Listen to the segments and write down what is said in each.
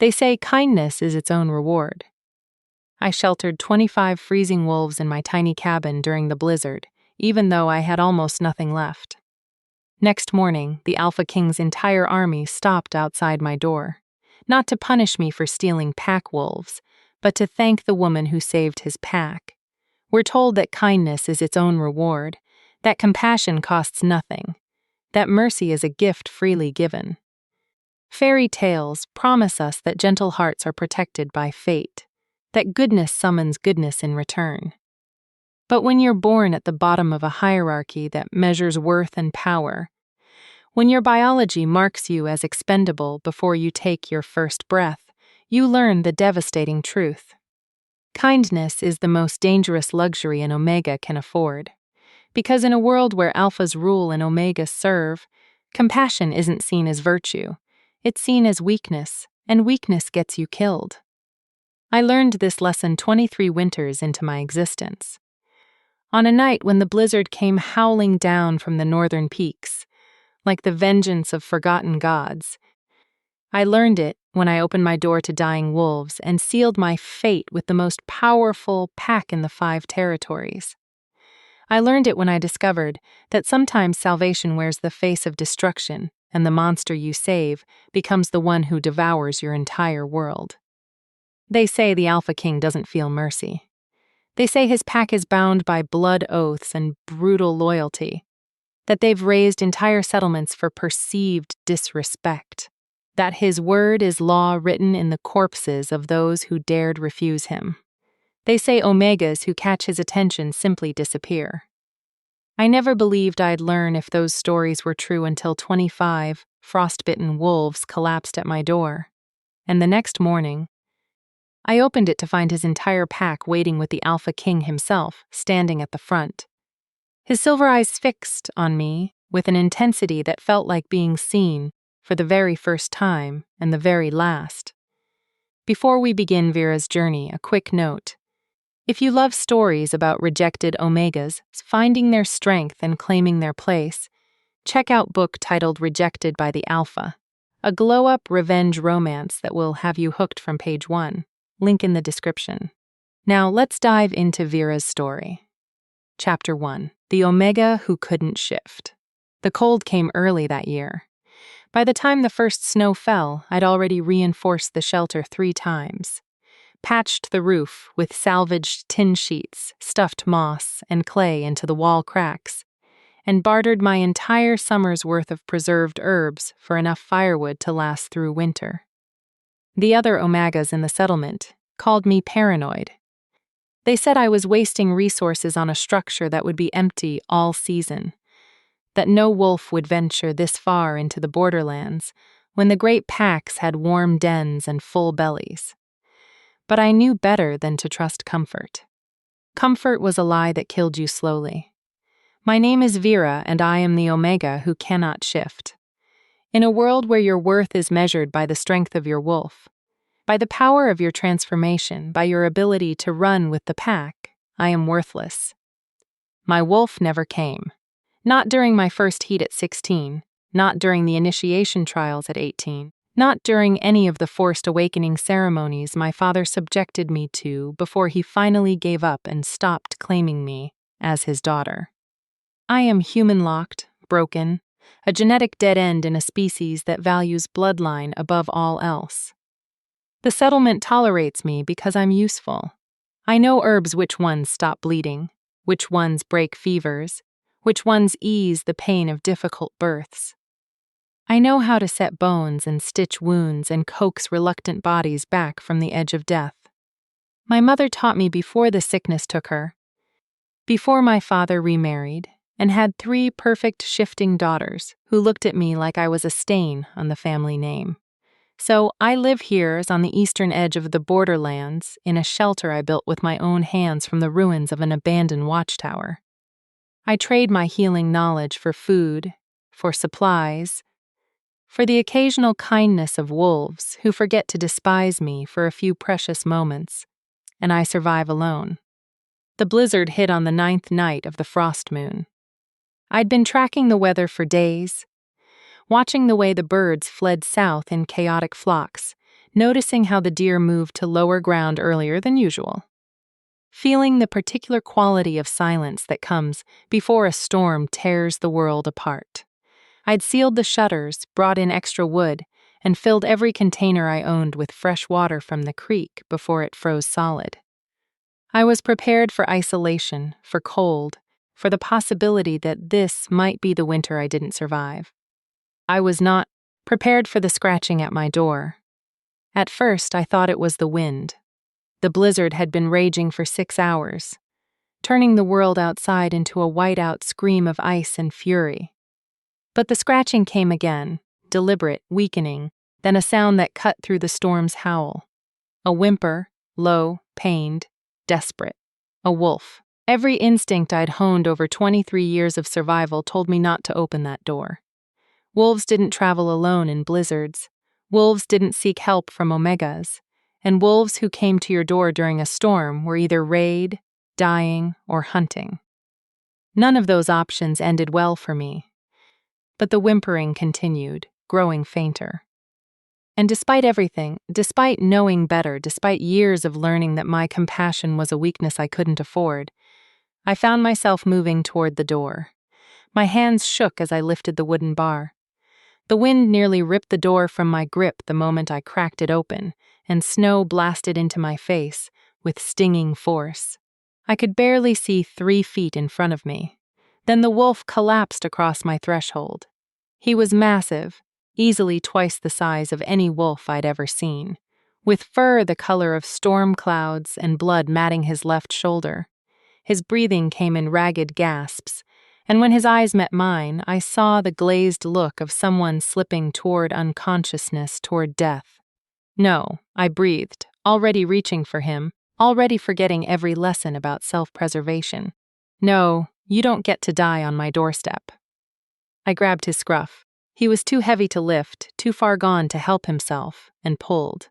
They say kindness is its own reward. I sheltered 25 freezing wolves in my tiny cabin during the blizzard, even though I had almost nothing left. Next morning, the Alpha King's entire army stopped outside my door, not to punish me for stealing pack wolves, but to thank the woman who saved his pack. We're told that kindness is its own reward, that compassion costs nothing, that mercy is a gift freely given. Fairy tales promise us that gentle hearts are protected by fate, that goodness summons goodness in return. But when you're born at the bottom of a hierarchy that measures worth and power, when your biology marks you as expendable before you take your first breath, you learn the devastating truth. Kindness is the most dangerous luxury an Omega can afford. Because in a world where Alphas rule and Omegas serve, compassion isn't seen as virtue. It's seen as weakness, and weakness gets you killed. I learned this lesson 23 winters into my existence. On a night when the blizzard came howling down from the northern peaks, like the vengeance of forgotten gods, I learned it when I opened my door to dying wolves and sealed my fate with the most powerful pack in the 5 territories. I learned it when I discovered that sometimes salvation wears the face of destruction, and the monster you save becomes the one who devours your entire world. They say the Alpha King doesn't feel mercy. They say his pack is bound by blood oaths and brutal loyalty, that they've raised entire settlements for perceived disrespect, that his word is law written in the corpses of those who dared refuse him. They say Omegas who catch his attention simply disappear. I never believed I'd learn if those stories were true until 25 frostbitten wolves collapsed at my door, and the next morning, I opened it to find his entire pack waiting with the Alpha King himself, standing at the front. His silver eyes fixed on me with an intensity that felt like being seen for the very first time and the very last. Before we begin Vera's journey, a quick note. If you love stories about rejected Omegas finding their strength and claiming their place, check out book titled Rejected by the Alpha, a glow-up revenge romance that will have you hooked from page 1. Link in the description. Now let's dive into Vera's story. Chapter 1. The Omega Who Couldn't Shift. The cold came early that year. By the time the first snow fell, I'd already reinforced the shelter 3 times, patched the roof with salvaged tin sheets, stuffed moss and clay into the wall cracks, and bartered my entire summer's worth of preserved herbs for enough firewood to last through winter. The other Omegas in the settlement called me paranoid. They said I was wasting resources on a structure that would be empty all season, that no wolf would venture this far into the borderlands when the great packs had warm dens and full bellies. But I knew better than to trust comfort. Comfort was a lie that killed you slowly. My name is Vera, and I am the Omega who cannot shift. In a world where your worth is measured by the strength of your wolf, by the power of your transformation, by your ability to run with the pack, I am worthless. My wolf never came. Not during my first heat at 16, not during the initiation trials at 18, not during any of the forced awakening ceremonies my father subjected me to before he finally gave up and stopped claiming me as his daughter. I am human-locked, broken, a genetic dead end in a species that values bloodline above all else. The settlement tolerates me because I'm useful. I know herbs which ones stop bleeding, which ones break fevers, which ones ease the pain of difficult births. I know how to set bones and stitch wounds and coax reluctant bodies back from the edge of death. My mother taught me before the sickness took her, before my father remarried, and had 3 perfect shifting daughters who looked at me like I was a stain on the family name. So I live here on the eastern edge of the borderlands in a shelter I built with my own hands from the ruins of an abandoned watchtower. I trade my healing knowledge for food, for supplies, for the occasional kindness of wolves who forget to despise me for a few precious moments, and I survive alone. The blizzard hit on the 9th night of the frost moon. I'd been tracking the weather for days, watching the way the birds fled south in chaotic flocks, noticing how the deer moved to lower ground earlier than usual. Feeling the particular quality of silence that comes before a storm tears the world apart. I'd sealed the shutters, brought in extra wood, and filled every container I owned with fresh water from the creek before it froze solid. I was prepared for isolation, for cold, for the possibility that this might be the winter I didn't survive. I was not prepared for the scratching at my door. At first, I thought it was the wind. The blizzard had been raging for 6 hours, turning the world outside into a whiteout scream of ice and fury. But the scratching came again, deliberate, weakening, then a sound that cut through the storm's howl. A whimper, low, pained, desperate. A wolf. Every instinct I'd honed over 23 years of survival told me not to open that door. Wolves didn't travel alone in blizzards. Wolves didn't seek help from omegas. And wolves who came to your door during a storm were either raid, dying, or hunting. None of those options ended well for me. But the whimpering continued, growing fainter. And despite everything, despite knowing better, despite years of learning that my compassion was a weakness I couldn't afford, I found myself moving toward the door. My hands shook as I lifted the wooden bar. The wind nearly ripped the door from my grip the moment I cracked it open, and snow blasted into my face with stinging force. I could barely see 3 feet in front of me. Then the wolf collapsed across my threshold. He was massive, easily twice the size of any wolf I'd ever seen, with fur the color of storm clouds and blood matting his left shoulder. His breathing came in ragged gasps, and when his eyes met mine, I saw the glazed look of someone slipping toward unconsciousness, toward death. No, I breathed, already reaching for him, already forgetting every lesson about self-preservation. No, you don't get to die on my doorstep. I grabbed his scruff. He was too heavy to lift, too far gone to help himself, and pulled.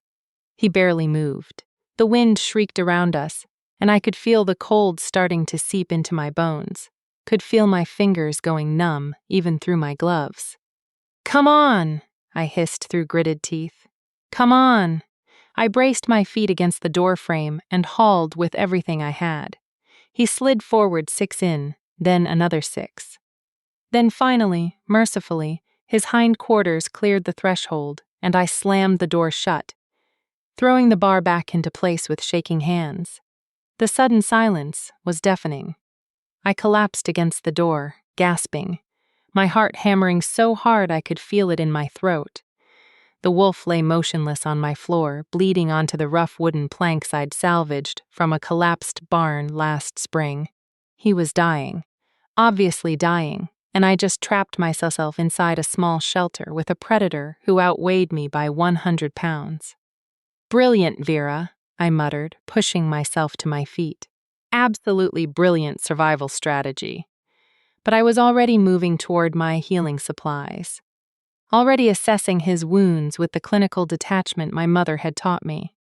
He barely moved. The wind shrieked around us, and I could feel the cold starting to seep into my bones, could feel my fingers going numb even through my gloves. "Come on!" I hissed through gritted teeth. "Come on!" I braced my feet against the door frame and hauled with everything I had. He slid forward 6 in, then another 6. Then finally, mercifully, his hind quarters cleared the threshold, and I slammed the door shut, throwing the bar back into place with shaking hands. The sudden silence was deafening. I collapsed against the door, gasping, my heart hammering so hard I could feel it in my throat. The wolf lay motionless on my floor, bleeding onto the rough wooden planks I'd salvaged from a collapsed barn last spring. He was dying, obviously dying, and I just trapped myself inside a small shelter with a predator who outweighed me by 100 pounds. "Brilliant, Vera," I muttered, pushing myself to my feet. Absolutely brilliant survival strategy. But I was already moving toward my healing supplies, already assessing his wounds with the clinical detachment my mother had taught me.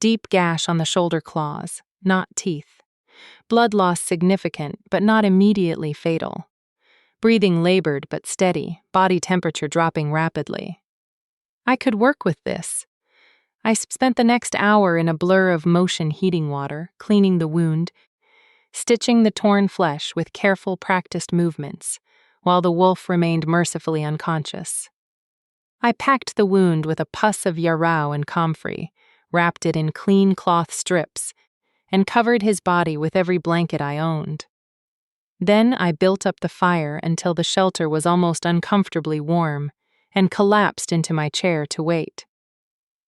Deep gash on the shoulder claws, not teeth. Blood loss significant, but not immediately fatal. Breathing labored but steady, body temperature dropping rapidly. I could work with this. I spent the next hour in a blur of motion heating water, cleaning the wound, stitching the torn flesh with careful practiced movements, while the wolf remained mercifully unconscious. I packed the wound with a pus of yarrow and comfrey, wrapped it in clean cloth strips, and covered his body with every blanket I owned. Then I built up the fire until the shelter was almost uncomfortably warm, and collapsed into my chair to wait.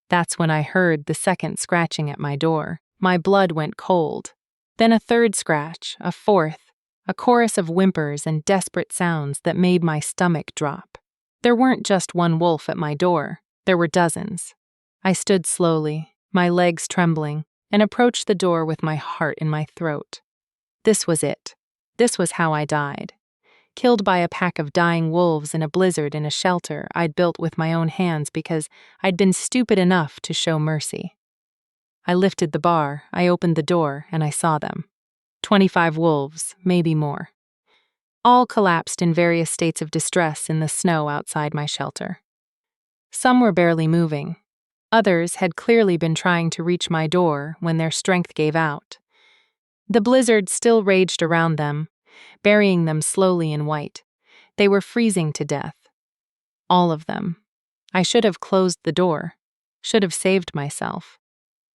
That's when I heard the second scratching at my door. My blood went cold. Then a third scratch, a fourth, a chorus of whimpers and desperate sounds that made my stomach drop. There weren't just one wolf at my door, there were dozens. I stood slowly, my legs trembling, and approached the door with my heart in my throat. This was it. This was how I died. Killed by a pack of dying wolves in a blizzard in a shelter I'd built with my own hands because I'd been stupid enough to show mercy. I lifted the bar, I opened the door, and I saw them. 25 wolves, maybe more. All collapsed in various states of distress in the snow outside my shelter. Some were barely moving. Others had clearly been trying to reach my door when their strength gave out. The blizzard still raged around them, burying them slowly in white. They were freezing to death. All of them. I should have closed the door, should have saved myself,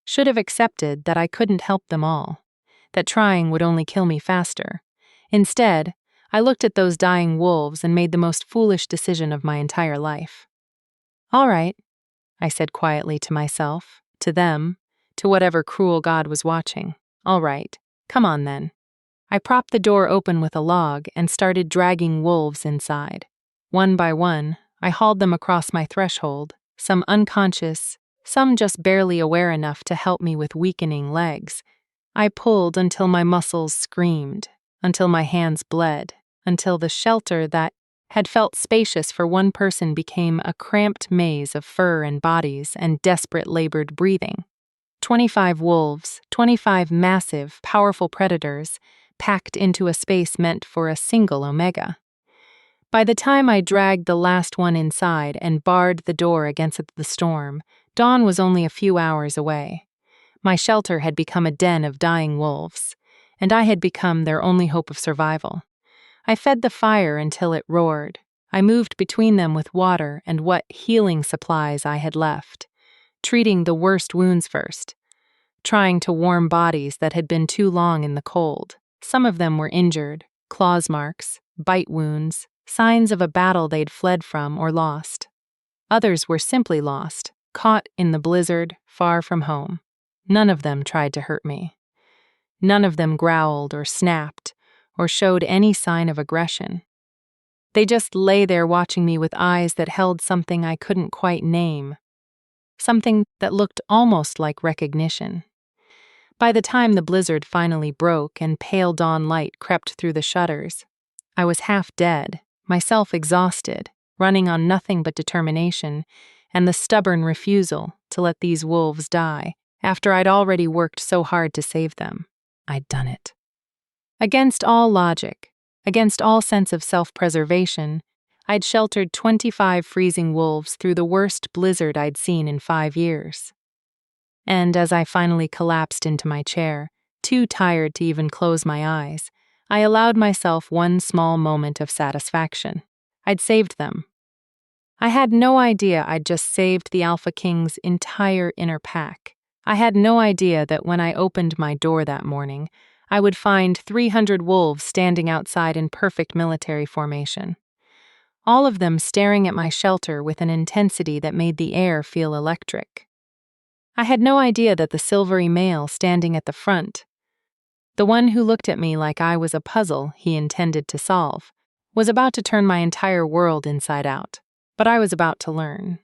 should have accepted that I couldn't help them all, that trying would only kill me faster. Instead, I looked at those dying wolves and made the most foolish decision of my entire life. "All right," I said quietly to myself, to them, to whatever cruel god was watching. "All right, come on then." I propped the door open with a log and started dragging wolves inside. One by one, I hauled them across my threshold, some unconscious, some just barely aware enough to help me with weakening legs. I pulled until my muscles screamed, until my hands bled, until the shelter that had felt spacious for one person became a cramped maze of fur and bodies and desperate labored breathing. 25 wolves, 25 massive, powerful predators, packed into a space meant for a single omega. By the time I dragged the last one inside and barred the door against the storm, dawn was only a few hours away. My shelter had become a den of dying wolves, and I had become their only hope of survival. I fed the fire until it roared. I moved between them with water and what healing supplies I had left, treating the worst wounds first, trying to warm bodies that had been too long in the cold. Some of them were injured, claws marks, bite wounds, signs of a battle they'd fled from or lost. Others were simply lost, caught in the blizzard, far from home. None of them tried to hurt me. None of them growled or snapped or showed any sign of aggression. They just lay there watching me with eyes that held something I couldn't quite name, something that looked almost like recognition. By the time the blizzard finally broke and pale dawn light crept through the shutters, I was half dead, myself exhausted, running on nothing but determination and the stubborn refusal to let these wolves die after I'd already worked so hard to save them. I'd done it. Against all logic, against all sense of self-preservation, I'd sheltered 25 freezing wolves through the worst blizzard I'd seen in 5 years. And as I finally collapsed into my chair, too tired to even close my eyes, I allowed myself one small moment of satisfaction. I'd saved them. I had no idea I'd just saved the Alpha King's entire inner pack. I had no idea that when I opened my door that morning, I would find 300 wolves standing outside in perfect military formation. All of them staring at my shelter with an intensity that made the air feel electric. I had no idea that the silvery male standing at the front, the one who looked at me like I was a puzzle he intended to solve, was about to turn my entire world inside out. But I was about to learn.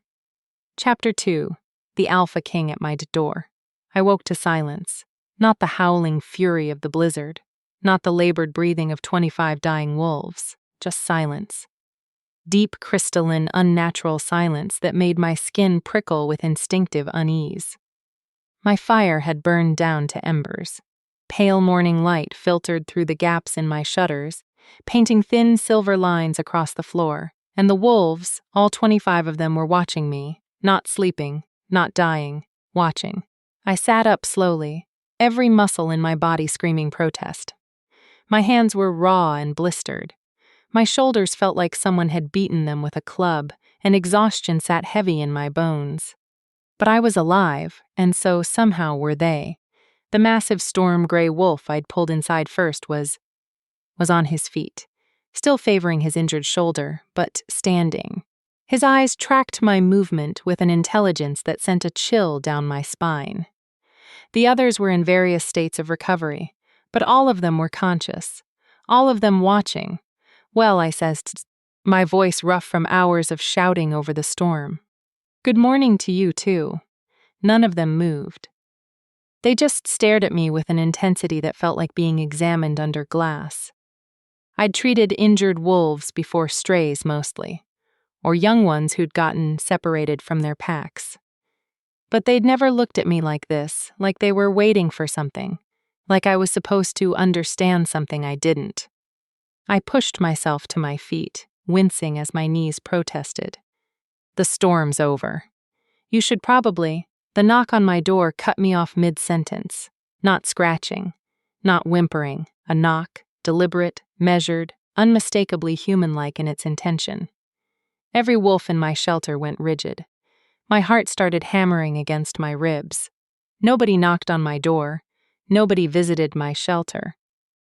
Chapter 2. The Alpha King at my door. I woke to silence. Not the howling fury of the blizzard, not the labored breathing of 25 dying wolves, just silence. Deep, crystalline, unnatural silence that made my skin prickle with instinctive unease. My fire had burned down to embers. Pale morning light filtered through the gaps in my shutters, painting thin silver lines across the floor, and the wolves, all 25 of them, were watching me, not sleeping, not dying, watching. I sat up slowly, every muscle in my body screaming protest. My hands were raw and blistered. My shoulders felt like someone had beaten them with a club, and exhaustion sat heavy in my bones. But I was alive, and so somehow were they. The massive storm-gray wolf I'd pulled inside first was on his feet, still favoring his injured shoulder, but standing. His eyes tracked my movement with an intelligence that sent a chill down my spine. The others were in various states of recovery, but all of them were conscious, all of them watching. "Well," I says, my voice rough from hours of shouting over the storm. "Good morning to you, too." None of them moved. They just stared at me with an intensity that felt like being examined under glass. I'd treated injured wolves before strays mostly, or young ones who'd gotten separated from their packs. But they'd never looked at me like this, like they were waiting for something, like I was supposed to understand something I didn't. I pushed myself to my feet, wincing as my knees protested. The storm's over. You should probably. The knock on my door cut me off mid-sentence. Not scratching, not whimpering, a knock, deliberate, measured, unmistakably human-like in its intention. Every wolf in my shelter went rigid. My heart started hammering against my ribs. Nobody knocked on my door. Nobody visited my shelter.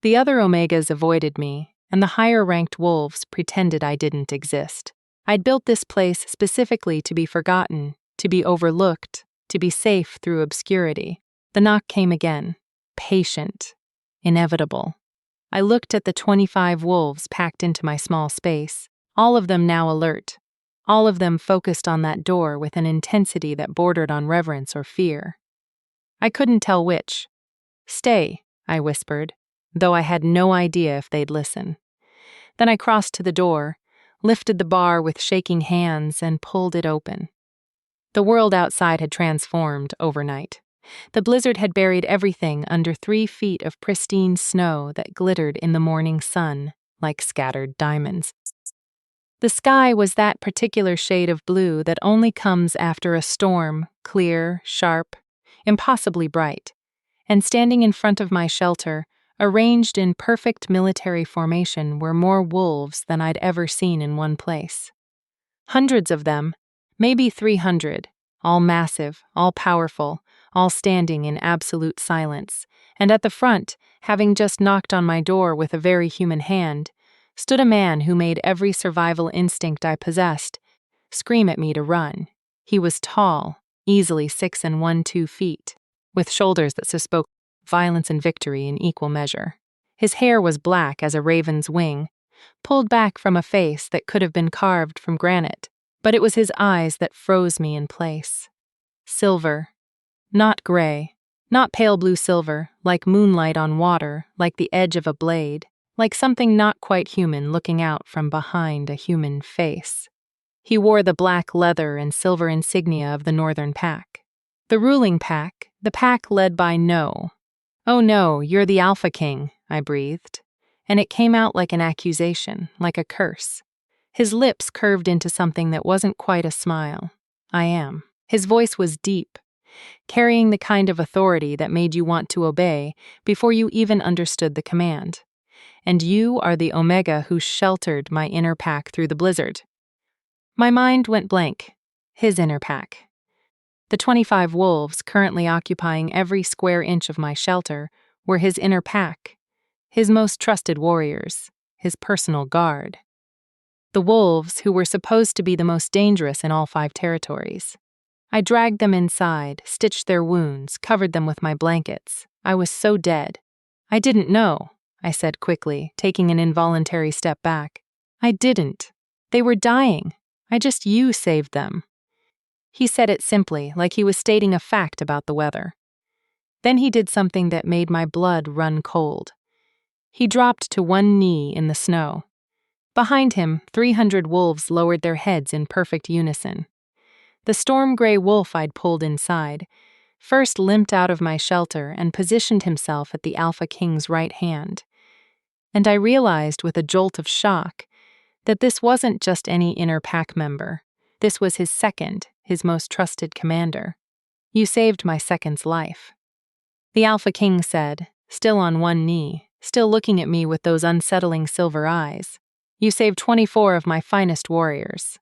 The other Omegas avoided me, and the higher-ranked wolves pretended I didn't exist. I'd built this place specifically to be forgotten, to be overlooked, to be safe through obscurity. The knock came again. Patient. Inevitable. I looked at the 25 wolves packed into my small space, all of them now alert. All of them focused on that door with an intensity that bordered on reverence or fear. I couldn't tell which. "Stay," I whispered, though I had no idea if they'd listen. Then I crossed to the door, lifted the bar with shaking hands, and pulled it open. The world outside had transformed overnight. The blizzard had buried everything under 3 feet of pristine snow that glittered in the morning sun like scattered diamonds. The sky was that particular shade of blue that only comes after a storm, clear, sharp, impossibly bright. And standing in front of my shelter, arranged in perfect military formation, were more wolves than I'd ever seen in one place. Hundreds of them, maybe 300, all massive, all powerful, all standing in absolute silence, and at the front, having just knocked on my door with a very human hand, stood a man who made every survival instinct I possessed scream at me to run. He was tall, easily 6 1/2 feet, with shoulders that spoke violence and victory in equal measure. His hair was black as a raven's wing, pulled back from a face that could have been carved from granite, but it was his eyes that froze me in place. Silver. Not gray. Not pale blue silver, like moonlight on water, like the edge of a blade, like something not quite human looking out from behind a human face. He wore the black leather and silver insignia of the Northern Pack. The ruling pack, the pack led by No. "Oh no, you're the Alpha King," I breathed, and it came out like an accusation, like a curse. His lips curved into something that wasn't quite a smile. "I am." His voice was deep, carrying the kind of authority that made you want to obey before you even understood the command. "And you are the Omega who sheltered my inner pack through the blizzard." My mind went blank. His inner pack. The 25 wolves currently occupying every square inch of my shelter were his inner pack, his most trusted warriors, his personal guard. The wolves who were supposed to be the most dangerous in all 5 territories. I dragged them inside, stitched their wounds, covered them with my blankets. I was so dead. "I didn't know," I said quickly, taking an involuntary step back. "I didn't. They were dying. You saved them." He said it simply, like he was stating a fact about the weather. Then he did something that made my blood run cold. He dropped to one knee in the snow. Behind him, 300 wolves lowered their heads in perfect unison. The storm-gray wolf I'd pulled inside first limped out of my shelter and positioned himself at the Alpha King's right hand. And I realized with a jolt of shock that this wasn't just any inner pack member. This was his second, his most trusted commander. "You saved my second's life." The Alpha King said, still on one knee, still looking at me with those unsettling silver eyes. "You saved 24 of my finest warriors.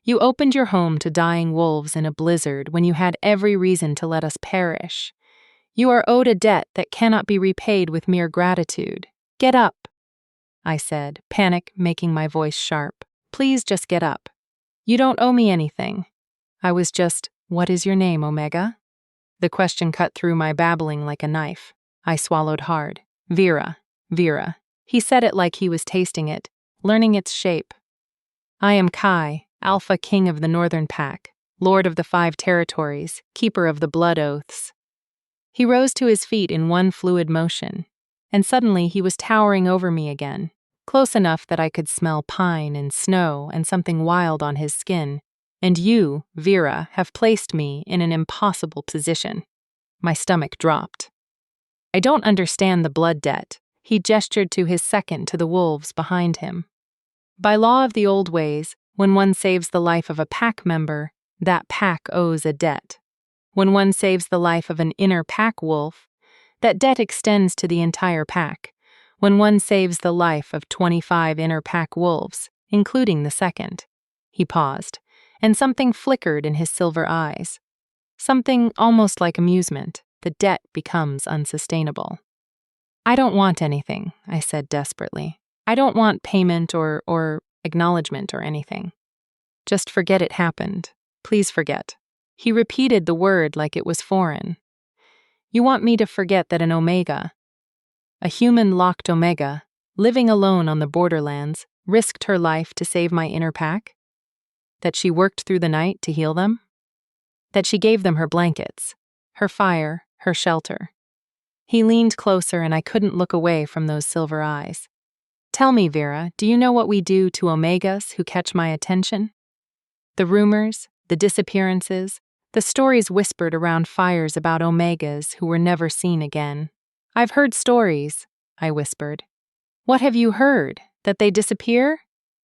You opened your home to dying wolves in a blizzard when you had every reason to let us perish. You are owed a debt that cannot be repaid with mere gratitude. Get up," I said, panic making my voice sharp. "Please just get up. You don't owe me anything." I was just, "What is your name, Omega?" The question cut through my babbling like a knife. I swallowed hard. "Vera, Vera." He said it like he was tasting it, learning its shape. "I am Kai, Alpha King of the Northern Pack, Lord of the 5 territories, Keeper of the Blood Oaths." He rose to his feet in one fluid motion, and suddenly he was towering over me again, close enough that I could smell pine and snow and something wild on his skin. "And you, Vera, have placed me in an impossible position." My stomach dropped. "I don't understand the blood debt." He gestured to his second to the wolves behind him. "By law of the old ways, when one saves the life of a pack member, That pack owes a debt. When one saves the life of an inner pack wolf, that debt extends to the entire pack. When one saves the life of 25 inner pack wolves, including the second. He paused, and something flickered in his silver eyes. Something almost like amusement. The debt becomes unsustainable. I don't want anything, I said desperately. I don't want payment or acknowledgement or anything. Just forget it happened. Please forget. He repeated the word like it was foreign. You want me to forget that an Omega, a human-locked Omega, living alone on the borderlands, risked her life to save my inner pack? That she worked through the night to heal them? That she gave them her blankets, her fire, her shelter? He leaned closer and I couldn't look away from those silver eyes. Tell me, Vera, do you know what we do to Omegas who catch my attention? The rumors, the disappearances, the stories whispered around fires about Omegas who were never seen again. I've heard stories, I whispered. What have you heard? That they disappear?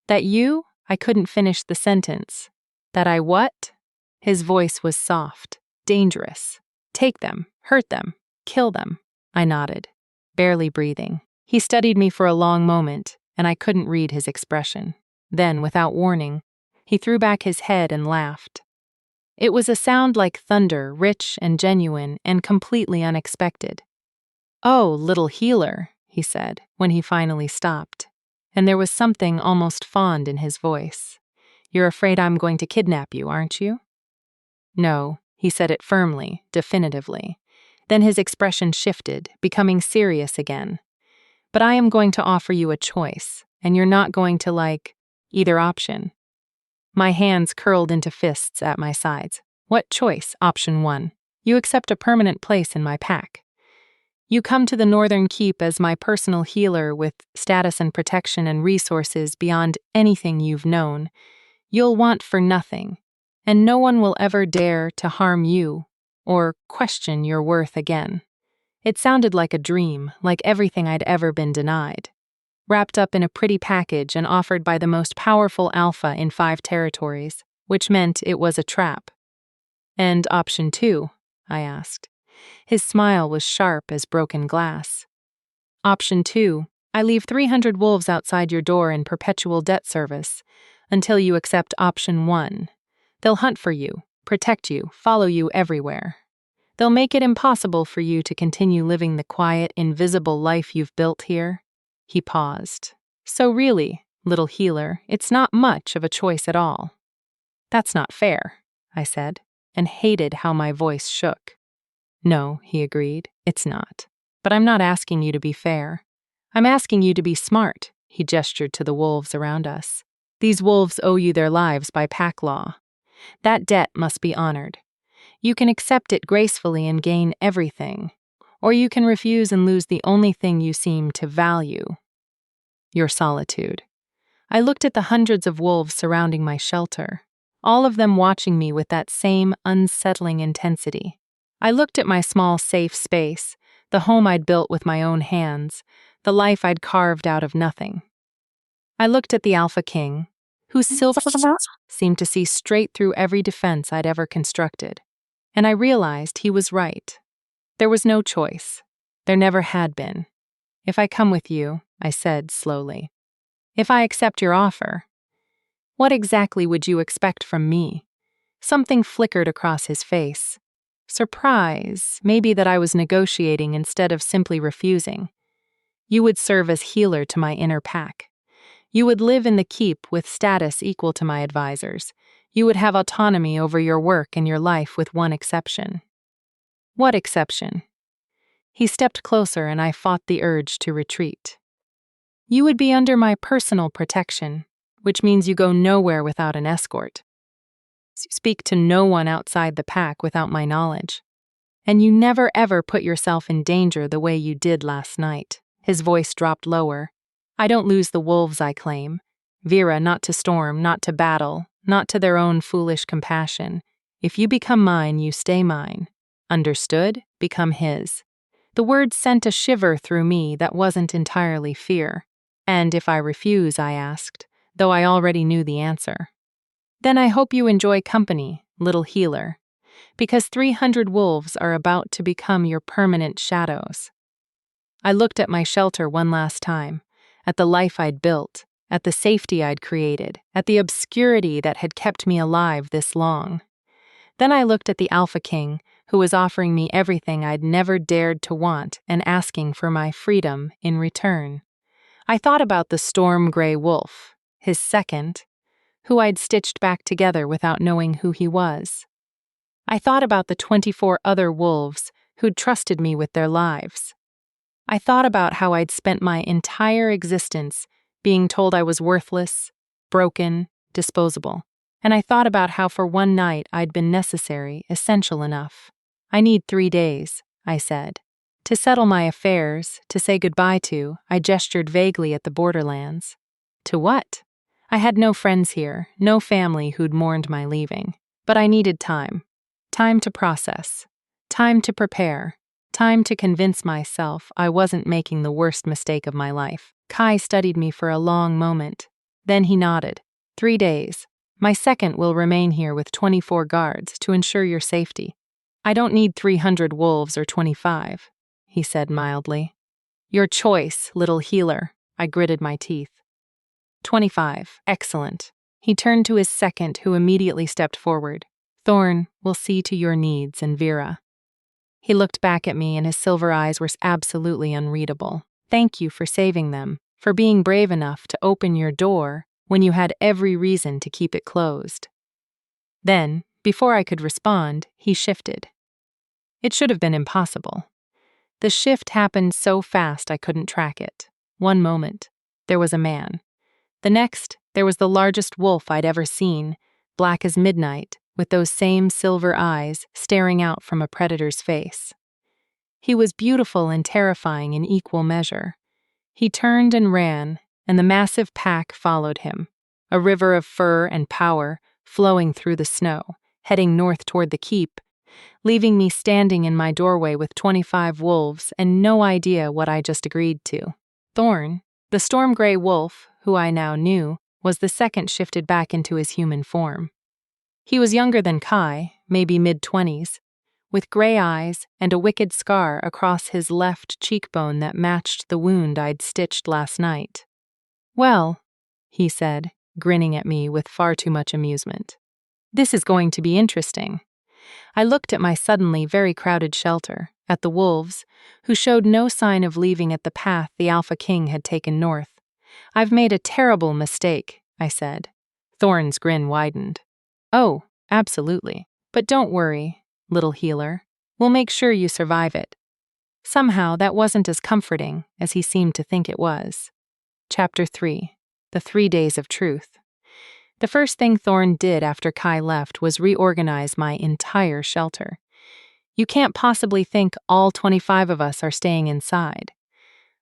That you? I couldn't finish the sentence. That I what? His voice was soft, dangerous. Take them, hurt them, kill them. I nodded, barely breathing. He studied me for a long moment, and I couldn't read his expression. Then, without warning, he threw back his head and laughed. It was a sound like thunder, rich and genuine and completely unexpected. Oh, little healer, he said, when he finally stopped. And there was something almost fond in his voice. You're afraid I'm going to kidnap you, aren't you? No, he said it firmly, definitively. Then his expression shifted, becoming serious again. But I am going to offer you a choice, and you're not going to like either option. My hands curled into fists at my sides. What choice? Option 1. You accept a permanent place in my pack. You come to the Northern Keep as my personal healer with status and protection and resources beyond anything you've known. You'll want for nothing, and no one will ever dare to harm you or question your worth again. It sounded like a dream, like everything I'd ever been denied. Wrapped up in a pretty package and offered by the most powerful alpha in 5 territories, which meant it was a trap. And option 2, I asked. His smile was sharp as broken glass. Option 2, I leave 300 wolves outside your door in perpetual debt service until you accept option 1. They'll hunt for you, protect you, follow you everywhere. They'll make it impossible for you to continue living the quiet, invisible life you've built here. He paused. So really, little healer, it's not much of a choice at all. That's not fair, I said, and hated how my voice shook. No, he agreed, it's not. But I'm not asking you to be fair. I'm asking you to be smart, he gestured to the wolves around us. These wolves owe you their lives by pack law. That debt must be honored. You can accept it gracefully and gain everything, or you can refuse and lose the only thing you seem to value: your solitude. I looked at the hundreds of wolves surrounding my shelter, all of them watching me with that same unsettling intensity. I looked at my small, safe space, the home I'd built with my own hands, the life I'd carved out of nothing. I looked at the Alpha King, whose silver seemed to see straight through every defense I'd ever constructed. And I realized he was right. There was no choice. There never had been. If I come with you, I said slowly. If I accept your offer, what exactly would you expect from me? Something flickered across his face. Surprise, maybe that I was negotiating instead of simply refusing. You would serve as healer to my inner pack. You would live in the keep with status equal to my advisors. You would have autonomy over your work and your life with one exception. What exception? He stepped closer and I fought the urge to retreat. You would be under my personal protection, which means you go nowhere without an escort. Speak to no one outside the pack without my knowledge. And you never ever put yourself in danger the way you did last night. His voice dropped lower. I don't lose the wolves I claim. Vera, not to storm, not to battle, not to their own foolish compassion. If you become mine, you stay mine. Understood? Become his. The word sent a shiver through me that wasn't entirely fear. And if I refuse, I asked, though I already knew the answer. Then I hope you enjoy company, little healer, because 300 wolves are about to become your permanent shadows. I looked at my shelter one last time, at the life I'd built, at the safety I'd created, at the obscurity that had kept me alive this long. Then I looked at the Alpha King, who was offering me everything I'd never dared to want and asking for my freedom in return. I thought about the storm gray wolf, his second, who I'd stitched back together without knowing who he was. I thought about the 24 other wolves who'd trusted me with their lives. I thought about how I'd spent my entire existence being told I was worthless, broken, disposable. And I thought about how for one night I'd been necessary, essential enough. I need 3 days, I said. To settle my affairs, to say goodbye to, I gestured vaguely at the borderlands. To what? I had no friends here, no family who'd mourned my leaving. But I needed time. Time to process. Time to prepare. Time to convince myself I wasn't making the worst mistake of my life. Kai studied me for a long moment. Then he nodded. 3 days. My second will remain here with 24 guards to ensure your safety. I don't need 300 wolves or 25, he said mildly. Your choice, little healer, I gritted my teeth. 25, excellent. He turned to his second, who immediately stepped forward. Thorn will see to your needs, and Vera. He looked back at me and his silver eyes were absolutely unreadable. Thank you for saving them, for being brave enough to open your door when you had every reason to keep it closed. Then, before I could respond, he shifted. It should have been impossible. The shift happened so fast I couldn't track it. One moment, there was a man. The next, there was the largest wolf I'd ever seen, black as midnight, with those same silver eyes staring out from a predator's face. He was beautiful and terrifying in equal measure. He turned and ran, and the massive pack followed him, a river of fur and power flowing through the snow, heading north toward the keep, leaving me standing in my doorway with 25 wolves and no idea what I just agreed to. Thorn, the storm gray wolf, who I now knew, was the second shifted back into his human form. He was younger than Kai, maybe mid-20s, with gray eyes and a wicked scar across his left cheekbone that matched the wound I'd stitched last night. Well, he said, grinning at me with far too much amusement. This is going to be interesting. I looked at my suddenly very crowded shelter, at the wolves, who showed no sign of leaving at the path the Alpha King had taken north. I've made a terrible mistake, I said. Thorn's grin widened. Oh, absolutely. But don't worry, little healer. We'll make sure you survive it. Somehow that wasn't as comforting as he seemed to think it was. Chapter 3. The 3 Days of Truth. The first thing Thorn did after Kai left was reorganize my entire shelter. You can't possibly think all 25 of us are staying inside,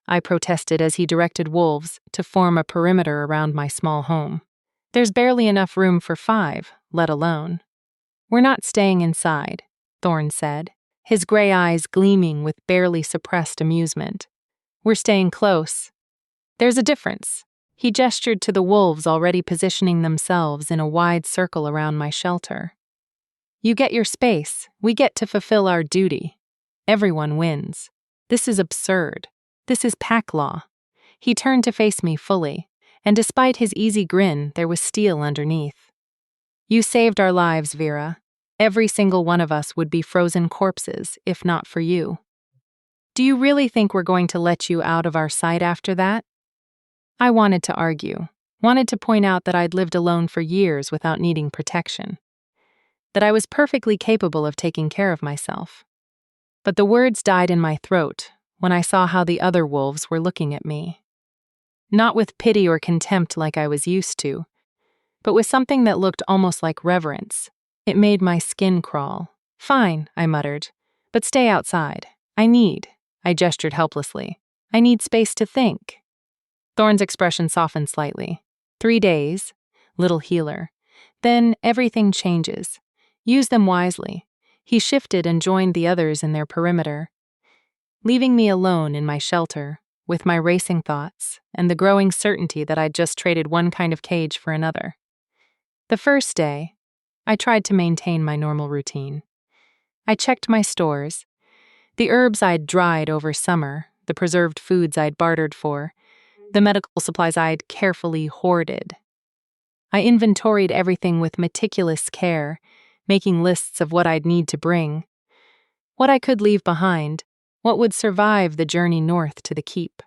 I protested as he directed wolves to form a perimeter around my small home. There's barely enough room for 5, let alone. We're not staying inside, Thorn said, his gray eyes gleaming with barely suppressed amusement. We're staying close. There's a difference. He gestured to the wolves already positioning themselves in a wide circle around my shelter. You get your space, we get to fulfill our duty. Everyone wins. This is absurd. This is pack law. He turned to face me fully, and despite his easy grin, there was steel underneath. You saved our lives, Vera. Every single one of us would be frozen corpses, if not for you. Do you really think we're going to let you out of our sight after that? I wanted to argue, wanted to point out that I'd lived alone for years without needing protection, that I was perfectly capable of taking care of myself. But the words died in my throat when I saw how the other wolves were looking at me. Not with pity or contempt like I was used to, but with something that looked almost like reverence. It made my skin crawl. Fine, I muttered, but stay outside. I gestured helplessly. I need space to think. Thorn's expression softened slightly. 3 days, little healer. Then everything changes. Use them wisely. He shifted and joined the others in their perimeter, leaving me alone in my shelter, with my racing thoughts and the growing certainty that I'd just traded one kind of cage for another. The first day, I tried to maintain my normal routine. I checked my stores, the herbs I'd dried over summer, the preserved foods I'd bartered for, the medical supplies I'd carefully hoarded. I inventoried everything with meticulous care, making lists of what I'd need to bring, what I could leave behind, what would survive the journey north to the keep.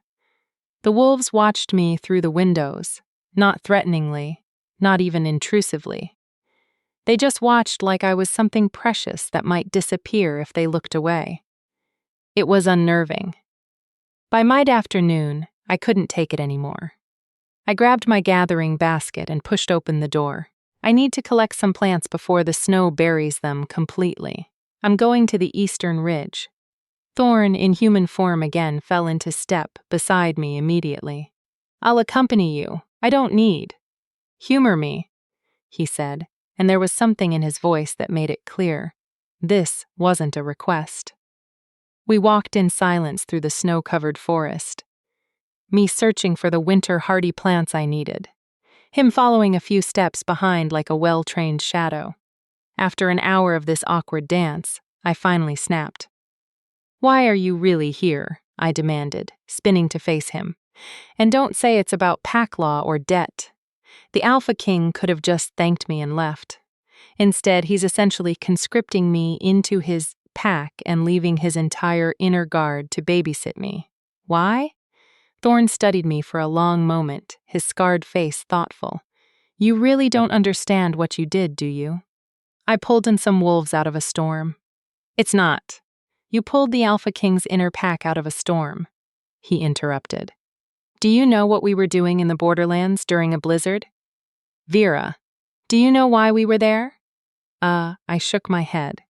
The wolves watched me through the windows, not threateningly, not even intrusively. They just watched like I was something precious that might disappear if they looked away. It was unnerving. By mid-afternoon, I couldn't take it anymore. I grabbed my gathering basket and pushed open the door. I need to collect some plants before the snow buries them completely. I'm going to the eastern ridge. Thorn, in human form again, fell into step beside me immediately. I'll accompany you. I don't need. Humor me, he said, and there was something in his voice that made it clear. This wasn't a request. We walked in silence through the snow-covered forest, me searching for the winter-hardy plants I needed, him following a few steps behind like a well-trained shadow. After an hour of this awkward dance, I finally snapped. "Why are you really here?" I demanded, spinning to face him. "And don't say it's about pack law or debt. The Alpha King could have just thanked me and left. Instead, he's essentially conscripting me into his pack and leaving his entire inner guard to babysit me. Why?" Thorn studied me for a long moment, his scarred face thoughtful. "You really don't understand what you did, do you? I pulled in some wolves out of a storm." "It's not. You pulled the Alpha King's inner pack out of a storm," he interrupted. "Do you know what we were doing in the borderlands during a blizzard? Vera, do you know why we were there?" I shook my head.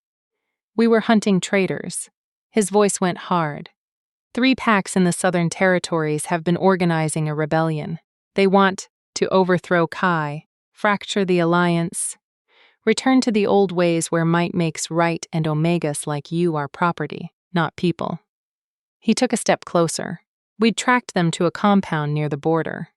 "We were hunting traitors." His voice went hard. 3 packs in the Southern Territories have been organizing a rebellion. They want to overthrow Kai, fracture the alliance, return to the old ways where might makes right, and omegas like you are property, not people. He took a step closer. We'd tracked them to a compound near the border.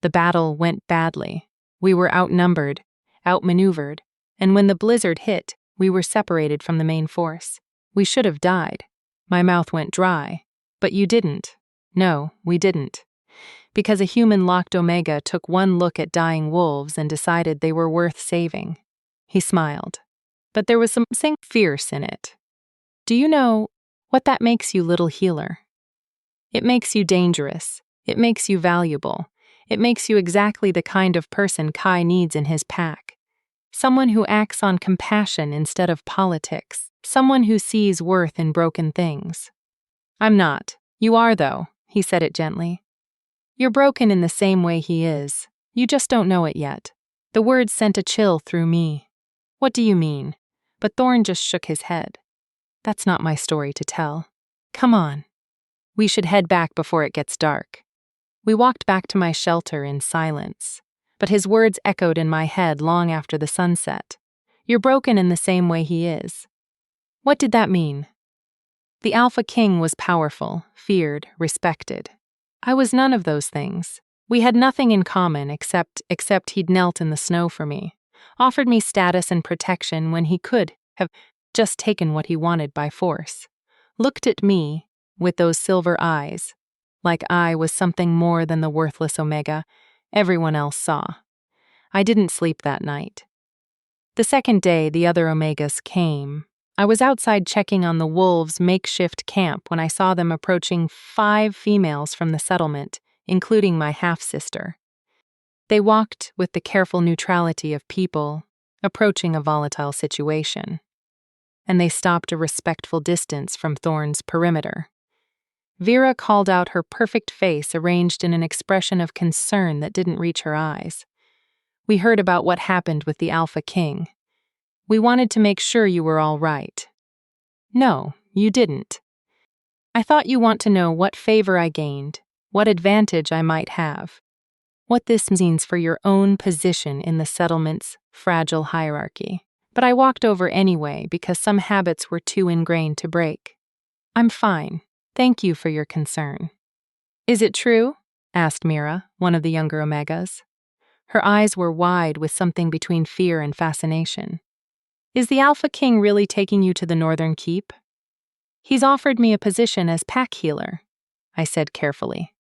The battle went badly. We were outnumbered, outmaneuvered, and when the blizzard hit, we were separated from the main force. We should have died. My mouth went dry. But you didn't. No, we didn't. Because a human-locked Omega took one look at dying wolves and decided they were worth saving. He smiled. But there was something fierce in it. Do you know what that makes you, little healer? It makes you dangerous. It makes you valuable. It makes you exactly the kind of person Kai needs in his pack. Someone who acts on compassion instead of politics. Someone who sees worth in broken things. "I'm not. You are, though," he said it gently. "You're broken in the same way he is. You just don't know it yet." The words sent a chill through me. "What do you mean?" But Thorn just shook his head. "That's not my story to tell. Come on. We should head back before it gets dark." We walked back to my shelter in silence, but his words echoed in my head long after the sun set. "You're broken in the same way he is." What did that mean? The Alpha King was powerful, feared, respected. I was none of those things. We had nothing in common except he'd knelt in the snow for me, offered me status and protection when he could have just taken what he wanted by force. Looked at me with those silver eyes, like I was something more than the worthless Omega everyone else saw. I didn't sleep that night. The second day, the other Omegas came. I was outside checking on the wolves' makeshift camp when I saw them approaching 5 females from the settlement, including my half-sister. They walked with the careful neutrality of people approaching a volatile situation, and they stopped a respectful distance from Thorn's perimeter. Vera called out her perfect face arranged in an expression of concern that didn't reach her eyes. "We heard about what happened with the Alpha King. We wanted to make sure you were all right." "No, you didn't. I thought you want to know what favor I gained, what advantage I might have, what this means for your own position in the settlement's fragile hierarchy. But I walked over anyway because some habits were too ingrained to break. I'm fine. Thank you for your concern." "Is it true?" asked Mira, one of the younger Omegas. Her eyes were wide with something between fear and fascination. "Is the Alpha King really taking you to the Northern Keep?" "He's offered me a position as pack healer," I said carefully.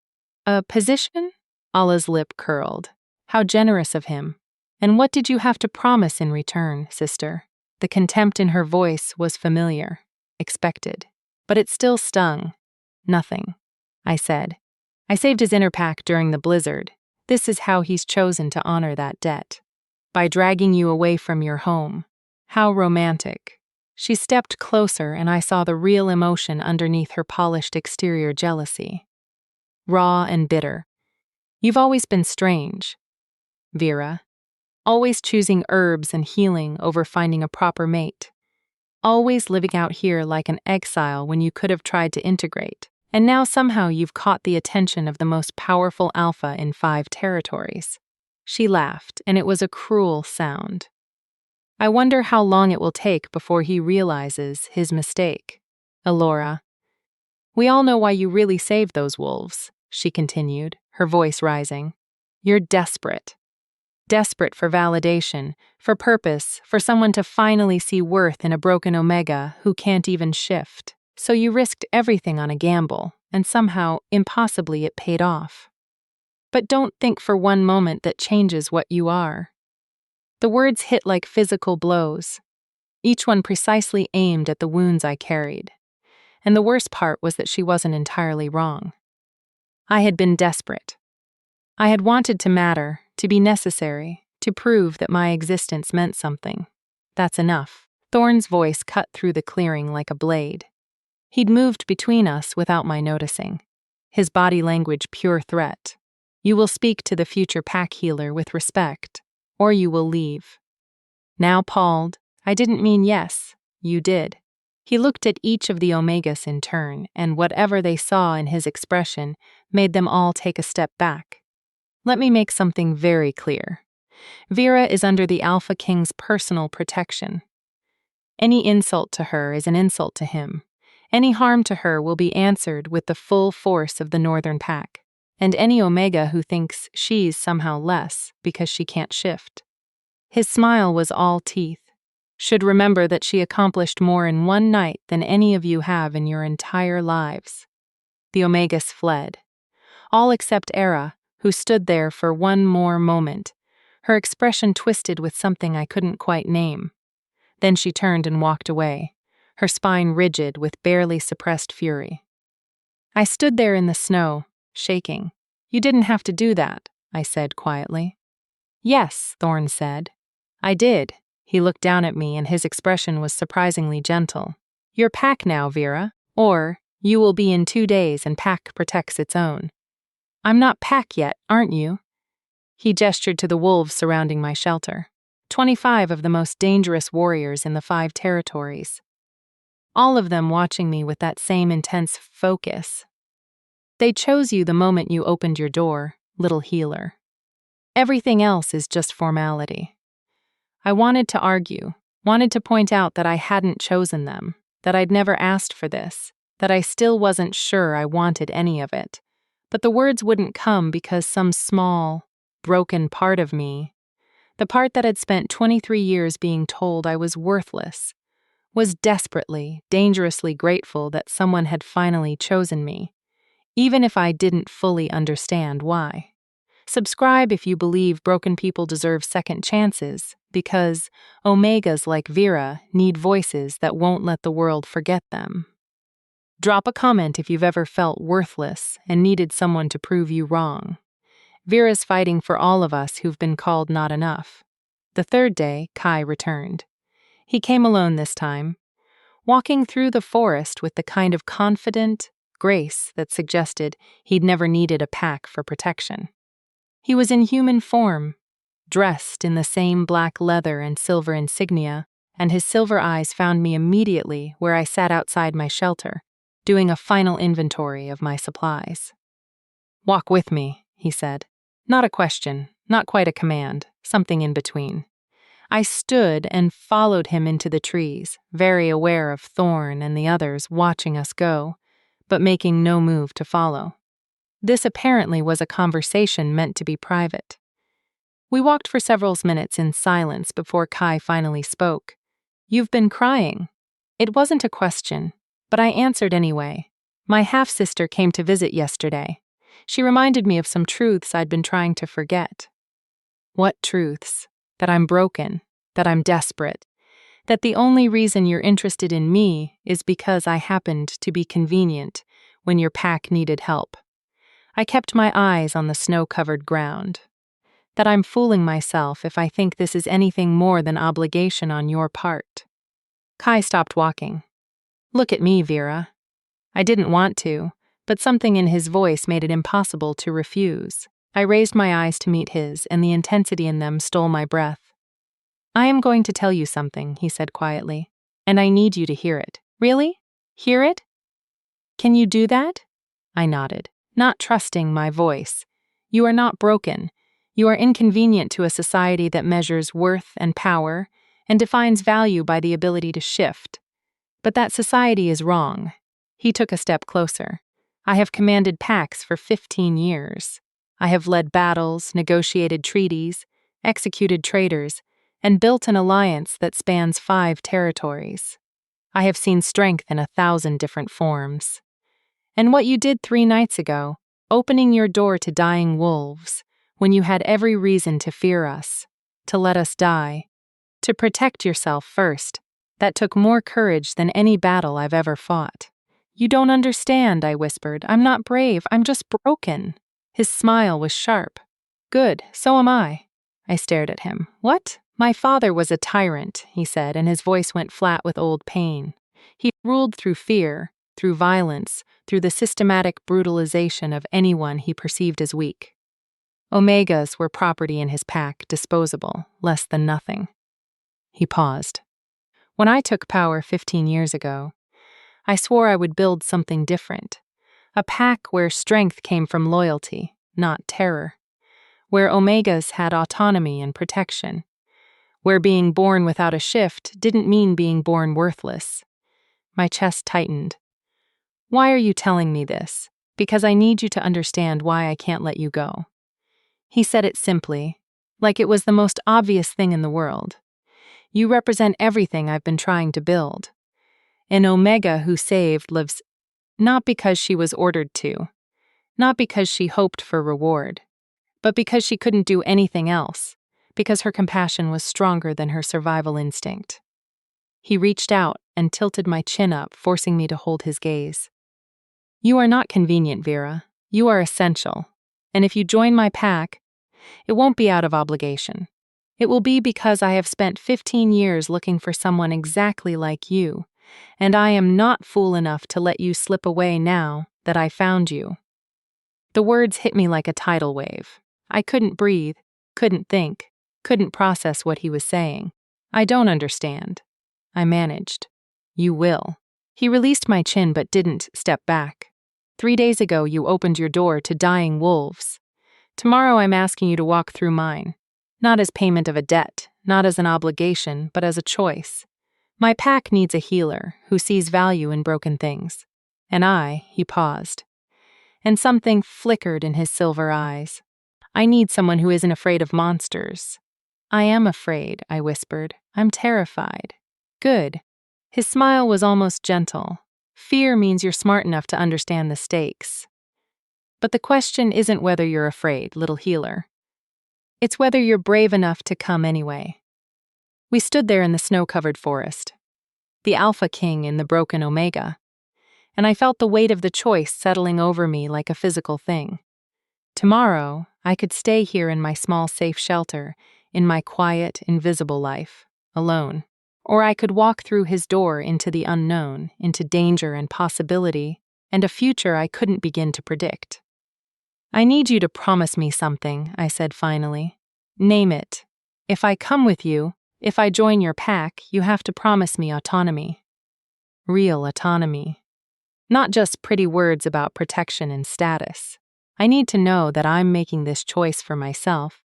"A position?" Allah's lip curled. "How generous of him. And what did you have to promise in return, sister?" The contempt in her voice was familiar, expected, but it still stung. "Nothing," I said. "I saved his inner pack during the blizzard. This is how he's chosen to honor that debt. By dragging you away from your home. How romantic." She stepped closer and I saw the real emotion underneath her polished exterior jealousy. Raw and bitter. "You've always been strange, Vera. Always choosing herbs and healing over finding a proper mate. Always living out here like an exile when you could have tried to integrate. And now somehow you've caught the attention of the most powerful alpha in 5 territories." She laughed, and it was a cruel sound. "I wonder how long it will take before he realizes his mistake. Elora, we all know why you really saved those wolves," she continued, her voice rising. "You're desperate. Desperate for validation, for purpose, for someone to finally see worth in a broken Omega who can't even shift. So you risked everything on a gamble, and somehow, impossibly, it paid off. But don't think for one moment that changes what you are." The words hit like physical blows, each one precisely aimed at the wounds I carried. And the worst part was that she wasn't entirely wrong. I had been desperate. I had wanted to matter, to be necessary, to prove that my existence meant something. "That's enough." Thorne's voice cut through the clearing like a blade. He'd moved between us without my noticing. His body language pure threat. "You will speak to the future pack healer with respect, or you will leave." Now palled, "I didn't mean yes, you did." He looked at each of the Omegas in turn, and whatever they saw in his expression made them all take a step back. "Let me make something very clear. Vera is under the Alpha King's personal protection. Any insult to her is an insult to him. Any harm to her will be answered with the full force of the Northern Pack, and any Omega who thinks she's somehow less because she can't shift." His smile was all teeth. "Should remember that she accomplished more in one night than any of you have in your entire lives." The Omegas fled. All except Era, who stood there for one more moment, her expression twisted with something I couldn't quite name. Then she turned and walked away, her spine rigid with barely suppressed fury. I stood there in the snow, shaking. "You didn't have to do that," I said quietly. "Yes," Thorne said. "I did." He looked down at me and his expression was surprisingly gentle. "You're pack now, Vera, or you will be in 2 days and pack protects its own." "I'm not pack yet, aren't you?" He gestured to the wolves surrounding my shelter. 25 of the most dangerous warriors in the 5 territories. All of them watching me with that same intense focus. "They chose you the moment you opened your door, little healer. Everything else is just formality." I wanted to argue, wanted to point out that I hadn't chosen them, that I'd never asked for this, that I still wasn't sure I wanted any of it. But the words wouldn't come because some small, broken part of me, the part that had spent 23 years being told I was worthless, was desperately, dangerously grateful that someone had finally chosen me, even if I didn't fully understand why. Subscribe if you believe broken people deserve second chances, because Omegas like Vera need voices that won't let the world forget them. Drop a comment if you've ever felt worthless and needed someone to prove you wrong. Vera's fighting for all of us who've been called not enough. The 3rd day, Kai returned. He came alone this time, walking through the forest with the kind of confident grace that suggested he'd never needed a pack for protection. He was in human form, dressed in the same black leather and silver insignia, and his silver eyes found me immediately where I sat outside my shelter, doing a final inventory of my supplies. "Walk with me," he said. Not a question, not quite a command, something in between. I stood and followed him into the trees, very aware of Thorne and the others watching us go, but making no move to follow. This apparently was a conversation meant to be private. We walked for several minutes in silence before Kai finally spoke. "You've been crying." It wasn't a question, but I answered anyway. "My half-sister came to visit yesterday. She reminded me of some truths I'd been trying to forget." "What truths?" "That I'm broken, that I'm desperate, that the only reason you're interested in me is because I happened to be convenient when your pack needed help." I kept my eyes on the snow-covered ground. "That I'm fooling myself if I think this is anything more than obligation on your part." Kai stopped walking. "Look at me, Vera." I didn't want to, but something in his voice made it impossible to refuse. I raised my eyes to meet his, and the intensity in them stole my breath. "I am going to tell you something," he said quietly, "and I need you to hear it." "Really? Hear it? Can you do that?" I nodded, not trusting my voice. "You are not broken. You are inconvenient to a society that measures worth and power and defines value by the ability to shift. But that society is wrong." He took a step closer. "I have commanded packs for 15 years. I have led battles, negotiated treaties, executed traitors, and built an alliance that spans 5 territories. I have seen strength in 1,000 different forms. And what you did 3 nights ago, opening your door to dying wolves, when you had every reason to fear us, to let us die, to protect yourself first, that took more courage than any battle I've ever fought." "You don't understand," I whispered. "I'm not brave, I'm just broken." His smile was sharp. "Good, so am I." I stared at him. "What?" "My father was a tyrant," he said, and his voice went flat with old pain. "He ruled through fear, through violence, through the systematic brutalization of anyone he perceived as weak. Omegas were property in his pack, disposable, less than nothing." He paused. "When I took power 15 years ago, I swore I would build something different. A pack where strength came from loyalty, not terror. Where Omegas had autonomy and protection. Where being born without a shift didn't mean being born worthless." My chest tightened. "Why are you telling me this?" "Because I need you to understand why I can't let you go." He said it simply, like it was the most obvious thing in the world. "You represent everything I've been trying to build. An Omega who saved lives not because she was ordered to, not because she hoped for reward, but because she couldn't do anything else, because her compassion was stronger than her survival instinct." He reached out and tilted my chin up, forcing me to hold his gaze. "You are not convenient, Vera. You are essential. And if you join my pack, it won't be out of obligation. It will be because I have spent 15 years looking for someone exactly like you, and I am not fool enough to let you slip away now that I found you." The words hit me like a tidal wave. I couldn't breathe, couldn't think, couldn't process what he was saying. "I don't understand." I managed. "You will." He released my chin but didn't step back. "3 days ago you opened your door to dying wolves. Tomorrow I'm asking you to walk through mine. Not as payment of a debt, not as an obligation, but as a choice. My pack needs a healer who sees value in broken things. And he paused. And something flickered in his silver eyes. I need someone who isn't afraid of monsters." "I am afraid," I whispered. "I'm terrified." "Good." His smile was almost gentle. "Fear means you're smart enough to understand the stakes. But the question isn't whether you're afraid, little healer. It's whether you're brave enough to come anyway." We stood there in the snow-covered forest, the Alpha King in the broken Omega, and I felt the weight of the choice settling over me like a physical thing. Tomorrow, I could stay here in my small safe shelter, in my quiet, invisible life, alone. Or I could walk through his door into the unknown, into danger and possibility, and a future I couldn't begin to predict. "I need you to promise me something," I said finally. "Name it. If I come with you, if I join your pack, you have to promise me autonomy. Real autonomy. Not just pretty words about protection and status. I need to know that I'm making this choice for myself,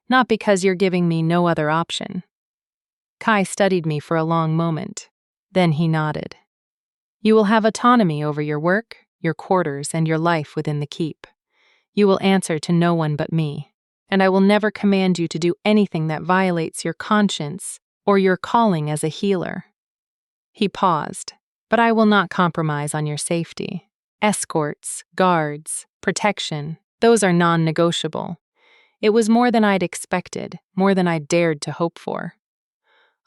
not because you're giving me no other option." Kai studied me for a long moment. Then he nodded. "You will have autonomy over your work, your quarters, and your life within the keep. You will answer to no one but me. and I will never command you to do anything that violates your conscience or your calling as a healer." He paused. "But I will not compromise on your safety. Escorts, guards, protection, those are non-negotiable." It was more than I'd expected, more than I'd dared to hope for.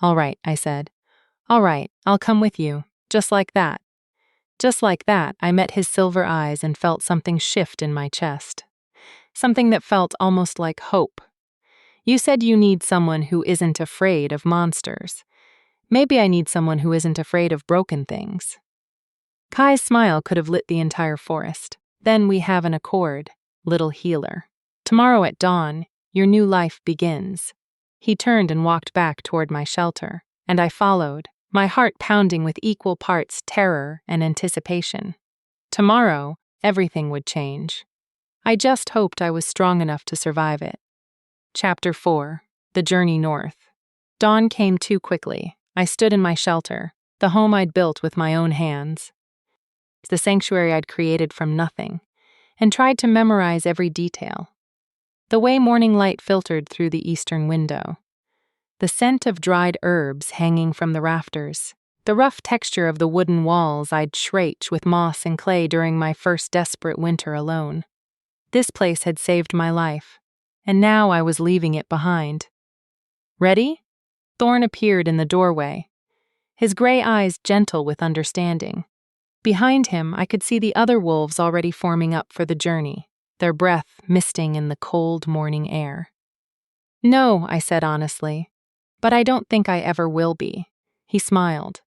"All right," I said. "All right, I'll come with you." Just like that. Just like that, I met his silver eyes and felt something shift in my chest. Something that felt almost like hope. "You said you need someone who isn't afraid of monsters. Maybe I need someone who isn't afraid of broken things." Kai's smile could have lit the entire forest. "Then we have an accord, little healer. Tomorrow at dawn, your new life begins." He turned and walked back toward my shelter, and I followed, my heart pounding with equal parts terror and anticipation. Tomorrow, everything would change. I just hoped I was strong enough to survive it. Chapter 4. The Journey North. Dawn came too quickly. I stood in my shelter, the home I'd built with my own hands, the sanctuary I'd created from nothing, and tried to memorize every detail. The way morning light filtered through the eastern window, the scent of dried herbs hanging from the rafters, the rough texture of the wooden walls I'd scratched with moss and clay during my first desperate winter alone. This place had saved my life, and now I was leaving it behind. "Ready?" Thorn appeared in the doorway, his gray eyes gentle with understanding. Behind him, I could see the other wolves already forming up for the journey, their breath misting in the cold morning air. "No," I said honestly, "but I don't think I ever will be." He smiled.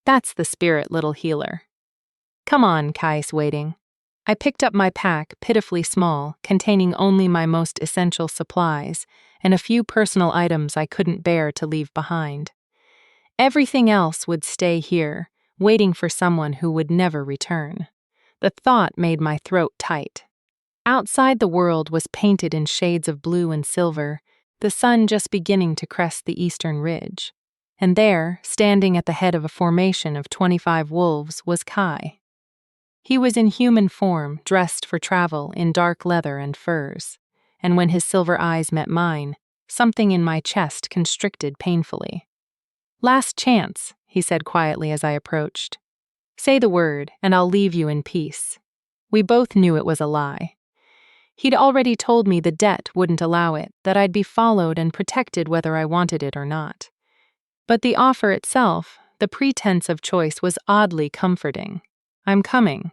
"That's the spirit, little healer." "Come on," Kai's waiting. I picked up my pack, pitifully small, containing only my most essential supplies and a few personal items I couldn't bear to leave behind. Everything else would stay here, waiting for someone who would never return. The thought made my throat tight. Outside, the world was painted in shades of blue and silver, the sun just beginning to crest the eastern ridge. And there, standing at the head of a formation of 25 wolves, was Kai. He was in human form, dressed for travel in dark leather and furs, and when his silver eyes met mine, something in my chest constricted painfully. "Last chance," he said quietly as I approached. "Say the word, and I'll leave you in peace." We both knew it was a lie. He'd already told me the debt wouldn't allow it, that I'd be followed and protected whether I wanted it or not. But the offer itself, the pretense of choice, was oddly comforting. "I'm coming,"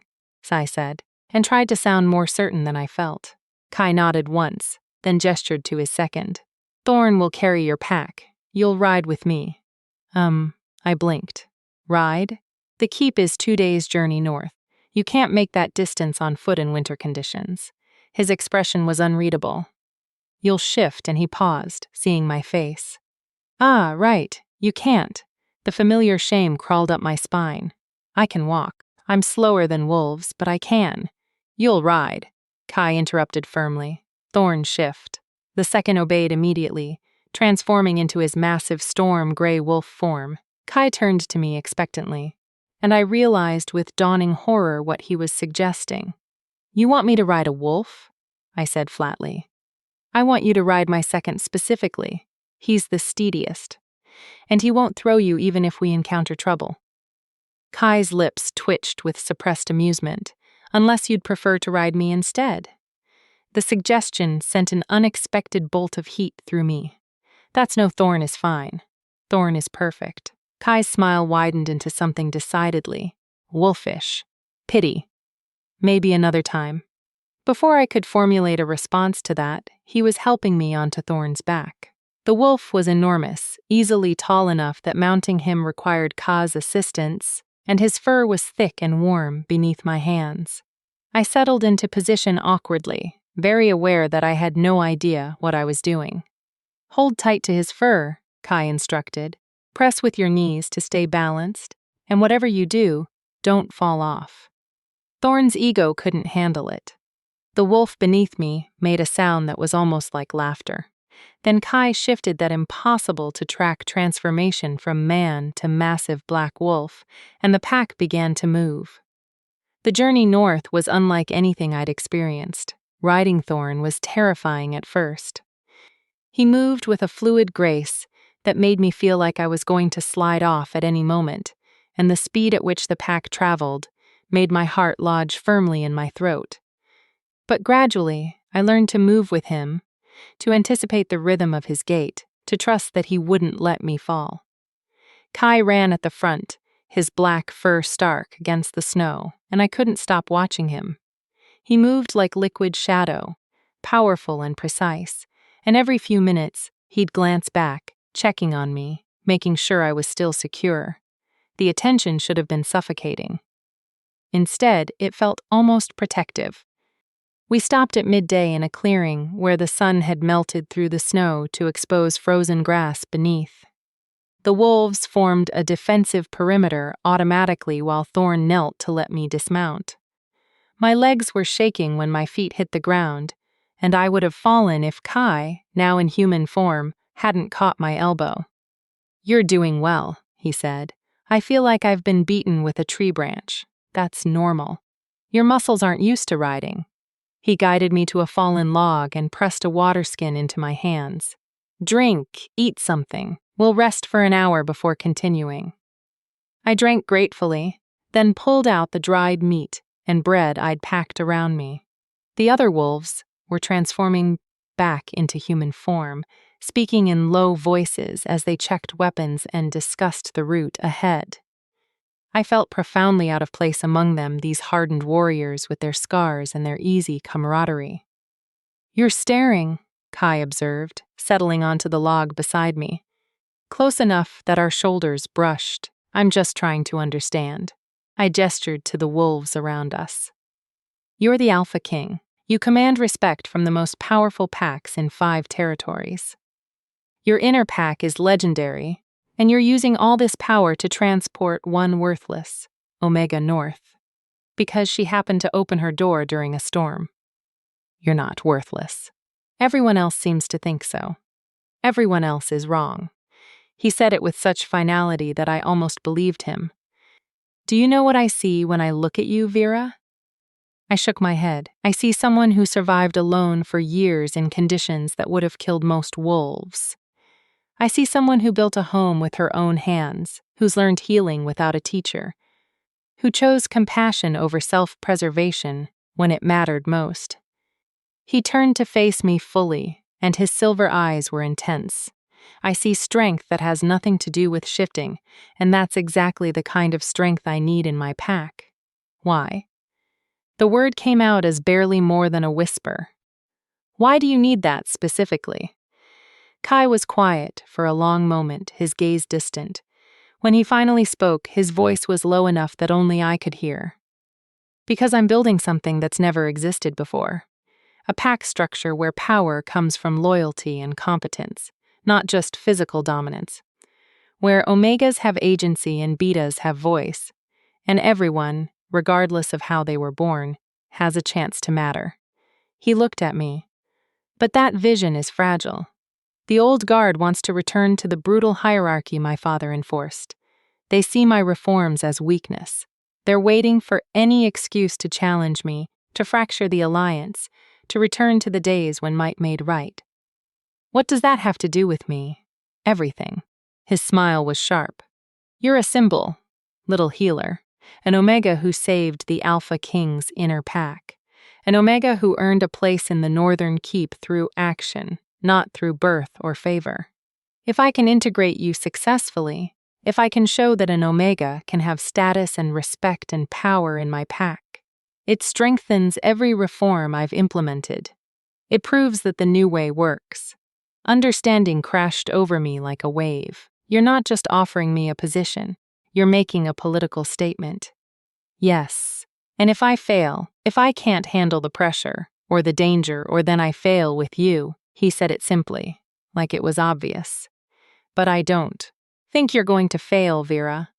I said, and tried to sound more certain than I felt. Kai nodded once, then gestured to his second. "Thorn will carry your pack. You'll ride with me." I blinked. "Ride? The keep is 2 days' journey north. You can't make that distance on foot in winter conditions." His expression was unreadable. "You'll shift," and he paused, seeing my face. "Ah, right, you can't." The familiar shame crawled up my spine. "I can walk. I'm slower than wolves, but I can." "You'll ride," Kai interrupted firmly. "Thorn shift." The second obeyed immediately, transforming into his massive storm gray wolf form. Kai turned to me expectantly, and I realized with dawning horror what he was suggesting. "You want me to ride a wolf?" I said flatly. "I want you to ride my second specifically. He's the steadiest, and he won't throw you even if we encounter trouble." Kai's lips twitched with suppressed amusement. "Unless you'd prefer to ride me instead." The suggestion sent an unexpected bolt of heat through me. "That's no Thorn is fine. Thorn is perfect." Kai's smile widened into something decidedly wolfish. "Pity. Maybe another time." Before I could formulate a response to that, he was helping me onto Thorn's back. The wolf was enormous, easily tall enough that mounting him required Kai's assistance, and his fur was thick and warm beneath my hands. I settled into position awkwardly, very aware that I had no idea what I was doing. "Hold tight to his fur," Kai instructed. "Press with your knees to stay balanced, and whatever you do, don't fall off." Thorn's ego couldn't handle it. The wolf beneath me made a sound that was almost like laughter. Then Kai shifted that impossible-to-track transformation from man to massive black wolf, and the pack began to move. The journey north was unlike anything I'd experienced. Riding Thorn was terrifying at first. He moved with a fluid grace that made me feel like I was going to slide off at any moment, and the speed at which the pack traveled made my heart lodge firmly in my throat. But gradually, I learned to move with him, to anticipate the rhythm of his gait, to trust that he wouldn't let me fall. Kai ran at the front, his black fur stark against the snow, and I couldn't stop watching him. He moved like liquid shadow, powerful and precise, and every few minutes he'd glance back, checking on me, making sure I was still secure. The attention should have been suffocating. Instead, it felt almost protective. We stopped at midday in a clearing where the sun had melted through the snow to expose frozen grass beneath. The wolves formed a defensive perimeter automatically while Thorn knelt to let me dismount. My legs were shaking when my feet hit the ground, and I would have fallen if Kai, now in human form, hadn't caught my elbow. "You're doing well," he said. "I feel like I've been beaten with a tree branch. That's normal. Your muscles aren't used to riding." He guided me to a fallen log and pressed a water skin into my hands. "Drink, eat something. We'll rest for an hour before continuing." I drank gratefully, then pulled out the dried meat and bread I'd packed around me. The other wolves were transforming back into human form, speaking in low voices as they checked weapons and discussed the route ahead. I felt profoundly out of place among them, these hardened warriors with their scars and their easy camaraderie. "You're staring," Kai observed, settling onto the log beside me. "Close enough that our shoulders brushed. I'm just trying to understand." I gestured to the wolves around us. "You're the Alpha King. You command respect from the most powerful packs in 5 territories. Your inner pack is legendary, and you're using all this power to transport one worthless, Omega North, because she happened to open her door during a storm. You're not worthless. Everyone else seems to think so. Everyone else is wrong." He said it with such finality that I almost believed him. "Do you know what I see when I look at you, Vera?" I shook my head. "I see someone who survived alone for years in conditions that would have killed most wolves. I see someone who built a home with her own hands, who's learned healing without a teacher, who chose compassion over self-preservation when it mattered most." He turned to face me fully, and his silver eyes were intense. "I see strength that has nothing to do with shifting, and that's exactly the kind of strength I need in my pack." "Why?" The word came out as barely more than a whisper. "Why do you need that specifically?" Kai was quiet for a long moment, his gaze distant. When he finally spoke, his voice was low enough that only I could hear. "Because I'm building something that's never existed before. A pack structure where power comes from loyalty and competence, not just physical dominance. Where Omegas have agency and Betas have voice, and everyone, regardless of how they were born, has a chance to matter." He looked at me. "But that vision is fragile. The old guard wants to return to the brutal hierarchy my father enforced. They see my reforms as weakness. They're waiting for any excuse to challenge me, to fracture the alliance, to return to the days when might made right." "What does that have to do with me?" "Everything." His smile was sharp. "You're a symbol, little healer, an Omega who saved the Alpha King's inner pack, an Omega who earned a place in the Northern Keep through action, not through birth or favor. If I can integrate you successfully, if I can show that an Omega can have status and respect and power in my pack, it strengthens every reform I've implemented. It proves that the new way works." Understanding crashed over me like a wave. "You're not just offering me a position. You're making a political statement." "Yes. And if I fail, if I can't handle the pressure, or the danger, or then I fail with you," he said it simply, like it was obvious. "But I don't think you're going to fail, Vera.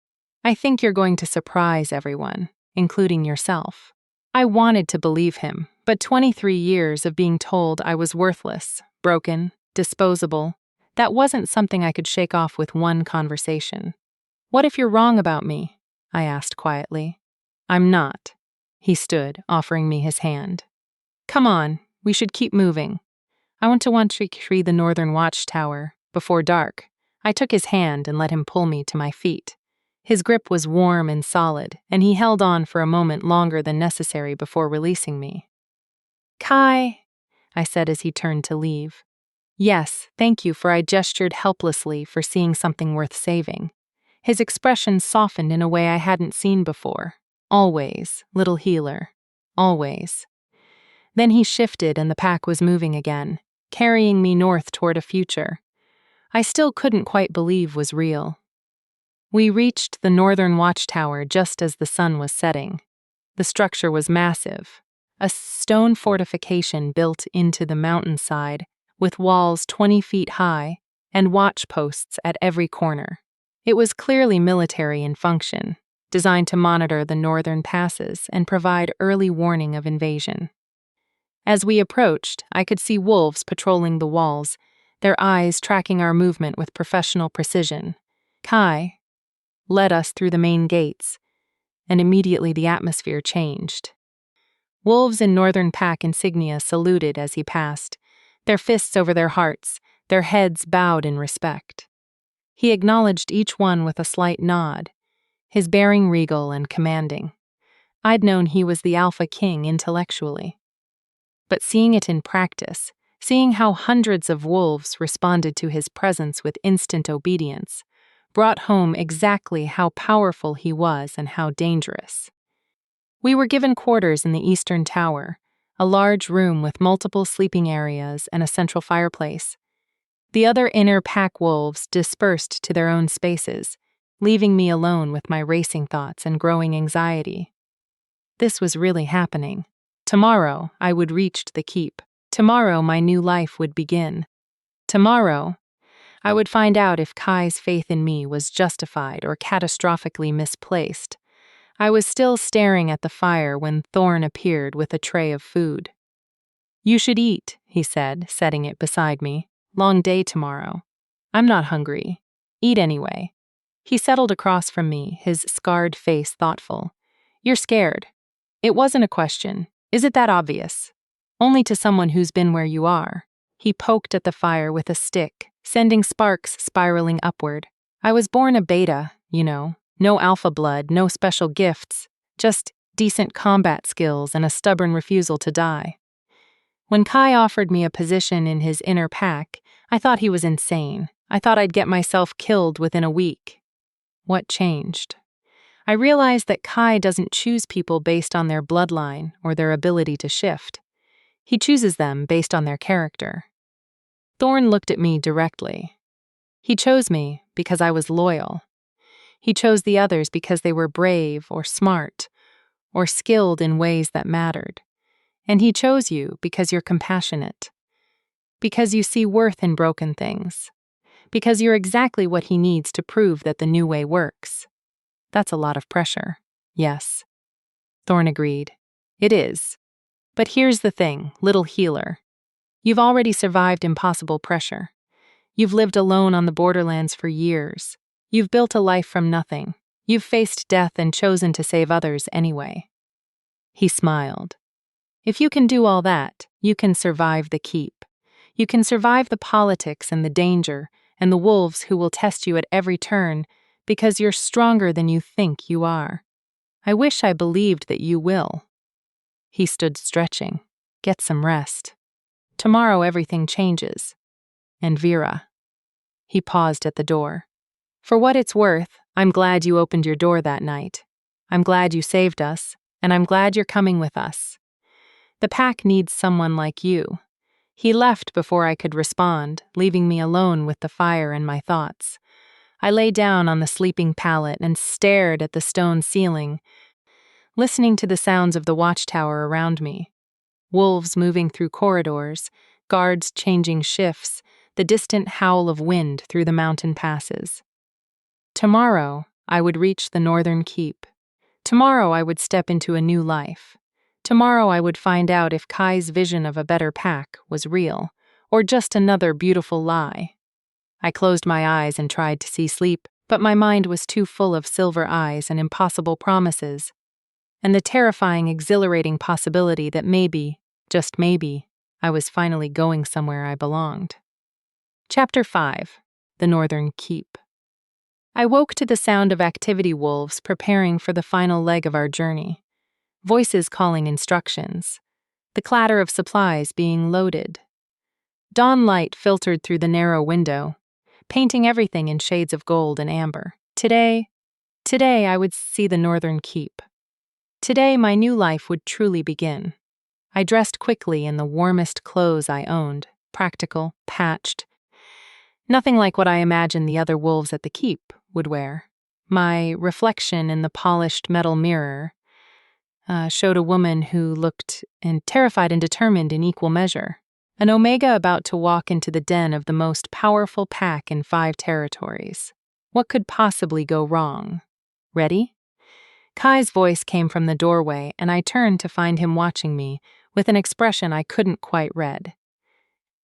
I think you're going to surprise everyone, including yourself." I wanted to believe him, but 23 years of being told I was worthless, broken, disposable, that wasn't something I could shake off with one conversation. "What if you're wrong about me?" I asked quietly. "I'm not." He stood, offering me his hand. "Come on, we should keep moving." I want to tree the northern watchtower, before dark. I took his hand and let him pull me to my feet. His grip was warm and solid, and he held on for a moment longer than necessary before releasing me. Kai, I said as he turned to leave. Yes, thank you, for I gestured helplessly for seeing something worth saving. His expression softened in a way I hadn't seen before. Always, little healer. Always. Then he shifted and the pack was moving again, carrying me north toward a future I still couldn't quite believe was real. We reached the northern watchtower just as the sun was setting. The structure was massive, a stone fortification built into the mountainside with walls 20 feet high and watch posts at every corner. It was clearly military in function, designed to monitor the northern passes and provide early warning of invasion. As we approached, I could see wolves patrolling the walls, their eyes tracking our movement with professional precision. Kai led us through the main gates, and immediately the atmosphere changed. Wolves in northern pack insignia saluted as he passed, their fists over their hearts, their heads bowed in respect. He acknowledged each one with a slight nod, his bearing regal and commanding. I'd known he was the Alpha King intellectually. But seeing it in practice, seeing how hundreds of wolves responded to his presence with instant obedience, brought home exactly how powerful he was and how dangerous. We were given quarters in the eastern tower, a large room with multiple sleeping areas and a central fireplace. The other inner pack wolves dispersed to their own spaces, leaving me alone with my racing thoughts and growing anxiety. This was really happening. Tomorrow, I would reach the keep. Tomorrow, my new life would begin. Tomorrow, I would find out if Kai's faith in me was justified or catastrophically misplaced. I was still staring at the fire when Thorn appeared with a tray of food. You should eat, he said, setting it beside me. Long day tomorrow. I'm not hungry. Eat anyway. He settled across from me, his scarred face thoughtful. You're scared. It wasn't a question. Is it that obvious? Only to someone who's been where you are. He poked at the fire with a stick, sending sparks spiraling upward. I was born a beta, no alpha blood, no special gifts, just decent combat skills and a stubborn refusal to die. When Kai offered me a position in his inner pack, I thought he was insane. I thought I'd get myself killed within a week. What changed? I realized that Kai doesn't choose people based on their bloodline or their ability to shift. He chooses them based on their character. Thorn looked at me directly. He chose me because I was loyal. He chose the others because they were brave or smart or skilled in ways that mattered. And he chose you because you're compassionate. Because you see worth in broken things. Because you're exactly what he needs to prove that the new way works. That's a lot of pressure. Yes. Thorn agreed. It is. But here's the thing, little healer. You've already survived impossible pressure. You've lived alone on the borderlands for years. You've built a life from nothing. You've faced death and chosen to save others anyway. He smiled. If you can do all that, you can survive the keep. You can survive the politics and the danger and the wolves who will test you at every turn because you're stronger than you think you are. I wish I believed that you will. He stood stretching. Get some rest. Tomorrow everything changes. And Vera. He paused at the door. For what it's worth, I'm glad you opened your door that night. I'm glad you saved us, and I'm glad you're coming with us. The pack needs someone like you. He left before I could respond, leaving me alone with the fire and my thoughts. I lay down on the sleeping pallet and stared at the stone ceiling, listening to the sounds of the watchtower around me. Wolves moving through corridors, guards changing shifts, the distant howl of wind through the mountain passes. Tomorrow, I would reach the northern keep. Tomorrow, I would step into a new life. Tomorrow, I would find out if Kai's vision of a better pack was real, or just another beautiful lie. I closed my eyes and tried to see sleep, but my mind was too full of silver eyes and impossible promises, and the terrifying, exhilarating possibility that maybe, just maybe, I was finally going somewhere I belonged. Chapter 5. The Northern Keep. I woke to the sound of activity wolves preparing for the final leg of our journey. Voices calling instructions. The clatter of supplies being loaded. Dawn light filtered through the narrow window, painting everything in shades of gold and amber. Today I would see the Northern Keep. Today my new life would truly begin. I dressed quickly in the warmest clothes I owned, practical, patched. Nothing like what I imagined the other wolves at the keep would wear. My reflection in the polished metal mirror showed a woman who looked terrified and determined in equal measure. An Omega about to walk into the den of the most powerful pack in 5 territories. What could possibly go wrong? Ready? Kai's voice came from the doorway, and I turned to find him watching me with an expression I couldn't quite read.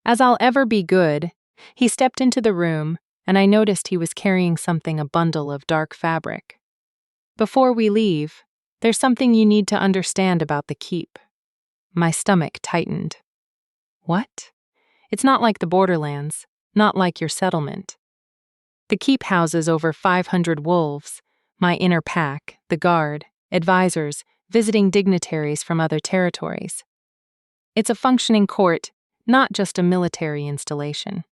As I'll ever be good, he stepped into the room, and I noticed he was carrying a bundle of dark fabric. Before we leave, there's something you need to understand about the keep. My stomach tightened. What? It's not like the borderlands, not like your settlement. The keep houses over 500 wolves, my inner pack, the guard, advisors, visiting dignitaries from other territories. It's a functioning court, not just a military installation.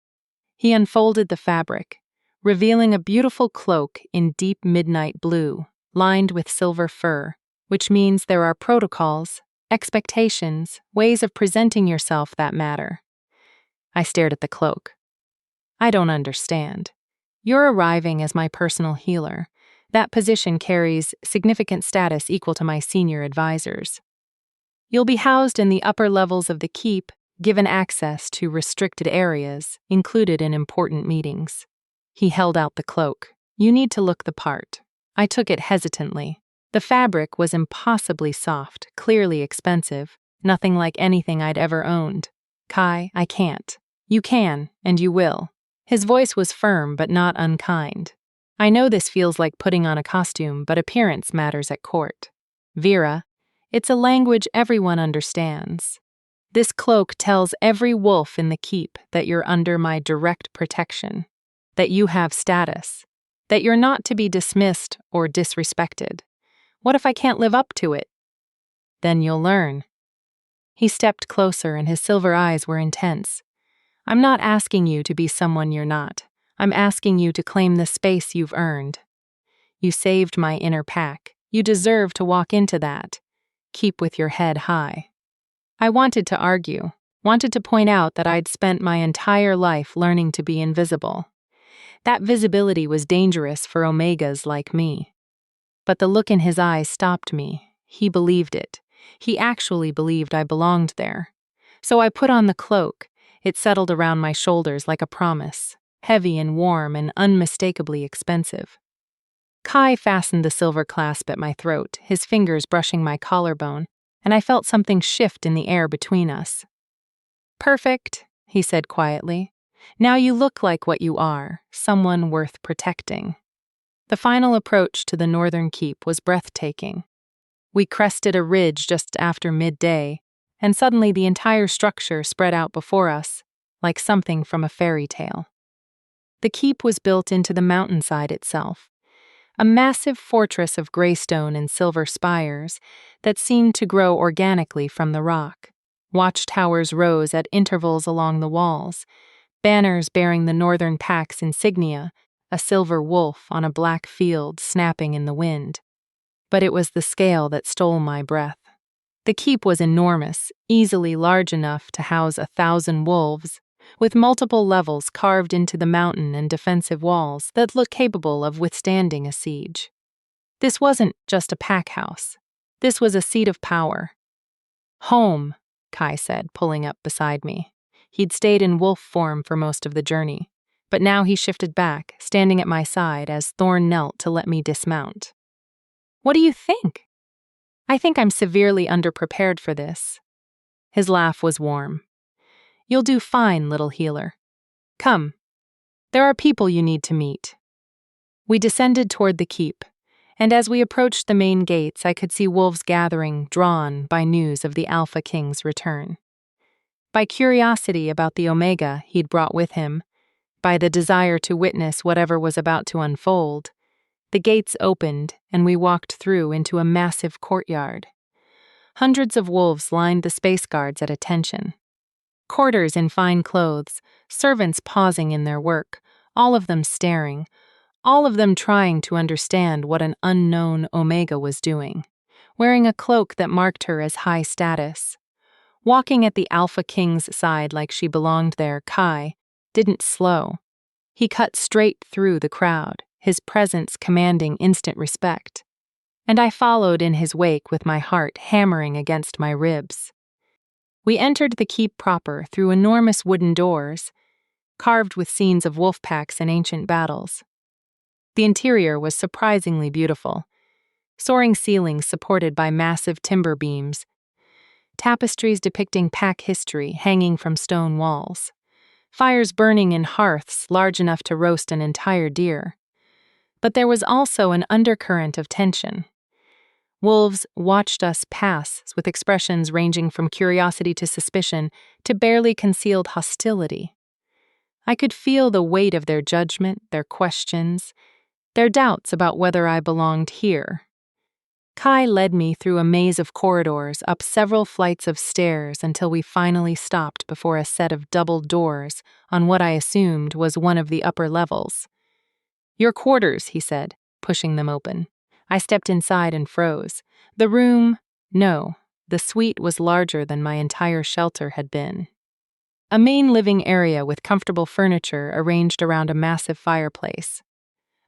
He unfolded the fabric, revealing a beautiful cloak in deep midnight blue, lined with silver fur, which means there are protocols, expectations, ways of presenting yourself that matter. I stared at the cloak. I don't understand. You're arriving as my personal healer. That position carries significant status equal to my senior advisors. You'll be housed in the upper levels of the keep, given access to restricted areas, included in important meetings. He held out the cloak. You need to look the part. I took it hesitantly. The fabric was impossibly soft, clearly expensive, nothing like anything I'd ever owned. Kai, I can't. You can, and you will. His voice was firm but not unkind. I know this feels like putting on a costume, but appearance matters at court. Vera, it's a language everyone understands. This cloak tells every wolf in the keep that you're under my direct protection, that you have status, that you're not to be dismissed or disrespected. What if I can't live up to it? Then you'll learn. He stepped closer and his silver eyes were intense. I'm not asking you to be someone you're not. I'm asking you to claim the space you've earned. You saved my inner pack. You deserve to walk into that. Keep with your head high. I wanted to argue, wanted to point out that I'd spent my entire life learning to be invisible. That visibility was dangerous for Omegas like me. But the look in his eyes stopped me. He believed it. He actually believed I belonged there. So I put on the cloak. It settled around my shoulders like a promise, heavy and warm and unmistakably expensive. Kai fastened the silver clasp at my throat, his fingers brushing my collarbone, and I felt something shift in the air between us. Perfect, he said quietly. Now you look like what you are, someone worth protecting. The final approach to the Northern Keep was breathtaking. We crested a ridge just after midday, and suddenly the entire structure spread out before us, like something from a fairy tale. The keep was built into the mountainside itself, a massive fortress of gray stone and silver spires that seemed to grow organically from the rock. Watchtowers rose at intervals along the walls, banners bearing the Northern Pack's insignia, a silver wolf on a black field snapping in the wind. But it was the scale that stole my breath. The keep was enormous, easily large enough to house 1,000 wolves, with multiple levels carved into the mountain and defensive walls that looked capable of withstanding a siege. This wasn't just a pack house. This was a seat of power. Home, Kai said, pulling up beside me. He'd stayed in wolf form for most of the journey, but now he shifted back, standing at my side as Thorn knelt to let me dismount. What do you think? I think I'm severely underprepared for this. His laugh was warm. You'll do fine, little healer. Come. There are people you need to meet. We descended toward the keep, and as we approached the main gates, I could see wolves gathering, drawn by news of the Alpha King's return. By curiosity about the Omega he'd brought with him, by the desire to witness whatever was about to unfold, the gates opened and we walked through into a massive courtyard. Hundreds of wolves lined the space guards at attention. Courtiers in fine clothes, servants pausing in their work, all of them staring, all of them trying to understand what an unknown Omega was doing, wearing a cloak that marked her as high status. Walking at the Alpha King's side like she belonged there, Kai didn't slow. He cut straight through the crowd, his presence commanding instant respect. And I followed in his wake with my heart hammering against my ribs. We entered the keep proper through enormous wooden doors, carved with scenes of wolf packs and ancient battles. The interior was surprisingly beautiful. Soaring ceilings supported by massive timber beams, tapestries depicting pack history hanging from stone walls, fires burning in hearths large enough to roast an entire deer. But there was also an undercurrent of tension. Wolves watched us pass with expressions ranging from curiosity to suspicion to barely concealed hostility. I could feel the weight of their judgment, their questions, their doubts about whether I belonged here. Kai led me through a maze of corridors, up several flights of stairs until we finally stopped before a set of double doors on what I assumed was one of the upper levels. "Your quarters," he said, pushing them open. I stepped inside and froze. The suite was larger than my entire shelter had been. A main living area with comfortable furniture arranged around a massive fireplace.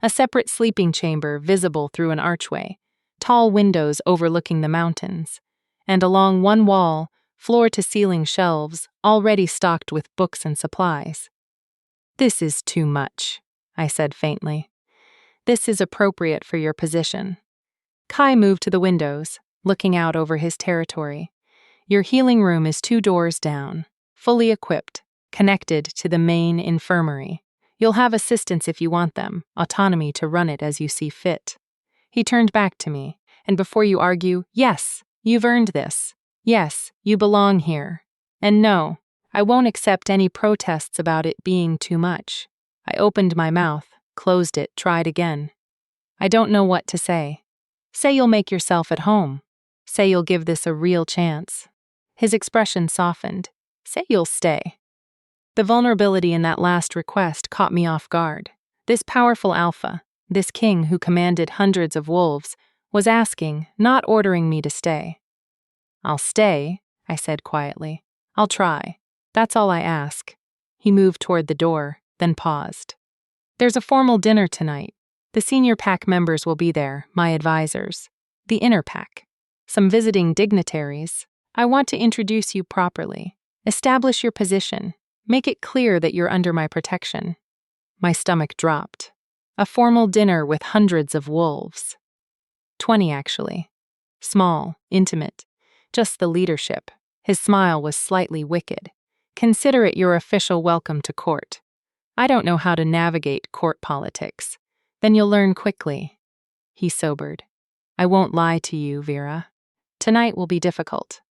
A separate sleeping chamber visible through an archway, tall windows overlooking the mountains, and along one wall, floor-to-ceiling shelves already stocked with books and supplies. "This is too much," I said faintly. "This is appropriate for your position." Kai moved to the windows, looking out over his territory. "Your healing room is 2 doors down, fully equipped, connected to the main infirmary. You'll have assistants if you want them, autonomy to run it as you see fit." He turned back to me, "And before you argue, yes, you've earned this. Yes, you belong here. And no, I won't accept any protests about it being too much." I opened my mouth, closed it, tried again. "I don't know what to say. Say you'll make yourself at home. Say you'll give this a real chance." His expression softened. "Say you'll stay." The vulnerability in that last request caught me off guard. This powerful alpha, this king who commanded hundreds of wolves, was asking, not ordering me to stay. "I'll stay," I said quietly. "I'll try. That's all I ask." He moved toward the door, then paused. "There's a formal dinner tonight. The senior pack members will be there, my advisors. The inner pack. Some visiting dignitaries. I want to introduce you properly. Establish your position. Make it clear that you're under my protection." My stomach dropped. A formal dinner with hundreds of wolves. 20, actually. Small, intimate. Just the leadership. His smile was slightly wicked. "Consider it your official welcome to court. I don't know how to navigate court politics. Then you'll learn quickly." He sobered. "I won't lie to you, Vera. Tonight will be difficult.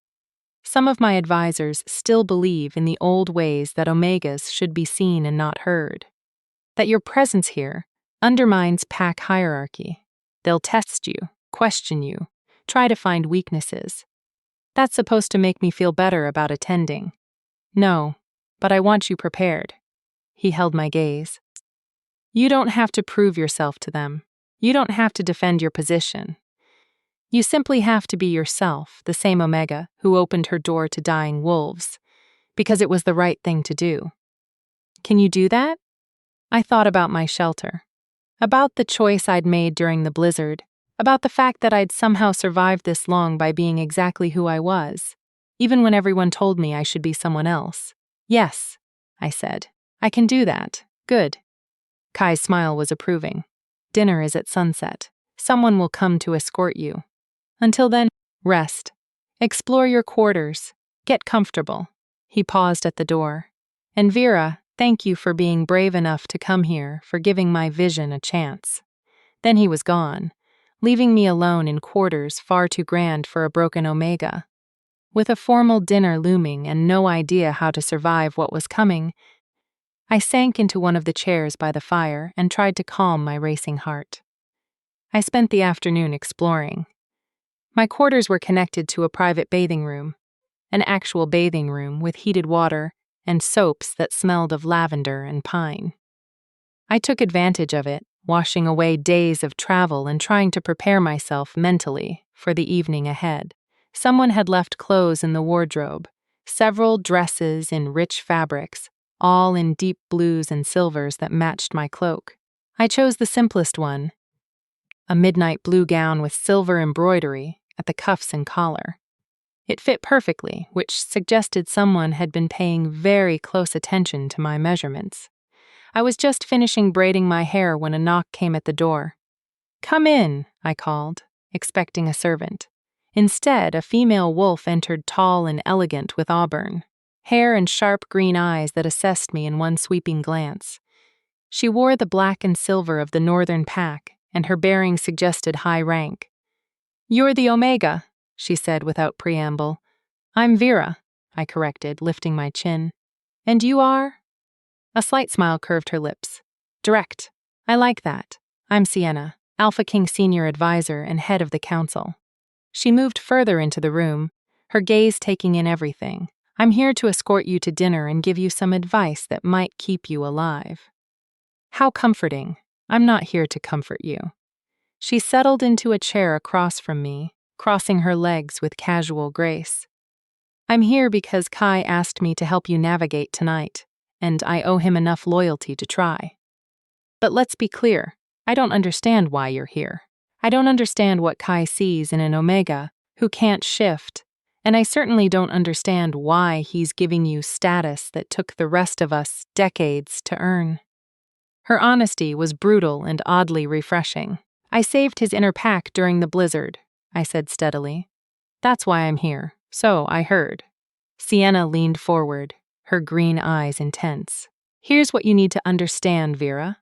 Some of my advisors still believe in the old ways that Omegas should be seen and not heard. That your presence here undermines pack hierarchy. They'll test you, question you, try to find weaknesses. That's supposed to make me feel better about attending. No, but I want you prepared." He held my gaze. "You don't have to prove yourself to them. You don't have to defend your position. You simply have to be yourself, the same Omega who opened her door to dying wolves, because it was the right thing to do. Can you do that?" I thought about my shelter, about the choice I'd made during the blizzard, about the fact that I'd somehow survived this long by being exactly who I was, even when everyone told me I should be someone else. "Yes," I said. "I can do that. Good." Kai's smile was approving. "Dinner is at sunset. Someone will come to escort you. Until then, rest. Explore your quarters. Get comfortable." He paused at the door. "And Vera, thank you for being brave enough to come here, for giving my vision a chance." Then he was gone, leaving me alone in quarters far too grand for a broken Omega. With a formal dinner looming and no idea how to survive what was coming, I sank into one of the chairs by the fire and tried to calm my racing heart. I spent the afternoon exploring. My quarters were connected to a private bathing room, an actual bathing room with heated water and soaps that smelled of lavender and pine. I took advantage of it, washing away days of travel and trying to prepare myself mentally for the evening ahead. Someone had left clothes in the wardrobe, several dresses in rich fabrics, all in deep blues and silvers that matched my cloak. I chose the simplest one, a midnight blue gown with silver embroidery at the cuffs and collar. It fit perfectly, which suggested someone had been paying very close attention to my measurements. I was just finishing braiding my hair when a knock came at the door. "Come in," I called, expecting a servant. Instead, a female wolf entered, tall and elegant with auburn hair and sharp green eyes that assessed me in one sweeping glance. She wore the black and silver of the Northern Pack, and her bearing suggested high rank. "You're the Omega," she said without preamble. "I'm Vera," I corrected, lifting my chin. "And you are?" A slight smile curved her lips. "Direct. I like that. I'm Sienna, Alpha King Senior Advisor and head of the council." She moved further into the room, her gaze taking in everything. "I'm here to escort you to dinner and give you some advice that might keep you alive." How comforting. I'm not here to comfort you. She settled into a chair across from me, crossing her legs with casual grace. "I'm here because Kai asked me to help you navigate tonight, and I owe him enough loyalty to try. But let's be clear, I don't understand why you're here. I don't understand what Kai sees in an Omega who can't shift, and I certainly don't understand why he's giving you status that took the rest of us decades to earn." Her honesty was brutal and oddly refreshing. "I saved his inner pack during the blizzard," I said steadily. "That's why I'm here, so I heard." Sienna leaned forward, her green eyes intense. "Here's what you need to understand, Vera.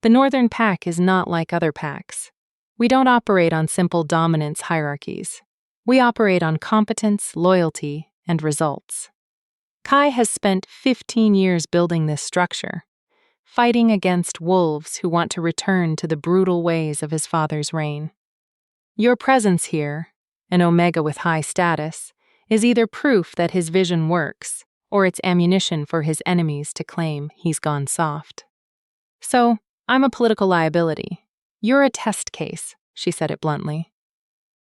The Northern Pack is not like other packs. We don't operate on simple dominance hierarchies. We operate on competence, loyalty, and results. Kai has spent 15 years building this structure, fighting against wolves who want to return to the brutal ways of his father's reign. Your presence here, an Omega with high status, is either proof that his vision works, or it's ammunition for his enemies to claim he's gone soft. So, I'm a political liability. You're a test case," she said it bluntly.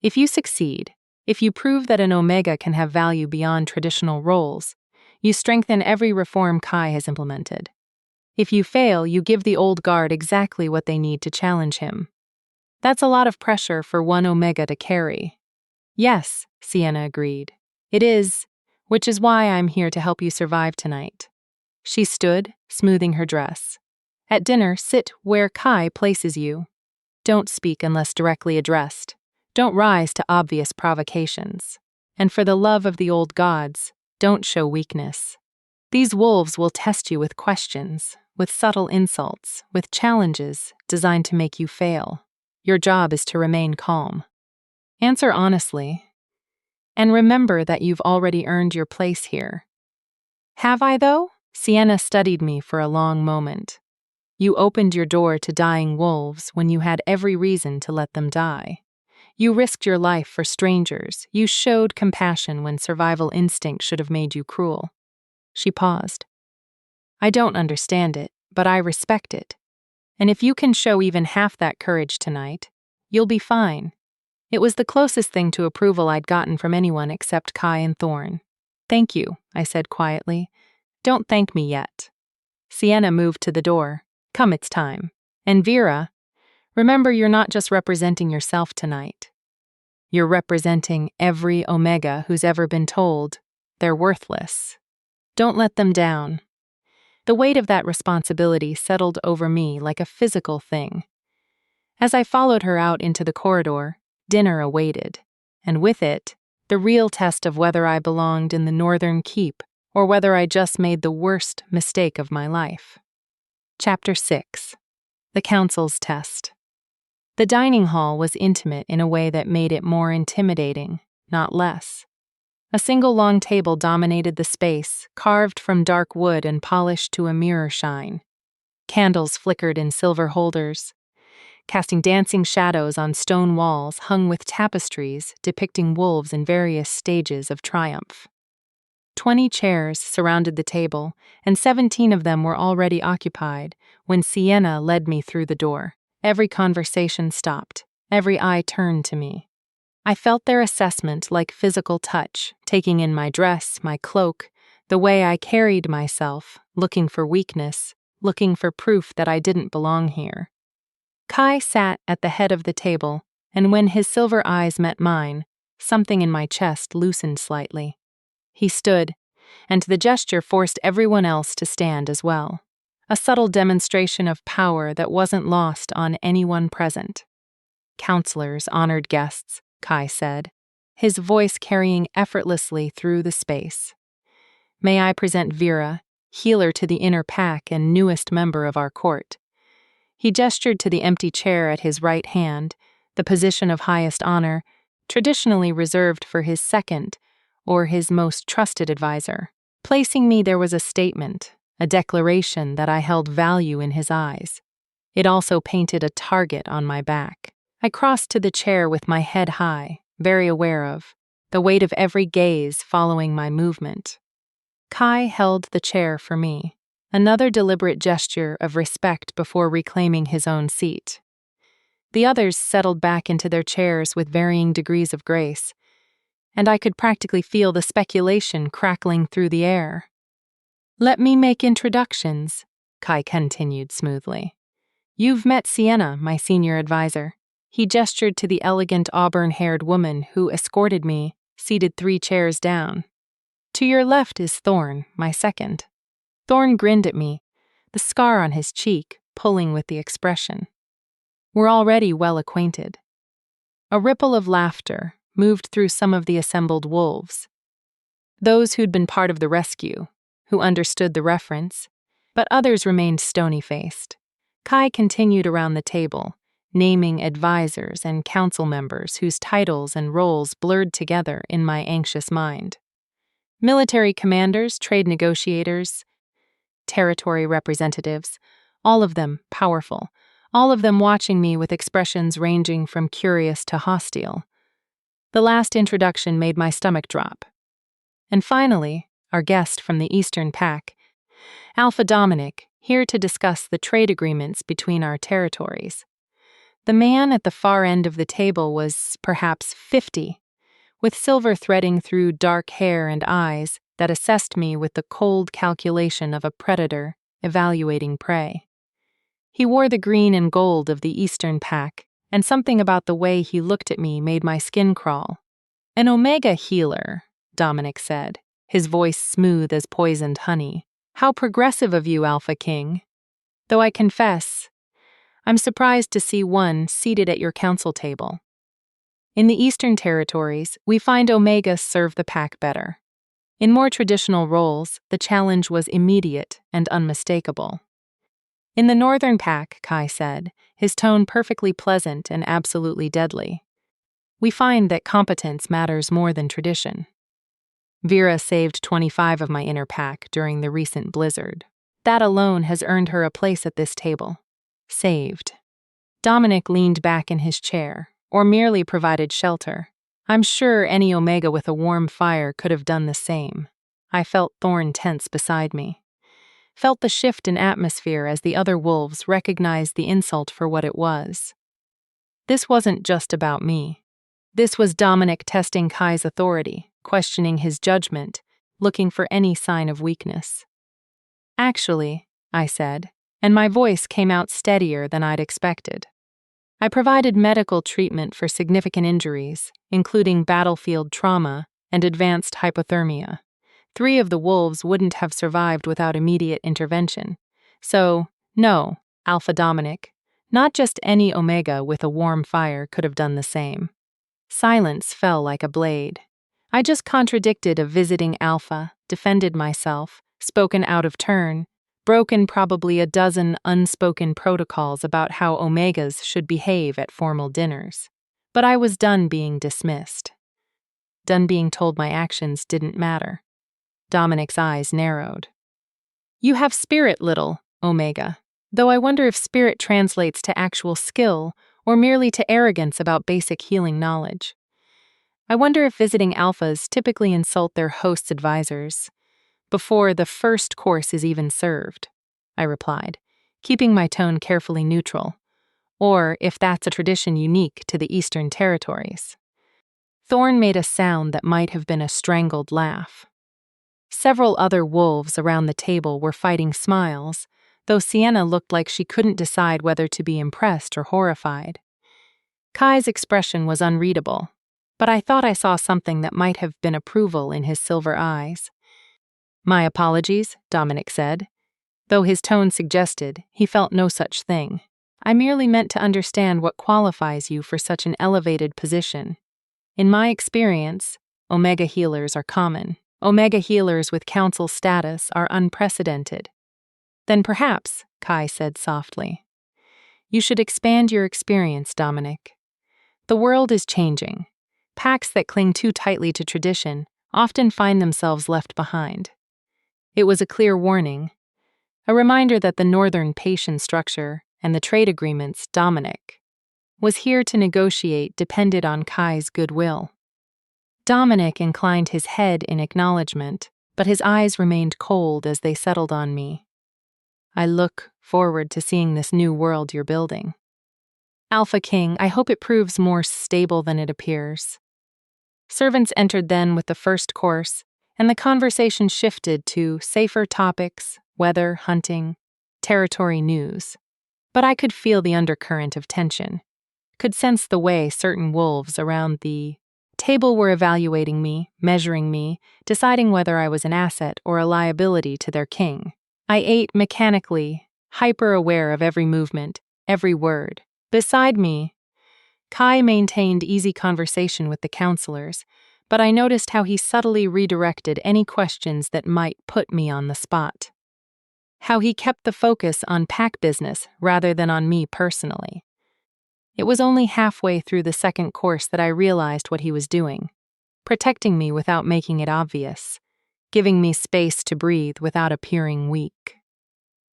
"If you succeed, if you prove that an Omega can have value beyond traditional roles, you strengthen every reform Kai has implemented. If you fail, you give the old guard exactly what they need to challenge him. That's a lot of pressure for one Omega to carry." "Yes," Sienna agreed. "It is, which is why I'm here to help you survive tonight." She stood, smoothing her dress. "At dinner, sit where Kai places you. Don't speak unless directly addressed. Don't rise to obvious provocations. And for the love of the old gods, don't show weakness. These wolves will test you with questions, with subtle insults, with challenges designed to make you fail. Your job is to remain calm. Answer honestly. And remember that you've already earned your place here." "Have I, though?" Sienna studied me for a long moment. "You opened your door to dying wolves when you had every reason to let them die. You risked your life for strangers. You showed compassion when survival instinct should have made you cruel." She paused. "I don't understand it, but I respect it. And if you can show even half that courage tonight, you'll be fine." It was the closest thing to approval I'd gotten from anyone except Kai and Thorn. "Thank you," I said quietly. "Don't thank me yet." Sienna moved to the door. "Come, it's time. And Vera, remember you're not just representing yourself tonight. You're representing every Omega who's ever been told they're worthless. Don't let them down." The weight of that responsibility settled over me like a physical thing. As I followed her out into the corridor, dinner awaited, and with it, the real test of whether I belonged in the Northern Keep or whether I just made the worst mistake of my life. Chapter 6. The Council's Test. The dining hall was intimate in a way that made it more intimidating, not less. A single long table dominated the space, carved from dark wood and polished to a mirror shine. Candles flickered in silver holders, casting dancing shadows on stone walls hung with tapestries depicting wolves in various stages of triumph. 20 chairs surrounded the table, and 17 of them were already occupied when Sienna led me through the door. Every conversation stopped. Every eye turned to me. I felt their assessment like physical touch, taking in my dress, my cloak, the way I carried myself, looking for weakness, looking for proof that I didn't belong here. Kai sat at the head of the table, and when his silver eyes met mine, something in my chest loosened slightly. He stood, and the gesture forced everyone else to stand as well. A subtle demonstration of power that wasn't lost on anyone present. "Counselors, honored guests," Kai said, his voice carrying effortlessly through the space. "May I present Vera, healer to the inner pack and newest member of our court." He gestured to the empty chair at his right hand, the position of highest honor, traditionally reserved for his second, or his most trusted advisor. Placing me there was a statement, a declaration that I held value in his eyes. It also painted a target on my back. I crossed to the chair with my head high, very aware of the weight of every gaze following my movement. Kai held the chair for me, another deliberate gesture of respect before reclaiming his own seat. The others settled back into their chairs with varying degrees of grace, and I could practically feel the speculation crackling through the air. "Let me make introductions," Kai continued smoothly. "You've met Sienna, my senior advisor." He gestured to the elegant auburn-haired woman who escorted me, seated 3 chairs down. "To your left is Thorn, my second." Thorn grinned at me, the scar on his cheek pulling with the expression. "We're already well acquainted." A ripple of laughter moved through some of the assembled wolves. Those who'd been part of the rescue, who understood the reference, but others remained stony-faced. Kai continued around the table, naming advisors and council members whose titles and roles blurred together in my anxious mind. Military commanders, trade negotiators, territory representatives, all of them powerful, all of them watching me with expressions ranging from curious to hostile. The last introduction made my stomach drop. And finally, our guest from the Eastern Pack, Alpha Dominic, here to discuss the trade agreements between our territories. The man at the far end of the table was perhaps 50, with silver threading through dark hair and eyes that assessed me with the cold calculation of a predator evaluating prey. He wore the green and gold of the Eastern Pack, and something about the way he looked at me made my skin crawl. "An Omega healer," Dominic said, his voice smooth as poisoned honey. "How progressive of you, Alpha King. Though I confess, I'm surprised to see one seated at your council table. In the Eastern Territories, we find Omegas serve the pack better. In more traditional roles, the challenge was immediate and unmistakable. In the Northern Pack," Kai said, his tone perfectly pleasant and absolutely deadly, "we find that competence matters more than tradition. Vera saved 25 of my inner pack during the recent blizzard. That alone has earned her a place at this table. Saved." Dominic leaned back in his chair, or merely provided shelter. I'm sure any Omega with a warm fire could have done the same. I felt Thorn tense beside me. Felt the shift in atmosphere as the other wolves recognized the insult for what it was. This wasn't just about me. This was Dominic testing Kai's authority, questioning his judgment, looking for any sign of weakness. "Actually," I said, and my voice came out steadier than I'd expected. "I provided medical treatment for significant injuries, including battlefield trauma and advanced hypothermia. 3 of the wolves wouldn't have survived without immediate intervention. So, no, Alpha Dominic, not just any Omega with a warm fire could have done the same." Silence fell like a blade. I just contradicted a visiting Alpha, defended myself, spoken out of turn, broken probably a dozen unspoken protocols about how Omegas should behave at formal dinners. But I was done being dismissed. done being told my actions didn't matter. Dominic's eyes narrowed. You have spirit, little Omega, though I wonder if spirit translates to actual skill or merely to arrogance about basic healing knowledge. I wonder if visiting alphas typically insult their host's advisors before the first course is even served, I replied, keeping my tone carefully neutral, or if that's a tradition unique to the Eastern Territories. Thorn made a sound that might have been a strangled laugh. Several other wolves around the table were fighting smiles, though Sienna looked like she couldn't decide whether to be impressed or horrified. Kai's expression was unreadable, but I thought I saw something that might have been approval in his silver eyes. My apologies, Dominic said, though his tone suggested he felt no such thing. I merely meant to understand what qualifies you for such an elevated position. In my experience, Omega healers are common. Omega healers with council status are unprecedented. Then perhaps, Kai said softly, you should expand your experience, Dominic. The world is changing. Packs that cling too tightly to tradition often find themselves left behind. It was a clear warning, a reminder that the Northern Patian structure and the trade agreements Dominic was here to negotiate depended on Kai's goodwill. Dominic inclined his head in acknowledgement, but his eyes remained cold as they settled on me. I look forward to seeing this new world you're building. Alpha King, I hope it proves more stable than it appears. Servants entered then with the first course, and the conversation shifted to safer topics, weather, hunting, territory news. But I could feel the undercurrent of tension, could sense the way certain wolves around the table were evaluating me, measuring me, deciding whether I was an asset or a liability to their king. I ate mechanically, hyper-aware of every movement, every word. Beside me, Kai maintained easy conversation with the counselors, but I noticed how he subtly redirected any questions that might put me on the spot. How he kept the focus on pack business rather than on me personally. It was only halfway through the second course that I realized what he was doing, protecting me without making it obvious, giving me space to breathe without appearing weak.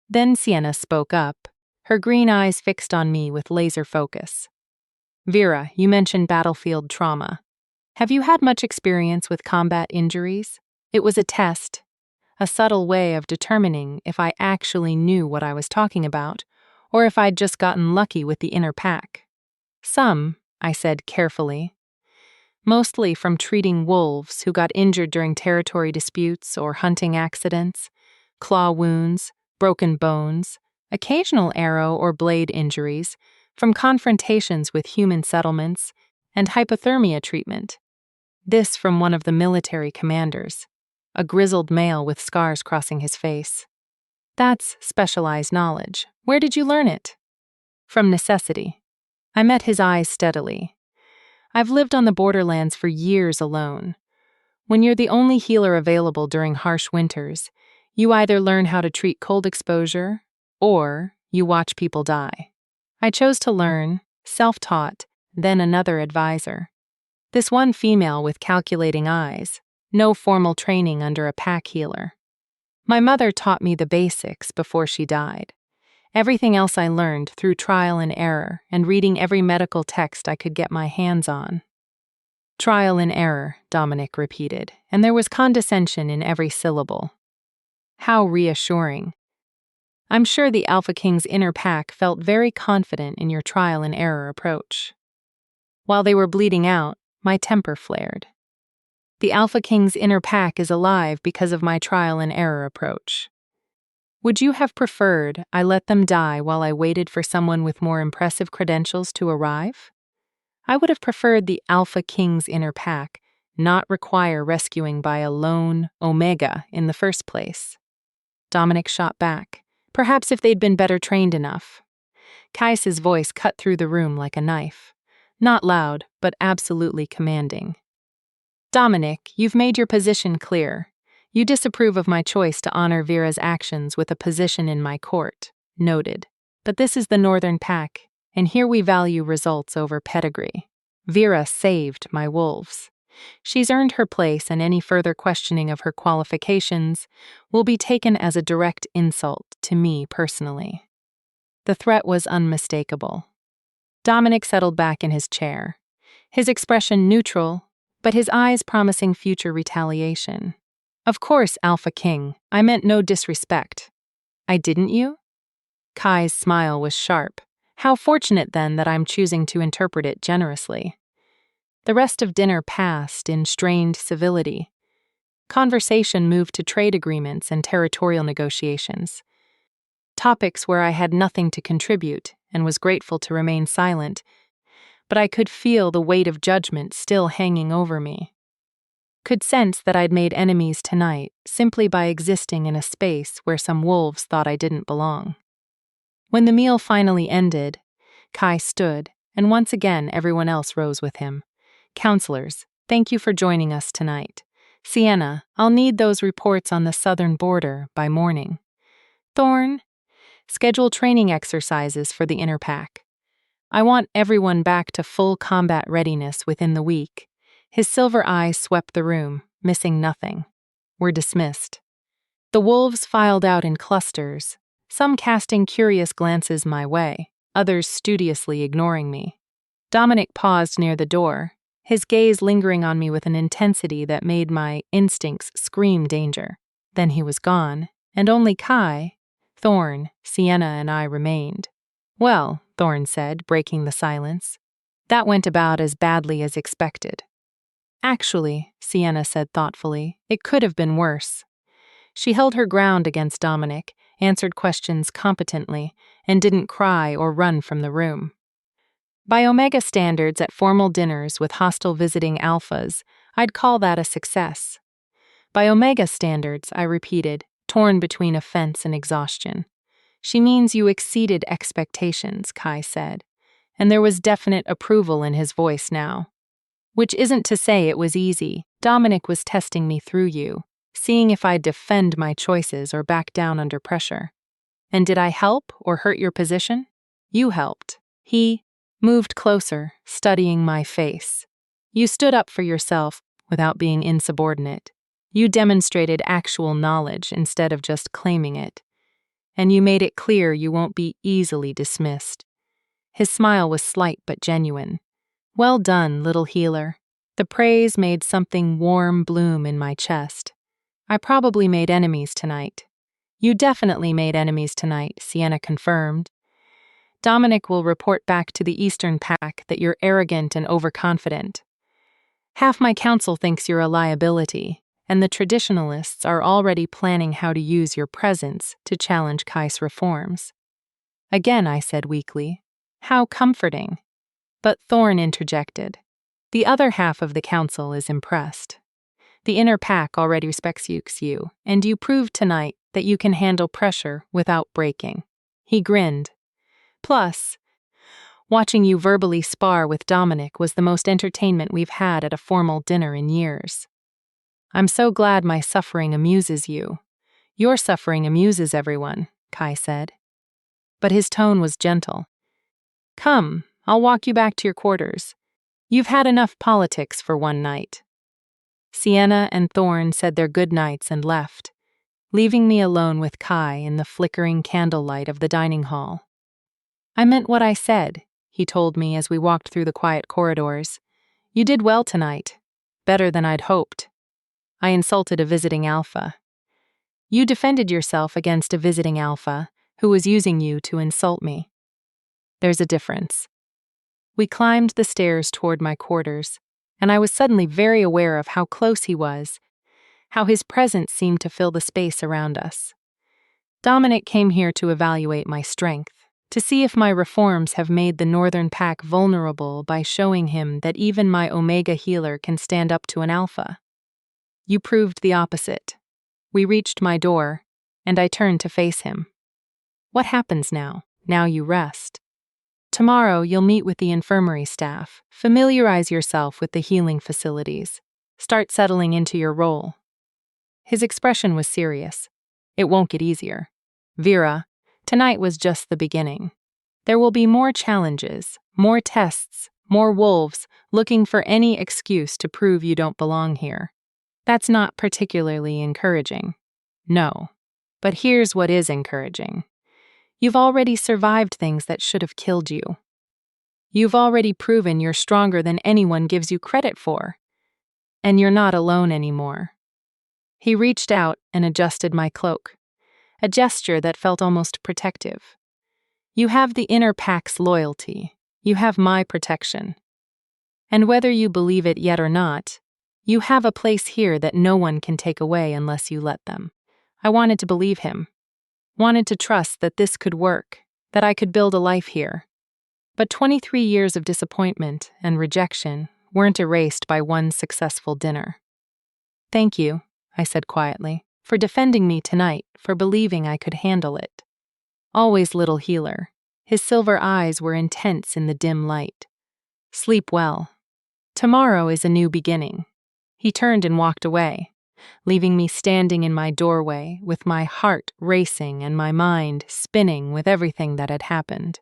Then Sienna spoke up, her green eyes fixed on me with laser focus. Vera, you mentioned battlefield trauma. Have you had much experience with combat injuries? It was a test, a subtle way of determining if I actually knew what I was talking about, or if I'd just gotten lucky with the inner pack. Some, I said carefully. Mostly from treating wolves who got injured during territory disputes or hunting accidents, claw wounds, broken bones, occasional arrow or blade injuries, from confrontations with human settlements, and hypothermia treatment. This from one of the military commanders, a grizzled male with scars crossing his face. That's specialized knowledge. Where did you learn it? From necessity. I met his eyes steadily. I've lived on the borderlands for years alone. When you're the only healer available during harsh winters, you either learn how to treat cold exposure, or you watch people die. I chose to learn, self-taught, then another advisor. This one female with calculating eyes, no formal training under a pack healer. My mother taught me the basics before she died. Everything else I learned through trial and error and reading every medical text I could get my hands on. Trial and error, Dominic repeated, and there was condescension in every syllable. How reassuring. I'm sure the Alpha King's inner pack felt very confident in your trial and error approach. While they were bleeding out, my temper flared. The Alpha King's inner pack is alive because of my trial and error approach. Would you have preferred I let them die while I waited for someone with more impressive credentials to arrive? I would have preferred the Alpha King's inner pack not require rescuing by a lone Omega in the first place. Dominic shot back. Perhaps if they'd been better trained enough. Kais's voice cut through the room like a knife. Not loud, but absolutely commanding. Dominic, you've made your position clear. You disapprove of my choice to honor Vera's actions with a position in my court. Noted. But this is the Northern Pack, and here we value results over pedigree. Vera saved my wolves. She's earned her place, and any further questioning of her qualifications will be taken as a direct insult to me personally." The threat was unmistakable. Dominic settled back in his chair, his expression neutral, but his eyes promising future retaliation. "Of course, Alpha King, I meant no disrespect." "I didn't you?" Kai's smile was sharp. "How fortunate then that I'm choosing to interpret it generously." The rest of dinner passed in strained civility. Conversation moved to trade agreements and territorial negotiations, topics where I had nothing to contribute and was grateful to remain silent, but I could feel the weight of judgment still hanging over me. Could sense that I'd made enemies tonight simply by existing in a space where some wolves thought I didn't belong. When the meal finally ended, Kai stood, and once again everyone else rose with him. "Counselors, thank you for joining us tonight. Sienna, I'll need those reports on the southern border by morning. Thorn, schedule training exercises for the inner pack. I want everyone back to full combat readiness within the week." His silver eyes swept the room, missing nothing. "We're dismissed." The wolves filed out in clusters, some casting curious glances my way, others studiously ignoring me. Dominic paused near the door, his gaze lingering on me with an intensity that made my instincts scream danger. Then he was gone, and only Kai, Thorn, Sienna, and I remained. "Well," Thorn said, breaking the silence, "that went about as badly as expected." "Actually," Sienna said thoughtfully, "it could have been worse." She held her ground against Dominic, answered questions competently, and didn't cry or run from the room. By Omega standards at formal dinners with hostile visiting alphas, I'd call that a success. By Omega standards, I repeated, torn between offense and exhaustion. "She means you exceeded expectations," Kai said, and there was definite approval in his voice now. "Which isn't to say it was easy. Dominic was testing me through you, seeing if I'd defend my choices or back down under pressure. And did I help or hurt your position? You helped." He moved closer, studying my face. "You stood up for yourself without being insubordinate. You demonstrated actual knowledge instead of just claiming it. And you made it clear you won't be easily dismissed." His smile was slight but genuine. "Well done, little healer." The praise made something warm bloom in my chest. "I probably made enemies tonight." "You definitely made enemies tonight," Sienna confirmed. "Dominic will report back to the Eastern Pack that you're arrogant and overconfident. Half my council thinks you're a liability, and the traditionalists are already planning how to use your presence to challenge Kai's reforms." Again, I said weakly, "How comforting." But Thorn interjected. "The other half of the council is impressed. The inner pack already respects you, and you proved tonight that you can handle pressure without breaking." He grinned. "Plus, watching you verbally spar with Dominic was the most entertainment we've had at a formal dinner in years." "I'm so glad my suffering amuses you." "Your suffering amuses everyone," Kai said. But his tone was gentle. "Come, I'll walk you back to your quarters. You've had enough politics for one night." Sienna and Thorn said their good nights and left, leaving me alone with Kai in the flickering candlelight of the dining hall. "I meant what I said," he told me as we walked through the quiet corridors. "You did well tonight. Better than I'd hoped." I insulted a visiting alpha. "You defended yourself against a visiting alpha who was using you to insult me." "There's a difference." We climbed the stairs toward my quarters, and I was suddenly very aware of how close he was, how his presence seemed to fill the space around us. Dominic came here to evaluate my strength, to see if my reforms have made the Northern Pack vulnerable by showing him that even my Omega healer can stand up to an alpha. You proved the opposite. We reached my door, and I turned to face him. "What happens now? Now you rest. Tomorrow you'll meet with the infirmary staff, familiarize yourself with the healing facilities, start settling into your role." His expression was serious. "It won't get easier. Vera, tonight was just the beginning. There will be more challenges, more tests, More wolves, looking for any excuse to prove you don't belong here. That's not particularly encouraging. No. But here's what is encouraging. You've already survived things that should have killed you. You've already proven you're stronger than anyone gives you credit for. And you're not alone anymore. He reached out and adjusted my cloak, a gesture that felt almost protective. You have the inner pack's loyalty. You have my protection. And whether you believe it yet or not, you have a place here that no one can take away unless you let them. I wanted to believe him. Wanted to trust that this could work, that I could build a life here. But 23 years of disappointment and rejection weren't erased by one successful dinner. Thank you, I said quietly, for defending me tonight, for believing I could handle it. Always little healer. His silver eyes were intense in the dim light. Sleep well. Tomorrow is a new beginning. He turned and walked away, leaving me standing in my doorway with my heart racing and my mind spinning with everything that had happened.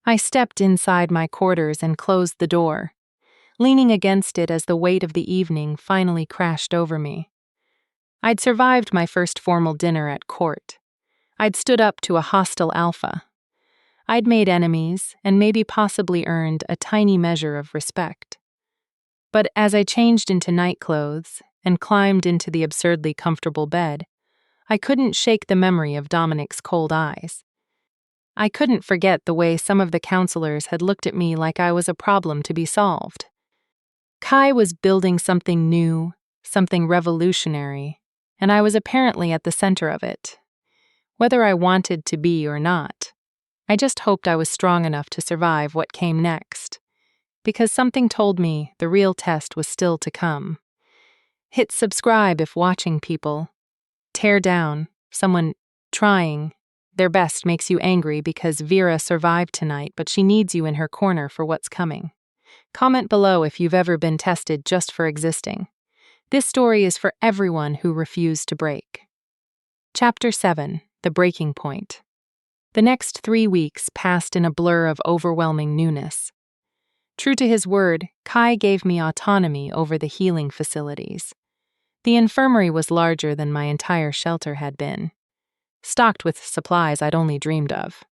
I stepped inside my quarters and closed the door, leaning against it as the weight of the evening finally crashed over me. I'd survived my first formal dinner at court. I'd stood up to a hostile alpha. I'd made enemies and maybe possibly earned a tiny measure of respect. But as I changed into night clothes and climbed into the absurdly comfortable bed, I couldn't shake the memory of Dominic's cold eyes. I couldn't forget the way some of the counselors had looked at me like I was a problem to be solved. Kai was building something new, something revolutionary, and I was apparently at the center of it. Whether I wanted to be or not, I just hoped I was strong enough to survive what came next, because something told me the real test was still to come. Hit subscribe if watching people. Tear down, someone trying their best makes you angry because Vera survived tonight, but she needs you in her corner for what's coming. Comment below if you've ever been tested just for existing. This story is for everyone who refused to break. Chapter 7. The Breaking Point. The next 3 weeks passed in a blur of overwhelming newness. True to his word, Kai gave me autonomy over the healing facilities. The infirmary was larger than my entire shelter had been, stocked with supplies I'd only dreamed of.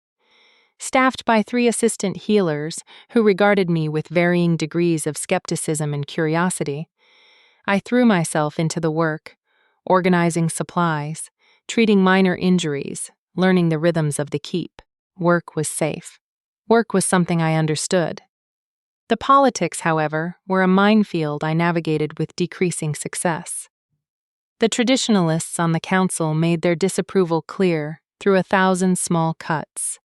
Staffed by 3 assistant healers who regarded me with varying degrees of skepticism and curiosity, I threw myself into the work, organizing supplies, treating minor injuries, learning the rhythms of the keep. Work was safe. Work was something I understood. The politics, however, were a minefield I navigated with decreasing success. The traditionalists on the council made their disapproval clear through 1,000 small cuts.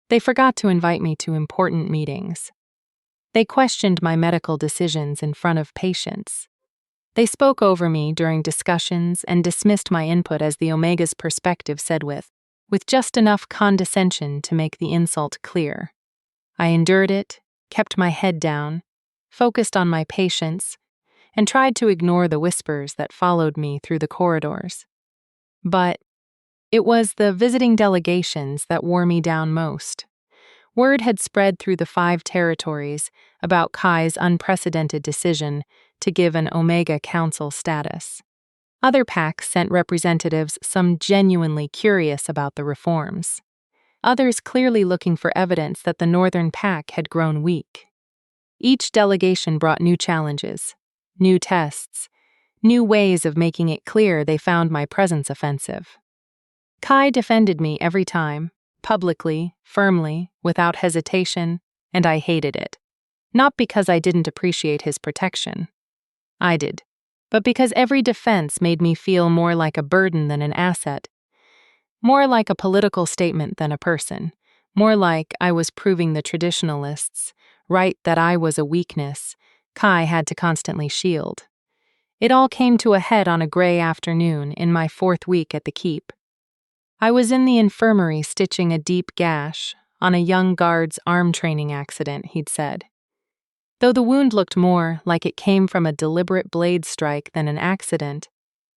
They forgot to invite me to important meetings. They questioned my medical decisions in front of patients. They spoke over me during discussions and dismissed my input as the Omega's perspective said with just enough condescension to make the insult clear. I endured it, kept my head down, focused on my patients, and tried to ignore the whispers that followed me through the corridors. But it was the visiting delegations that wore me down most. Word had spread through the 5 territories about Kai's unprecedented decision to give an Omega Council status. Other packs sent representatives, some genuinely curious about the reforms. Others clearly looking for evidence that the Northern Pack had grown weak. Each delegation brought new challenges, new tests, new ways of making it clear they found my presence offensive. Kai defended me every time, publicly, firmly, without hesitation, and I hated it. Not because I didn't appreciate his protection. I did. But because every defense made me feel more like a burden than an asset, more like a political statement than a person, more like I was proving the traditionalists right that I was a weakness Kai had to constantly shield. It all came to a head on a gray afternoon in my 4th week at the keep. I was in the infirmary stitching a deep gash on a young guard's arm training accident, he'd said. Though the wound looked more like it came from a deliberate blade strike than an accident,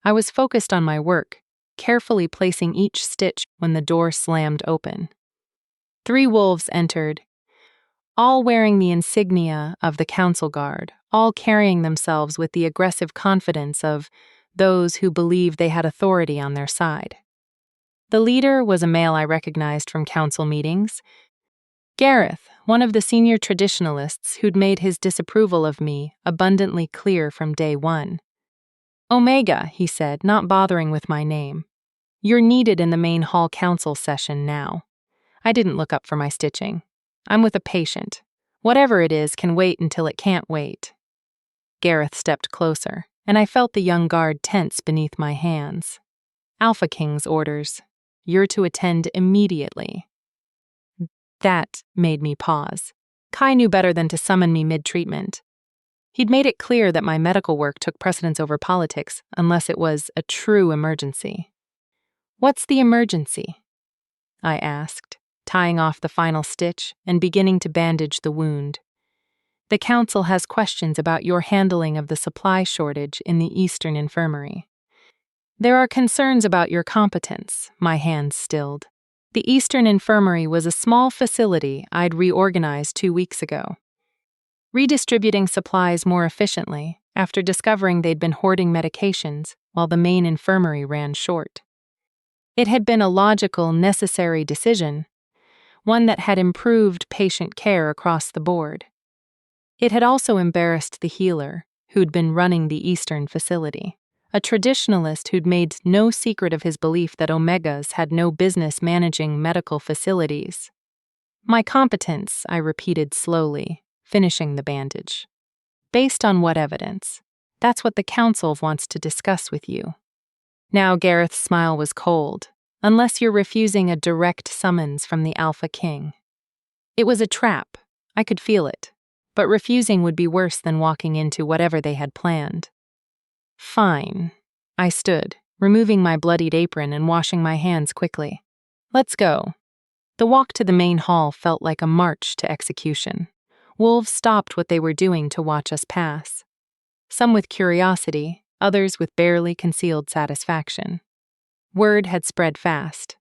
I was focused on my work, carefully placing each stitch when the door slammed open. 3 wolves entered, all wearing the insignia of the council guard, all carrying themselves with the aggressive confidence of those who believed they had authority on their side. The leader was a male I recognized from council meetings. Gareth, one of the senior traditionalists who'd made his disapproval of me abundantly clear from day one. "Omega," he said, not bothering with my name. "You're needed in the main hall council session now." I didn't look up for my stitching. I'm with a patient. Whatever it is can wait until it can't wait. Gareth stepped closer, and I felt the young guard tense beneath my hands. "Alpha King's orders. You're to attend immediately." That made me pause. Kai knew better than to summon me mid-treatment. He'd made it clear that my medical work took precedence over politics unless it was a true emergency. "What's the emergency?" I asked, tying off the final stitch and beginning to bandage the wound. "The council has questions about your handling of the supply shortage in the Eastern Infirmary." "There are concerns about your competence," my hands stilled. The Eastern Infirmary was a small facility I'd reorganized 2 weeks ago, redistributing supplies more efficiently after discovering they'd been hoarding medications while the main infirmary ran short. It had been a logical, necessary decision, one that had improved patient care across the board. It had also embarrassed the healer who'd been running the Eastern facility, a traditionalist who'd made no secret of his belief that Omegas had no business managing medical facilities. "My competence," I repeated slowly, finishing the bandage. "Based on what evidence? That's what the council wants to discuss with you." Now Gareth's smile was cold, "Unless you're refusing a direct summons from the Alpha King." It was a trap. I could feel it. But refusing would be worse than walking into whatever they had planned. "Fine." I stood, removing my bloodied apron and washing my hands quickly. "Let's go." The walk to the main hall felt like a march to execution. Wolves stopped what they were doing to watch us pass. Some with curiosity, others with barely concealed satisfaction. Word had spread fast.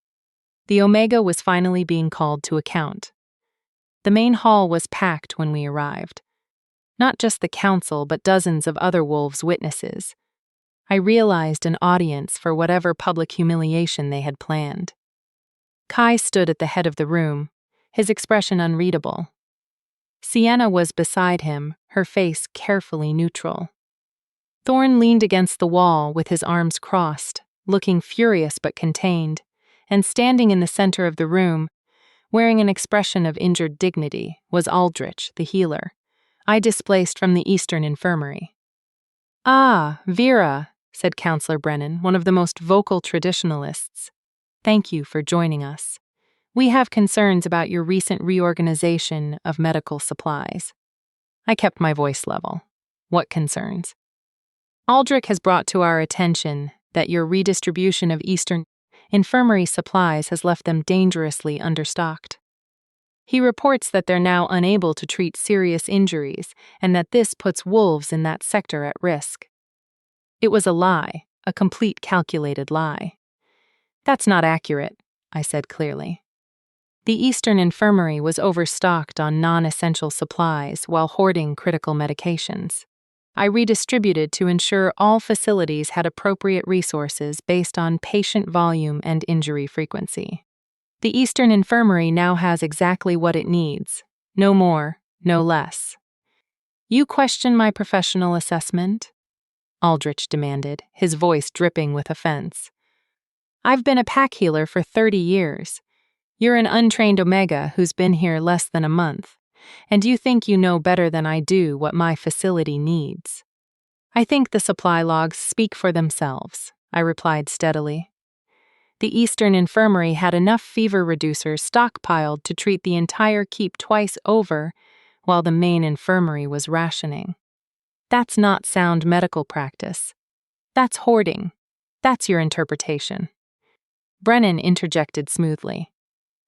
The Omega was finally being called to account. The main hall was packed when we arrived. Not just the council, but dozens of other wolves' witnesses. I realized an audience for whatever public humiliation they had planned. Kai stood at the head of the room, his expression unreadable. Sienna was beside him, her face carefully neutral. Thorn leaned against the wall with his arms crossed, looking furious but contained, and standing in the center of the room, wearing an expression of injured dignity, was Aldrich, the healer, I displaced from the Eastern Infirmary. "Ah, Vera," said Counselor Brennan, one of the most vocal traditionalists. "Thank you for joining us. We have concerns about your recent reorganization of medical supplies." I kept my voice level. "What concerns?" "Aldrich has brought to our attention that your redistribution of Eastern Infirmary supplies has left them dangerously understocked. He reports that they're now unable to treat serious injuries and that this puts wolves in that sector at risk." It was a lie, a complete calculated lie. "That's not accurate," I said clearly. The Eastern Infirmary was overstocked on non-essential supplies while hoarding critical medications. I redistributed to ensure all facilities had appropriate resources based on patient volume and injury frequency. The Eastern Infirmary now has exactly what it needs, no more, no less. "You question my professional assessment?" Aldrich demanded, his voice dripping with offense. "I've been a pack healer for 30 years. You're an untrained Omega who's been here less than a month, and you think you know better than I do what my facility needs." "I think the supply logs speak for themselves," I replied steadily. The Eastern Infirmary had enough fever reducers stockpiled to treat the entire keep twice over, while the main infirmary was rationing. That's not sound medical practice. That's hoarding. That's your interpretation. Brennan interjected smoothly.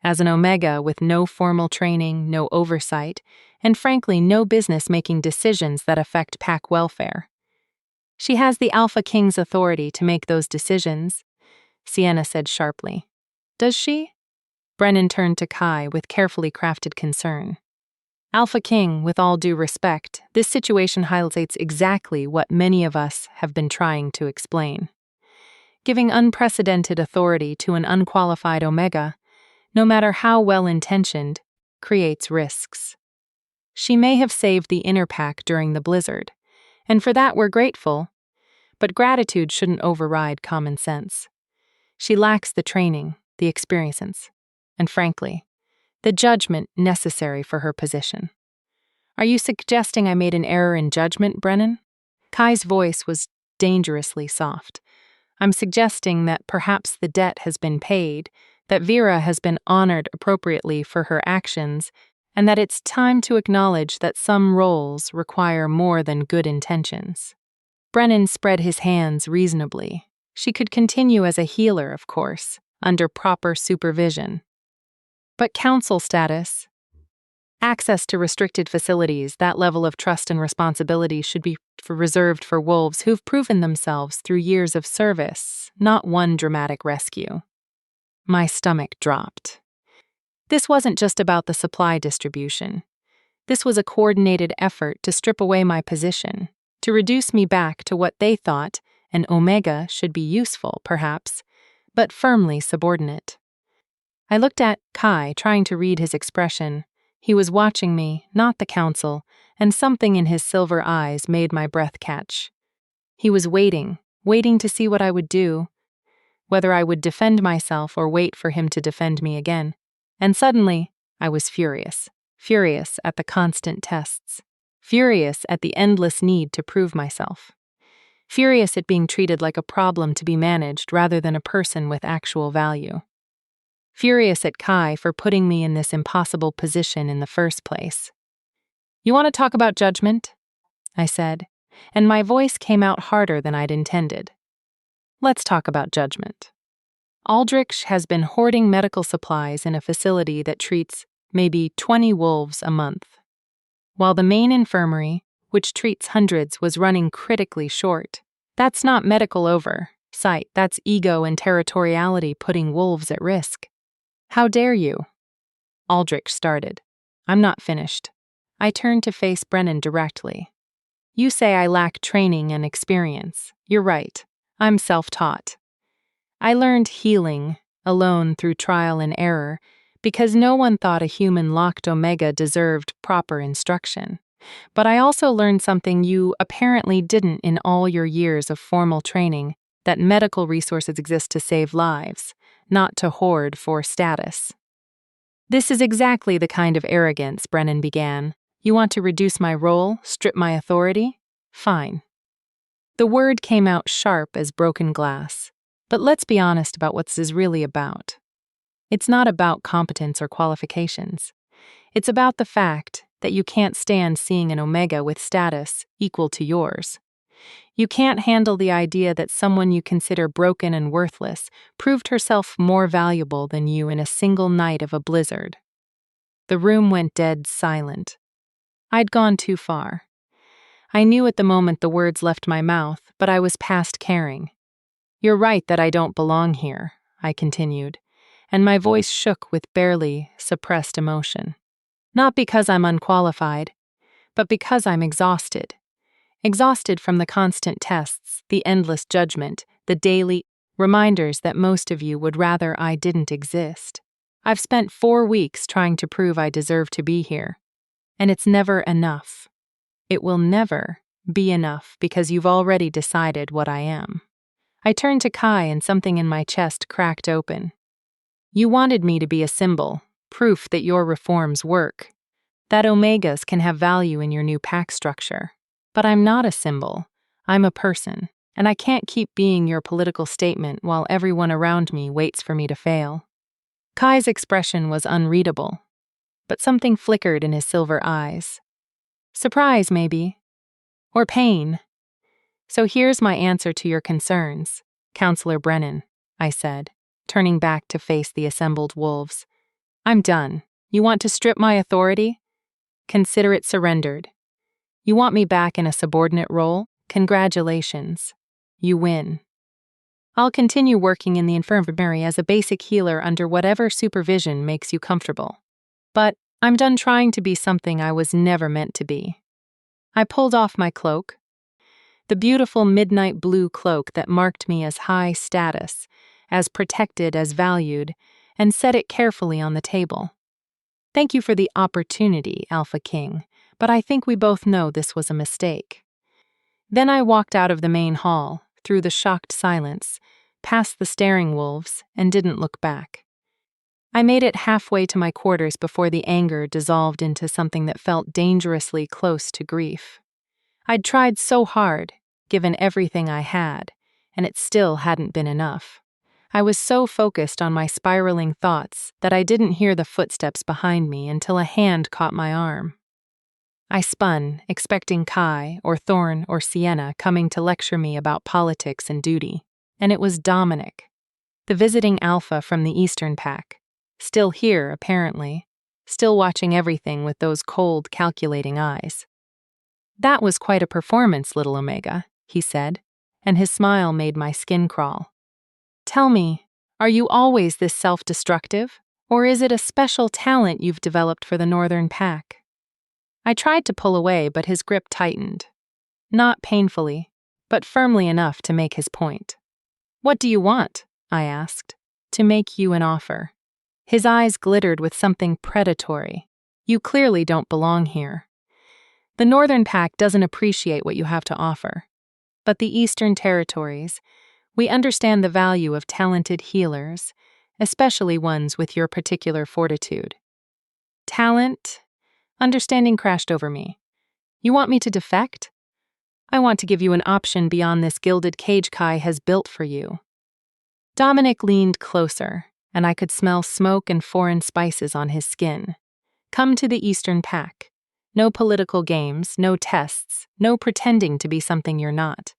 As an Omega with no formal training, no oversight, and frankly no business making decisions that affect pack welfare. She has the Alpha King's authority to make those decisions, Sienna said sharply. Does she? Brennan turned to Kai with carefully crafted concern. Alpha King, with all due respect, this situation highlights exactly what many of us have been trying to explain. Giving unprecedented authority to an unqualified Omega, no matter how well-intentioned, creates risks. She may have saved the inner pack during the blizzard, and for that we're grateful, but gratitude shouldn't override common sense. She lacks the training, the experience, and frankly, the judgment necessary for her position. Are you suggesting I made an error in judgment, Brennan? Kai's voice was dangerously soft. I'm suggesting that perhaps the debt has been paid, that Vera has been honored appropriately for her actions, and that it's time to acknowledge that some roles require more than good intentions. Brennan spread his hands reasonably. She could continue as a healer, of course, under proper supervision. But council status, access to restricted facilities, that level of trust and responsibility should be reserved for wolves who've proven themselves through years of service, not one dramatic rescue. My stomach dropped. This wasn't just about the supply distribution. This was a coordinated effort to strip away my position, to reduce me back to what they thought an Omega should be useful, perhaps, but firmly subordinate. I looked at Kai, trying to read his expression. He was watching me, not the council, and something in his silver eyes made my breath catch. He was waiting to see what I would do, whether I would defend myself or wait for him to defend me again. And suddenly, I was furious at the constant tests, furious at the endless need to prove myself, furious at being treated like a problem to be managed rather than a person with actual value. Furious at Kai for putting me in this impossible position in the first place. "You want to talk about judgment?" I said, and my voice came out harder than I'd intended. "Let's talk about judgment. Aldrich has been hoarding medical supplies in a facility that treats maybe 20 wolves a month, while the main infirmary, which treats hundreds, was running critically short. That's not medical oversight, that's ego and territoriality putting wolves at risk. How dare you?" Aldrich started. I'm not finished. I turned to face Brennan directly. "You say I lack training and experience. You're right. I'm self-taught. I learned healing alone through trial and error because no one thought a human locked Omega deserved proper instruction. But I also learned something you apparently didn't in all your years of formal training, that medical resources exist to save lives, not to hoard for status." "This is exactly the kind of arrogance," Brennan began. "You want to reduce my role, strip my authority? Fine." The word came out sharp as broken glass. But let's be honest about what this is really about. It's not about competence or qualifications. It's about the fact that you can't stand seeing an Omega with status equal to yours. You can't handle the idea that someone you consider broken and worthless proved herself more valuable than you in a single night of a blizzard. The room went dead silent. I'd gone too far. I knew at the moment the words left my mouth, but I was past caring. "You're right that I don't belong here," I continued, and my voice shook with barely suppressed emotion. "Not because I'm unqualified, but because I'm exhausted. Exhausted from the constant tests, the endless judgment, the daily reminders that most of you would rather I didn't exist. I've spent 4 weeks trying to prove I deserve to be here, and it's never enough. It will never be enough because you've already decided what I am." I turned to Kai and something in my chest cracked open. "You wanted me to be a symbol, proof that your reforms work, that Omegas can have value in your new pack structure. But I'm not a symbol. I'm a person, and I can't keep being your political statement while everyone around me waits for me to fail." Kai's expression was unreadable, but something flickered in his silver eyes. Surprise, maybe. Or pain. "So here's my answer to your concerns, Counselor Brennan," I said, turning back to face the assembled wolves. "I'm done. You want to strip my authority? Consider it surrendered. You want me back in a subordinate role? Congratulations. You win. I'll continue working in the infirmary as a basic healer under whatever supervision makes you comfortable. But I'm done trying to be something I was never meant to be. I pulled off my cloak, the beautiful midnight blue cloak that marked me as high status, as protected, as valued, and set it carefully on the table. Thank you for the opportunity, Alpha King, but I think we both know this was a mistake. Then I walked out of the main hall, through the shocked silence, past the staring wolves, and didn't look back. I made it halfway to my quarters before the anger dissolved into something that felt dangerously close to grief. I'd tried so hard, given everything I had, and it still hadn't been enough. I was so focused on my spiraling thoughts that I didn't hear the footsteps behind me until a hand caught my arm. I spun, expecting Kai or Thorn or Sienna coming to lecture me about politics and duty, and it was Dominic, the visiting alpha from the Eastern Pack, still here, apparently, still watching everything with those cold, calculating eyes. "That was quite a performance, little Omega," he said, and his smile made my skin crawl. "Tell me, are you always this self-destructive, or is it a special talent you've developed for the Northern Pack?" I tried to pull away, but his grip tightened. Not painfully, but firmly enough to make his point. "What do you want?" I asked. "To make you an offer." His eyes glittered with something predatory. "You clearly don't belong here. The Northern Pack doesn't appreciate what you have to offer. But the Eastern Territories, we understand the value of talented healers, especially ones with your particular fortitude." Talent? Understanding crashed over me. "You want me to defect?" "I want to give you an option beyond this gilded cage Kai has built for you." Dominic leaned closer, and I could smell smoke and foreign spices on his skin. "Come to the Eastern Pack. No political games, no tests, no pretending to be something you're not.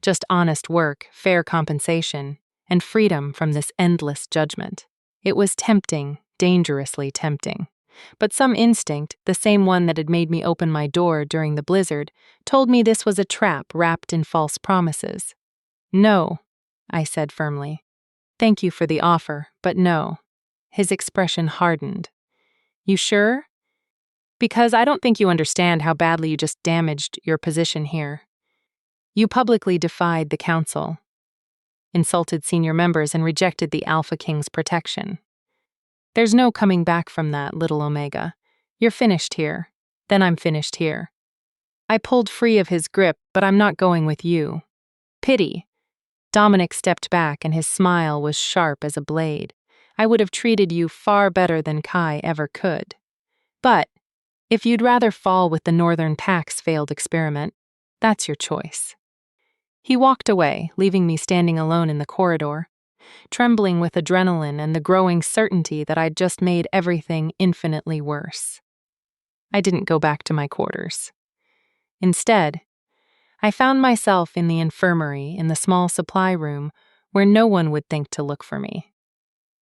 Just honest work, fair compensation, and freedom from this endless judgment." It was tempting, dangerously tempting. But some instinct, the same one that had made me open my door during the blizzard, told me this was a trap wrapped in false promises. "No," I said firmly. "Thank you for the offer, but no." His expression hardened. "You sure? Because I don't think you understand how badly you just damaged your position here. You publicly defied the council, insulted senior members, and rejected the Alpha King's protection. There's no coming back from that, little Omega. You're finished here. Then I'm finished here." I pulled free of his grip, "But I'm not going with you." "Pity." Dominic stepped back, and his smile was sharp as a blade. "I would have treated you far better than Kai ever could. But if you'd rather fall with the Northern Pack's failed experiment, that's your choice." He walked away, leaving me standing alone in the corridor, trembling with adrenaline and the growing certainty that I'd just made everything infinitely worse. I didn't go back to my quarters. Instead, I found myself in the infirmary in the small supply room where no one would think to look for me.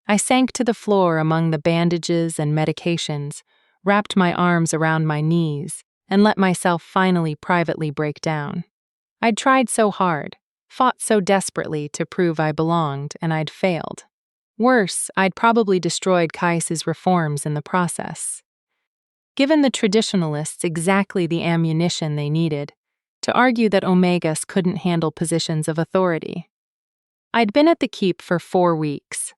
I sank to the floor among the bandages and medications, wrapped my arms around my knees, and let myself finally privately break down. I'd tried so hard, fought so desperately to prove I belonged, and I'd failed. Worse, I'd probably destroyed Caius's reforms in the process. Given the traditionalists exactly the ammunition they needed to argue that Omegas couldn't handle positions of authority. I'd been at the keep for 4 weeks,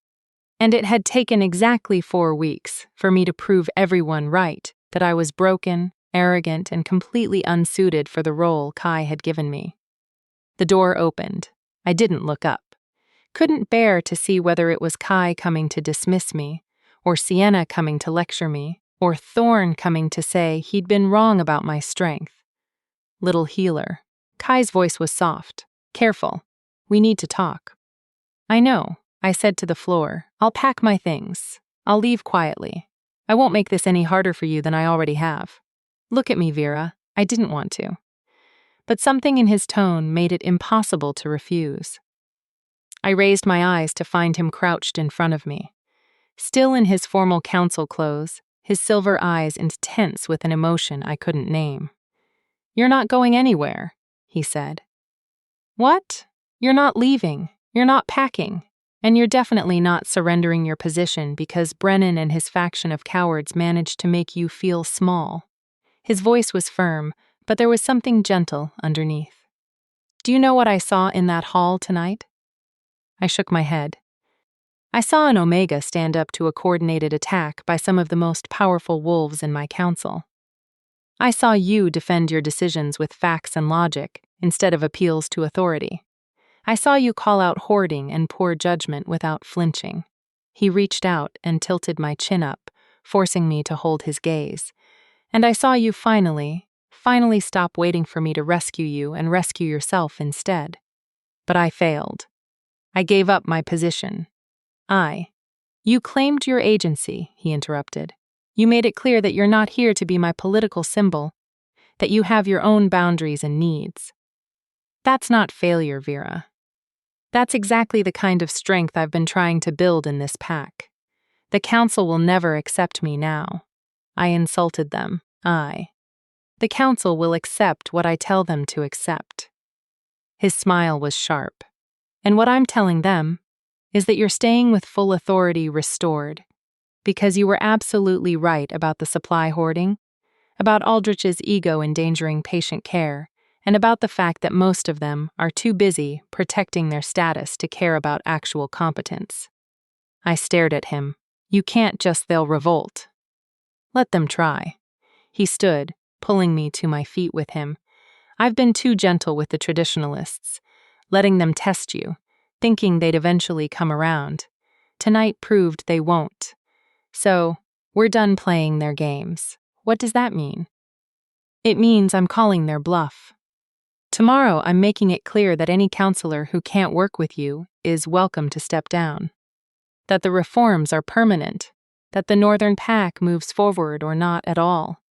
and it had taken exactly 4 weeks for me to prove everyone right that I was broken, arrogant, and completely unsuited for the role Kai had given me. The door opened. I didn't look up. Couldn't bear to see whether it was Kai coming to dismiss me, or Sienna coming to lecture me, or Thorn coming to say he'd been wrong about my strength. "Little healer." Kai's voice was soft. "Careful. We need to talk." "I know," I said to the floor. "I'll pack my things. I'll leave quietly. I won't make this any harder for you than I already have. Look at me, Vera. I didn't want to." But something in his tone made it impossible to refuse. I raised my eyes to find him crouched in front of me. Still in his formal council clothes, his silver eyes intense with an emotion I couldn't name. "You're not going anywhere," he said. "What? You're not leaving. You're not packing. And you're definitely not surrendering your position because Brennan and his faction of cowards managed to make you feel small. His voice was firm, but there was something gentle underneath. Do you know what I saw in that hall tonight? I shook my head. I saw an Omega stand up to a coordinated attack by some of the most powerful wolves in my council. I saw you defend your decisions with facts and logic instead of appeals to authority. I saw you call out hoarding and poor judgment without flinching. He reached out and tilted my chin up, forcing me to hold his gaze. And I saw you finally stop waiting for me to rescue you and rescue yourself instead. But I failed. I gave up my position. You claimed your agency, he interrupted. You made it clear that you're not here to be my political symbol, that you have your own boundaries and needs. That's not failure, Vera. That's exactly the kind of strength I've been trying to build in this pack. The council will never accept me now. I insulted them. The council will accept what I tell them to accept. His smile was sharp. And what I'm telling them is that you're staying with full authority restored, because you were absolutely right about the supply hoarding, about Aldrich's ego endangering patient care, and about the fact that most of them are too busy protecting their status to care about actual competence. I stared at him. You can't just they'll revolt. Let them try. He stood, pulling me to my feet with him. I've been too gentle with the traditionalists, letting them test you, thinking they'd eventually come around. Tonight proved they won't. So, we're done playing their games. What does that mean? It means I'm calling their bluff. Tomorrow I'm making it clear that any counselor who can't work with you is welcome to step down. That the reforms are permanent. That the Northern Pack moves forward or not at all.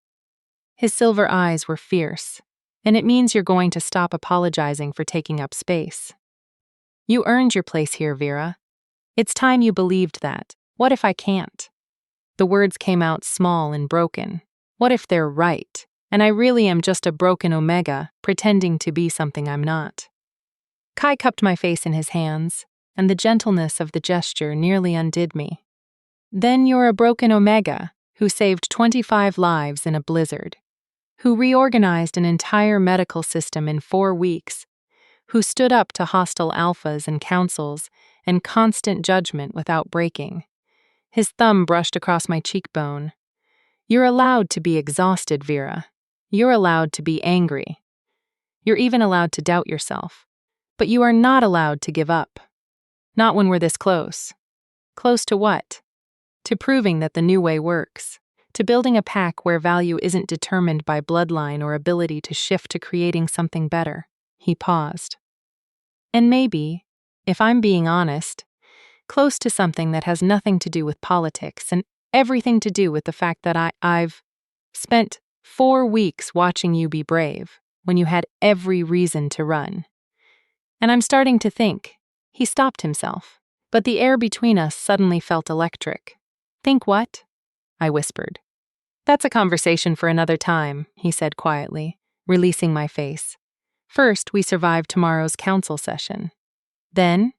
His silver eyes were fierce, and it means you're going to stop apologizing for taking up space. You earned your place here, Vera. It's time you believed that. What if I can't? The words came out small and broken. What if they're right, and I really am just a broken Omega, pretending to be something I'm not? Kai cupped my face in his hands, and the gentleness of the gesture nearly undid me. Then you're a broken Omega, who saved 25 lives in a blizzard, who reorganized an entire medical system in 4 weeks, who stood up to hostile alphas and councils and constant judgment without breaking. His thumb brushed across my cheekbone. You're allowed to be exhausted, Vera. You're allowed to be angry. You're even allowed to doubt yourself. But you are not allowed to give up. Not when we're this close. Close to what? To proving that the new way works. To building a pack where value isn't determined by bloodline or ability to shift to creating something better. He paused. And maybe, if I'm being honest, close to something that has nothing to do with politics and everything to do with the fact that I've spent 4 weeks watching you be brave when you had every reason to run. And I'm starting to think. He stopped himself, but the air between us suddenly felt electric. Think what? I whispered. That's a conversation for another time, he said quietly, releasing my face. First, we survived tomorrow's council session. Then,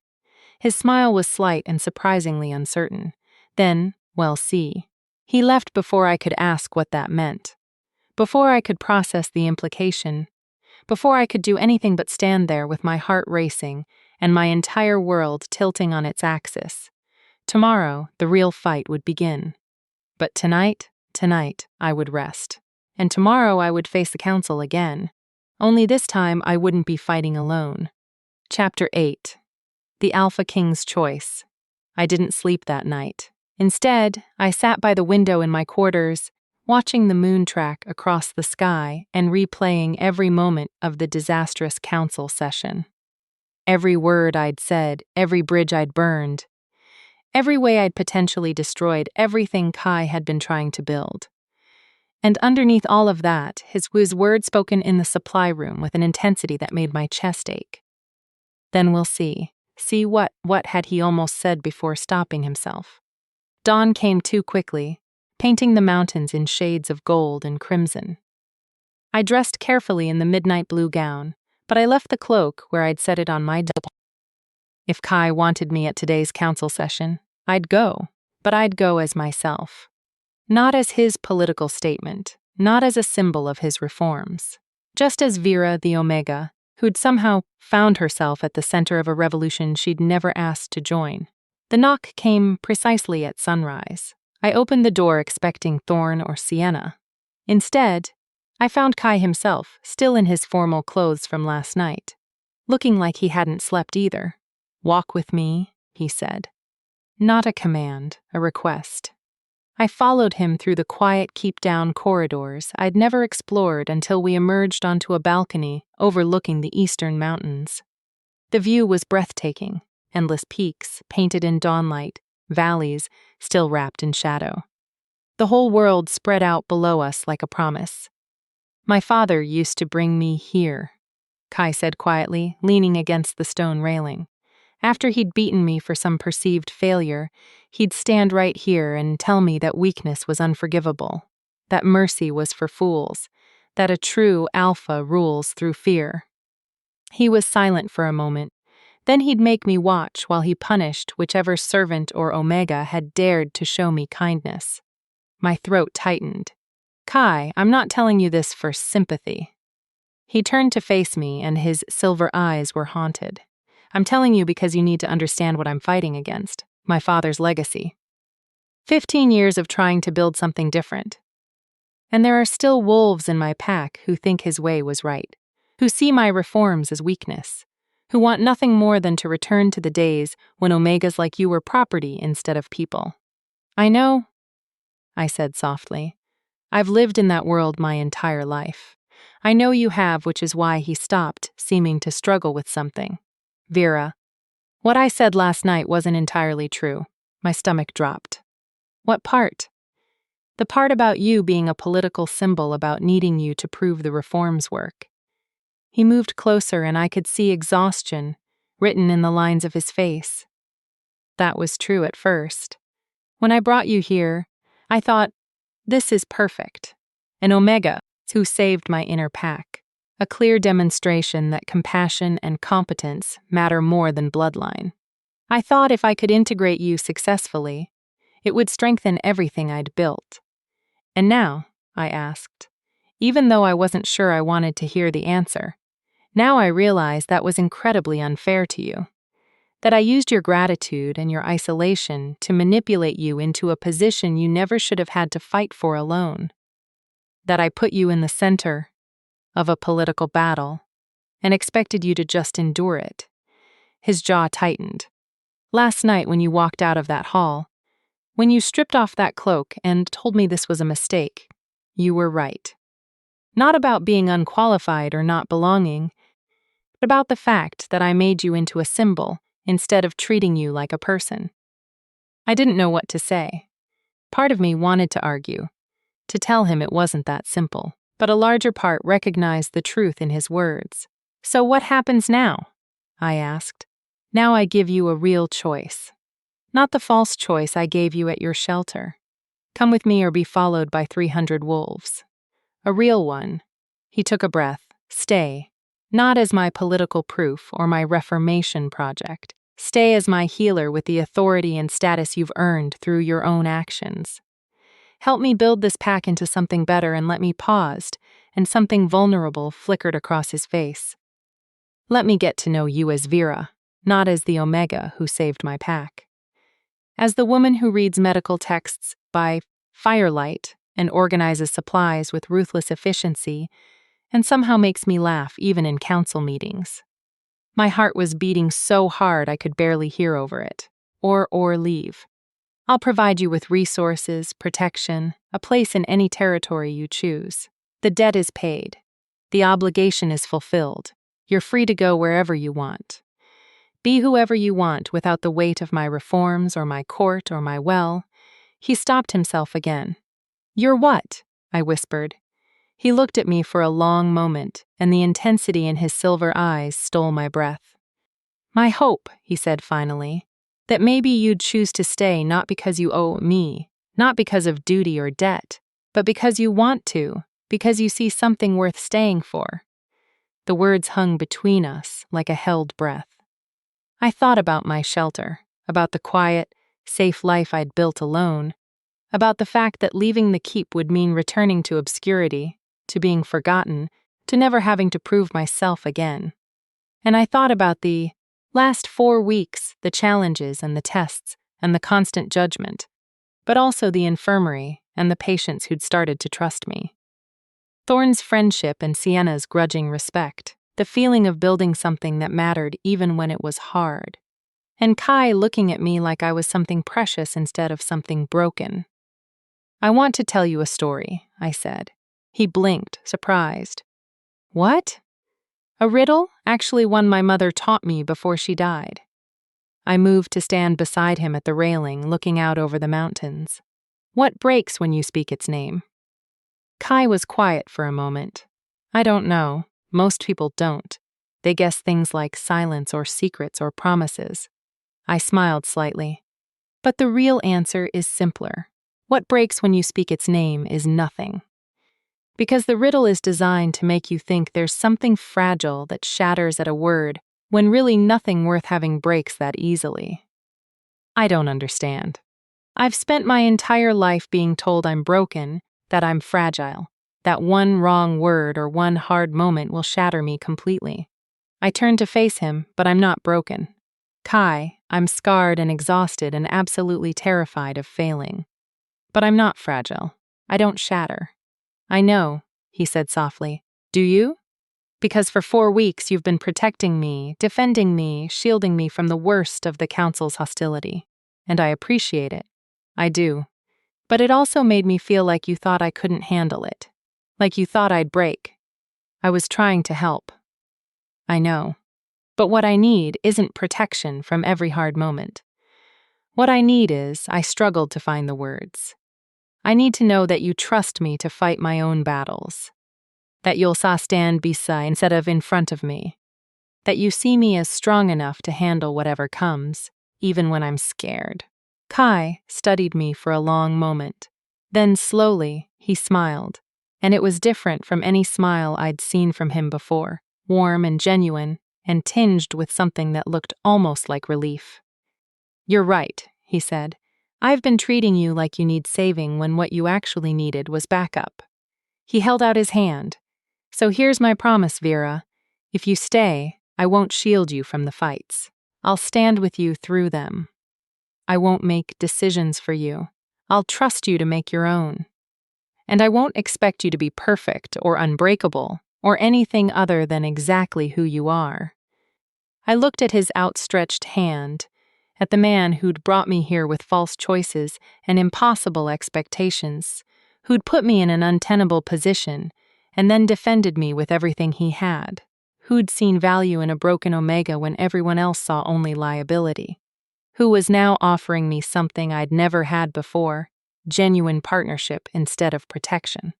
his smile was slight and surprisingly uncertain. Then, well, see. He left before I could ask what that meant. Before I could process the implication. Before I could do anything but stand there with my heart racing and my entire world tilting on its axis. Tomorrow, the real fight would begin. But tonight, I would rest. And tomorrow I would face the council again. Only this time I wouldn't be fighting alone. Chapter 8. The Alpha King's Choice. I didn't sleep that night. Instead, I sat by the window in my quarters, watching the moon track across the sky and replaying every moment of the disastrous council session. Every word I'd said, every bridge I'd burned, every way I'd potentially destroyed everything Kai had been trying to build. And underneath all of that, his word spoken in the supply room with an intensity that made my chest ache. Then we'll see. See what had he almost said before stopping himself. Dawn came too quickly, painting the mountains in shades of gold and crimson. I dressed carefully in the midnight blue gown, but I left the cloak where I'd set it on my If Kai wanted me at today's council session, I'd go, but I'd go as myself. Not as his political statement, not as a symbol of his reforms. Just as Vera the Omega, who'd somehow found herself at the center of a revolution she'd never asked to join. The knock came precisely at sunrise. I opened the door expecting Thorn or Sienna. Instead, I found Kai himself, still in his formal clothes from last night, looking like he hadn't slept either. "Walk with me," he said. Not a command, a request. I followed him through the quiet keep-down corridors I'd never explored until we emerged onto a balcony overlooking the eastern mountains. The view was breathtaking, endless peaks painted in dawnlight, valleys still wrapped in shadow. The whole world spread out below us like a promise. "My father used to bring me here," Kai said quietly, leaning against the stone railing. "After he'd beaten me for some perceived failure, he'd stand right here and tell me that weakness was unforgivable, that mercy was for fools, that a true alpha rules through fear." He was silent for a moment. Then he'd make me watch while he punished whichever servant or Omega had dared to show me kindness. My throat tightened. "Kai, I'm not telling you this for sympathy." He turned to face me, and his silver eyes were haunted. "I'm telling you because you need to understand what I'm fighting against, my father's legacy. 15 years of trying to build something different. And there are still wolves in my pack who think his way was right, who see my reforms as weakness, who want nothing more than to return to the days when Omegas like you were property instead of people. I know," I said softly. "I've lived in that world my entire life. I know you have, which is why," he stopped, seeming to struggle with something. "Vera, what I said last night wasn't entirely true." My stomach dropped. "What part?" "The part about you being a political symbol, about needing you to prove the reforms work." He moved closer, and I could see exhaustion written in the lines of his face. "That was true at first. When I brought you here, I thought, this is perfect. An Omega who saved my inner pack. A clear demonstration that compassion and competence matter more than bloodline. I thought if I could integrate you successfully, it would strengthen everything I'd built. And now," I asked, even though I wasn't sure I wanted to hear the answer, "now I realize that was incredibly unfair to you. That I used your gratitude and your isolation to manipulate you into a position you never should have had to fight for alone. That I put you in the center of a political battle and expected you to just endure it." His jaw tightened. "Last night when you walked out of that hall, when you stripped off that cloak and told me this was a mistake, you were right. Not about being unqualified or not belonging, but about the fact that I made you into a symbol instead of treating you like a person." I didn't know what to say. Part of me wanted to argue, to tell him it wasn't that simple, but a larger part recognized the truth in his words. "So what happens now?" I asked. "Now I give you a real choice. Not the false choice I gave you at your shelter. Come with me or be followed by 300 wolves. A real one." He took a breath. "Stay. Not as my political proof or my reformation project. Stay as my healer with the authority and status you've earned through your own actions. Help me build this pack into something better," and let me paused, and something vulnerable flickered across his face. "Let me get to know you as Vera, not as the Omega who saved my pack. As the woman who reads medical texts by firelight and organizes supplies with ruthless efficiency and somehow makes me laugh even in council meetings." My heart was beating so hard I could barely hear over it. Or leave. "I'll provide you with resources, protection, a place in any territory you choose. The debt is paid. The obligation is fulfilled. You're free to go wherever you want. Be whoever you want without the weight of my reforms or my court or my well." He stopped himself again. "You're what?" I whispered. He looked at me for a long moment, and the intensity in his silver eyes stole my breath. "My hope," he said finally, "that maybe you'd choose to stay not because you owe me, not because of duty or debt, but because you want to, because you see something worth staying for." The words hung between us like a held breath. I thought about my shelter, about the quiet, safe life I'd built alone, about the fact that leaving the keep would mean returning to obscurity, to being forgotten, to never having to prove myself again. And I thought about the last 4 weeks, the challenges and the tests and the constant judgment, but also the infirmary and the patients who'd started to trust me. Thorne's friendship and Sienna's grudging respect, the feeling of building something that mattered even when it was hard, and Kai looking at me like I was something precious instead of something broken. "I want to tell you a story," I said. He blinked, surprised. "What?" "A riddle, actually one my mother taught me before she died." I moved to stand beside him at the railing, looking out over the mountains. "What breaks when you speak its name?" Kai was quiet for a moment. "I don't know. Most people don't. They guess things like silence or secrets or promises." I smiled slightly. "But the real answer is simpler. What breaks when you speak its name is nothing. Because the riddle is designed to make you think there's something fragile that shatters at a word, when really nothing worth having breaks that easily." I don't understand. I've spent my entire life being told I'm broken, that I'm fragile, that one wrong word or one hard moment will shatter me completely. I turn to face him, but I'm not broken. Kai, I'm scarred and exhausted and absolutely terrified of failing. But I'm not fragile. I don't shatter. "I know," he said softly. "Do you? Because for 4 weeks you've been protecting me, defending me, shielding me from the worst of the Council's hostility. And I appreciate it. I do. But it also made me feel like you thought I couldn't handle it. Like you thought I'd break. I was trying to help." "I know. But what I need isn't protection from every hard moment. What I need is, I struggled to find the words. I need to know that you trust me to fight my own battles. That you'll stand beside instead of in front of me. That you see me as strong enough to handle whatever comes, even when I'm scared." Kai studied me for a long moment. Then slowly, he smiled, and it was different from any smile I'd seen from him before, warm and genuine, and tinged with something that looked almost like relief. "You're right," he said. "I've been treating you like you need saving when what you actually needed was backup." He held out his hand. "So here's my promise, Vera. If you stay, I won't shield you from the fights. I'll stand with you through them. I won't make decisions for you. I'll trust you to make your own. And I won't expect you to be perfect or unbreakable or anything other than exactly who you are." I looked at his outstretched hand, at the man who'd brought me here with false choices and impossible expectations, who'd put me in an untenable position and then defended me with everything he had, who'd seen value in a broken Omega when everyone else saw only liability, who was now offering me something I'd never had before, genuine partnership instead of protection.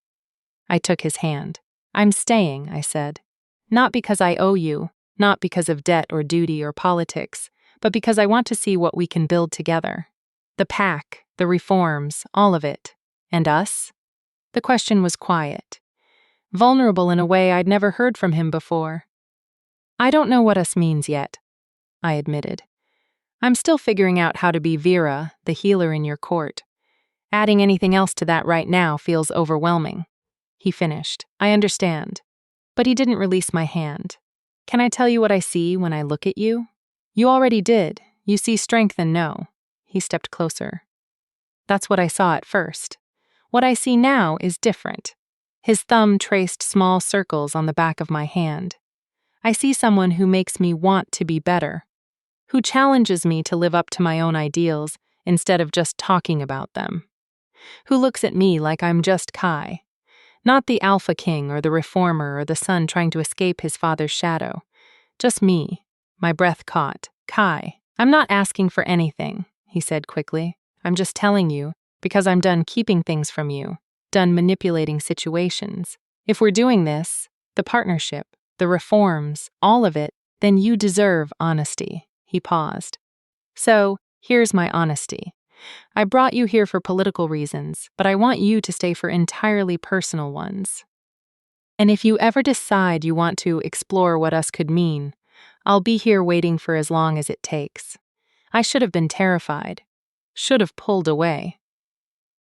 I took his hand. "I'm staying," I said. "Not because I owe you, not because of debt or duty or politics, but because I want to see what we can build together. The pack, the reforms, all of it. And us?" The question was quiet, vulnerable in a way I'd never heard from him before. "I don't know what us means yet," I admitted. "I'm still figuring out how to be Vera, the healer in your court. Adding anything else to that right now feels overwhelming." He finished. "I understand." But he didn't release my hand. "Can I tell you what I see when I look at you?" "You already did. You see strength and know." He stepped closer. "That's what I saw at first. What I see now is different." His thumb traced small circles on the back of my hand. "I see someone who makes me want to be better, who challenges me to live up to my own ideals instead of just talking about them, who looks at me like I'm just Kai, not the Alpha King or the reformer or the son trying to escape his father's shadow. Just me." My breath caught. "Kai, I'm not asking for anything," he said quickly. "I'm just telling you, because I'm done keeping things from you, done manipulating situations. If we're doing this, the partnership, the reforms, all of it, then you deserve honesty." He paused. "So, here's my honesty. I brought you here for political reasons, but I want you to stay for entirely personal ones. And if you ever decide you want to explore what us could mean, I'll be here waiting for as long as it takes. I should have been terrified. Should have pulled away.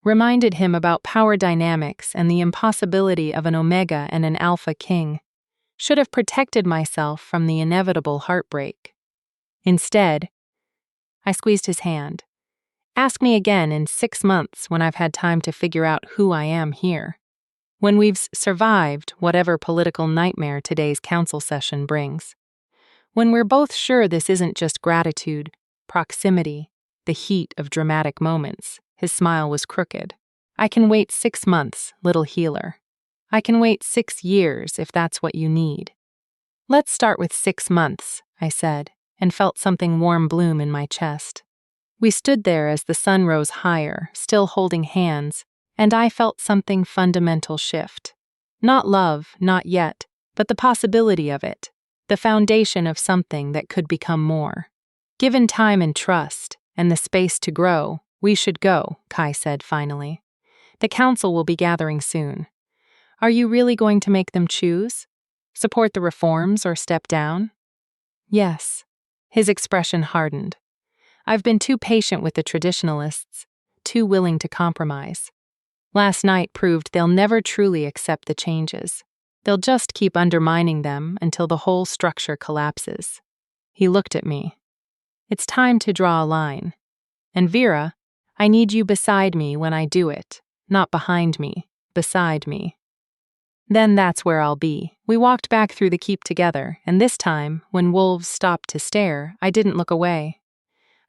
Reminded him about power dynamics and the impossibility of an Omega and an Alpha King. Should have protected myself from the inevitable heartbreak. Instead, I squeezed his hand. Ask me again in 6 months when I've had time to figure out who I am here. When we've survived whatever political nightmare today's council session brings. When we're both sure this isn't just gratitude, proximity, the heat of dramatic moments. His smile was crooked. I can wait 6 months, little healer. I can wait 6 years if that's what you need. Let's start with 6 months, I said, and felt something warm bloom in my chest. We stood there as the sun rose higher, still holding hands, and I felt something fundamental shift. Not love, not yet, but the possibility of it, the foundation of something that could become more. Given time and trust, and the space to grow, we should go, Kai said finally. The council will be gathering soon. Are you really going to make them choose? Support the reforms or step down? Yes. His expression hardened. I've been too patient with the traditionalists, too willing to compromise. Last night proved they'll never truly accept the changes. They'll just keep undermining them until the whole structure collapses. He looked at me. It's time to draw a line. And Vera, I need you beside me when I do it, not behind me, beside me. Then that's where I'll be. We walked back through the keep together, and this time, when wolves stopped to stare, I didn't look away.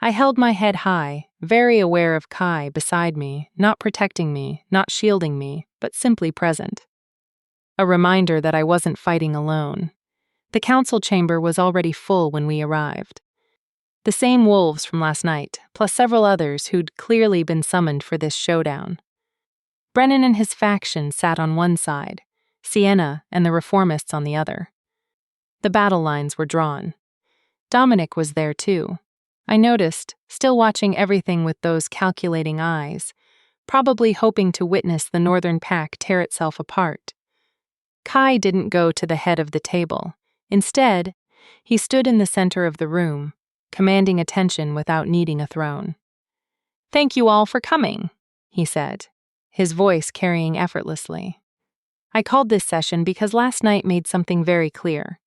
I held my head high, very aware of Kai beside me, not protecting me, not shielding me, but simply present. A reminder that I wasn't fighting alone. The council chamber was already full when we arrived. The same wolves from last night, plus several others who'd clearly been summoned for this showdown. Brennan and his faction sat on one side, Sienna and the reformists on the other. The battle lines were drawn. Dominic was there too. I noticed, still watching everything with those calculating eyes, probably hoping to witness the northern pack tear itself apart. Kai didn't go to the head of the table. Instead, he stood in the center of the room, commanding attention without needing a throne. "Thank you all for coming," he said, his voice carrying effortlessly. I called this session because last night made something very clear.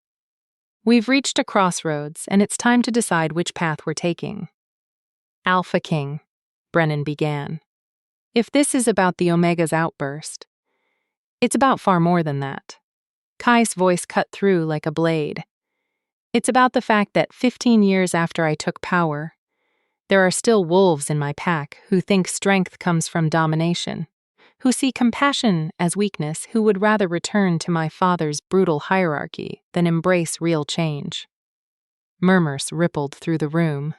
We've reached a crossroads, and it's time to decide which path we're taking. Alpha King, Brennan began. If this is about the Omega's outburst, it's about far more than that. Kai's voice cut through like a blade. It's about the fact that 15 years after I took power, there are still wolves in my pack who think strength comes from domination, who see compassion as weakness, who would rather return to my father's brutal hierarchy than embrace real change. Murmurs rippled through the room.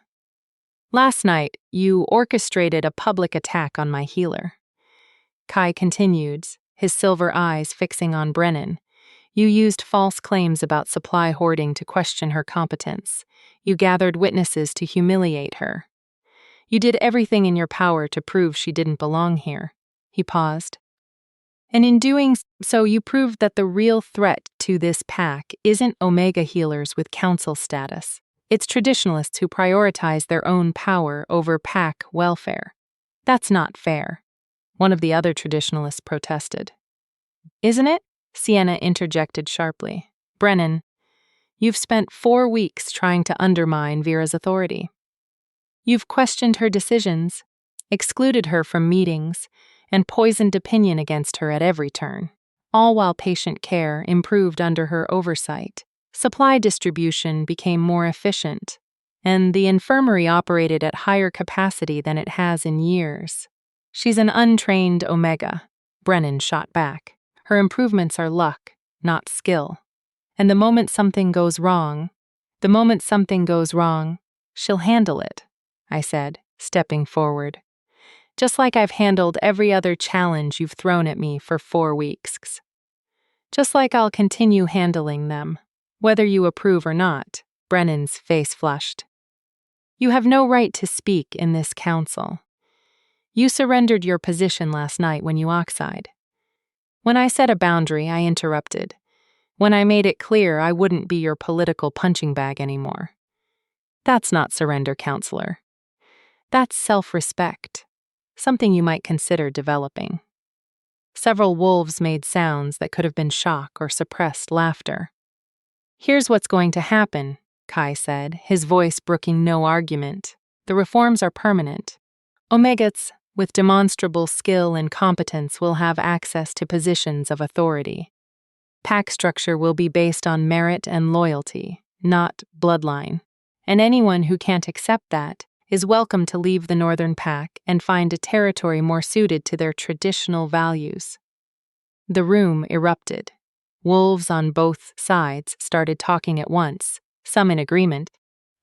Last night, you orchestrated a public attack on my healer. Kai continued, his silver eyes fixing on Brennan. You used false claims about supply hoarding to question her competence. You gathered witnesses to humiliate her. You did everything in your power to prove she didn't belong here. He paused. And in doing so, you proved that the real threat to this pack isn't Omega healers with council status. It's traditionalists who prioritize their own power over pack welfare. That's not fair. One of the other traditionalists protested. Isn't it? Sienna interjected sharply. Brennan, you've spent 4 weeks trying to undermine Vera's authority. You've questioned her decisions, excluded her from meetings, and poisoned opinion against her at every turn, all while patient care improved under her oversight. Supply distribution became more efficient, and the infirmary operated at higher capacity than it has in years. She's an untrained Omega, Brennan shot back. Her improvements are luck, not skill. And the moment something goes wrong, she'll handle it, I said, stepping forward. Just like I've handled every other challenge you've thrown at me for 4 weeks. Just like I'll continue handling them, whether you approve or not. Brennan's face flushed. You have no right to speak in this council. You surrendered your position last night when you oxied. When I set a boundary, I interrupted. when I made it clear I wouldn't be your political punching bag anymore. That's not surrender, counselor. That's self-respect, something you might consider developing. Several wolves made sounds that could have been shock or suppressed laughter. Here's what's going to happen, Kai said, his voice brooking no argument. The reforms are permanent. Omegas, with demonstrable skill and competence, will have access to positions of authority. Pack structure will be based on merit and loyalty, not bloodline. And anyone who can't accept that is welcome to leave the Northern Pack and find a territory more suited to their traditional values. The room erupted. Wolves on both sides started talking at once, some in agreement,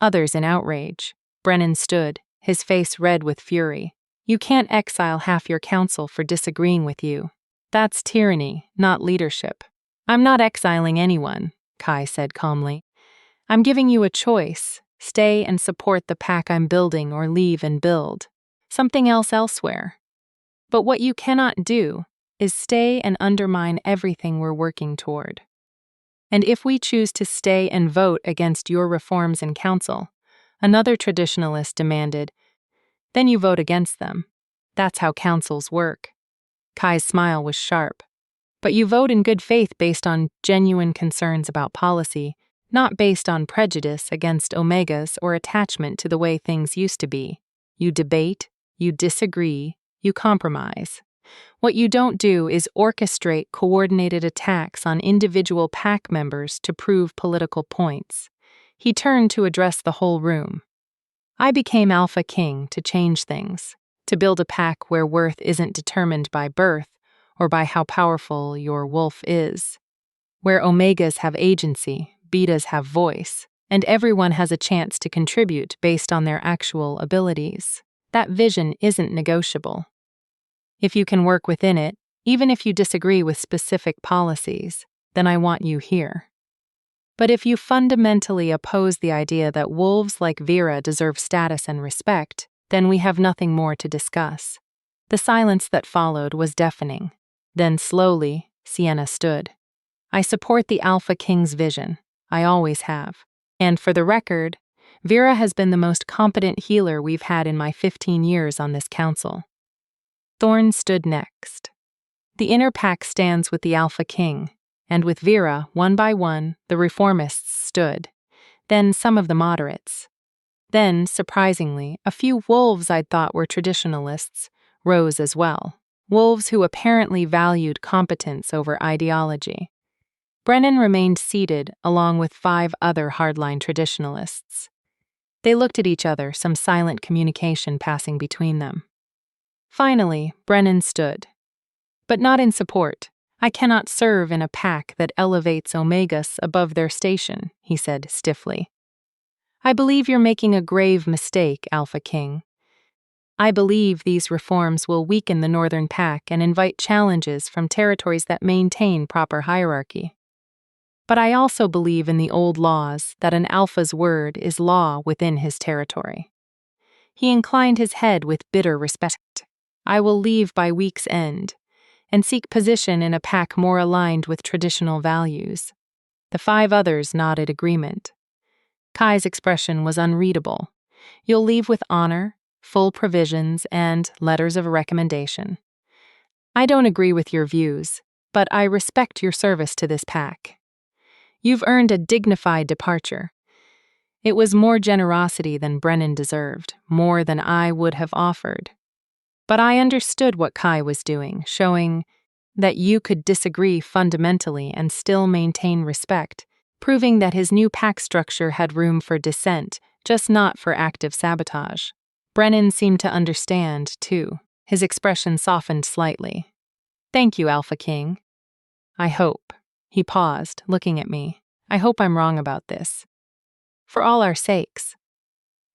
others in outrage. Brennan stood, his face red with fury. You can't exile half your council for disagreeing with you. That's tyranny, not leadership. I'm not exiling anyone, Kai said calmly. I'm giving you a choice. Stay and support the pack I'm building or leave and build something else elsewhere. But what you cannot do is stay and undermine everything we're working toward. And if we choose to stay and vote against your reforms in council, another traditionalist demanded, then you vote against them. That's how councils work. Kai's smile was sharp. But you vote in good faith based on genuine concerns about policy, not based on prejudice against Omegas or attachment to the way things used to be. You debate, you disagree, you compromise. What you don't do is orchestrate coordinated attacks on individual pack members to prove political points. He turned to address the whole room. I became Alpha King to change things, to build a pack where worth isn't determined by birth or by how powerful your wolf is, where Omegas have agency, Betas have voice, and everyone has a chance to contribute based on their actual abilities. That vision isn't negotiable. If you can work within it, even if you disagree with specific policies, then I want you here. But if you fundamentally oppose the idea that wolves like Vera deserve status and respect, then we have nothing more to discuss. The silence that followed was deafening. Then slowly, Sienna stood. I support the Alpha King's vision. I always have. And for the record, Vera has been the most competent healer we've had in my 15 years on this council. Thorn stood next. The inner pack stands with the Alpha King, and with Vera, one by one, the reformists stood. Then some of the moderates. Then, surprisingly, a few wolves I'd thought were traditionalists rose as well. Wolves who apparently valued competence over ideology. Brennan remained seated along with 5 other hardline traditionalists. They looked at each other, some silent communication passing between them. Finally, Brennan stood. But not in support. I cannot serve in a pack that elevates Omegas above their station, he said stiffly. I believe you're making a grave mistake, Alpha King. I believe these reforms will weaken the Northern Pack and invite challenges from territories that maintain proper hierarchy. But I also believe in the old laws that an Alpha's word is law within his territory. He inclined his head with bitter respect. I will leave by week's end and seek position in a pack more aligned with traditional values. The 5 others nodded agreement. Kai's expression was unreadable. You'll leave with honor, full provisions, and letters of recommendation. I don't agree with your views, but I respect your service to this pack. You've earned a dignified departure. It was more generosity than Brennan deserved, more than I would have offered. But I understood what Kai was doing, showing that you could disagree fundamentally and still maintain respect, proving that his new pack structure had room for dissent, just not for active sabotage. Brennan seemed to understand, too. His expression softened slightly. Thank you, Alpha King. I hope. He paused, looking at me. I hope I'm wrong about this. For all our sakes.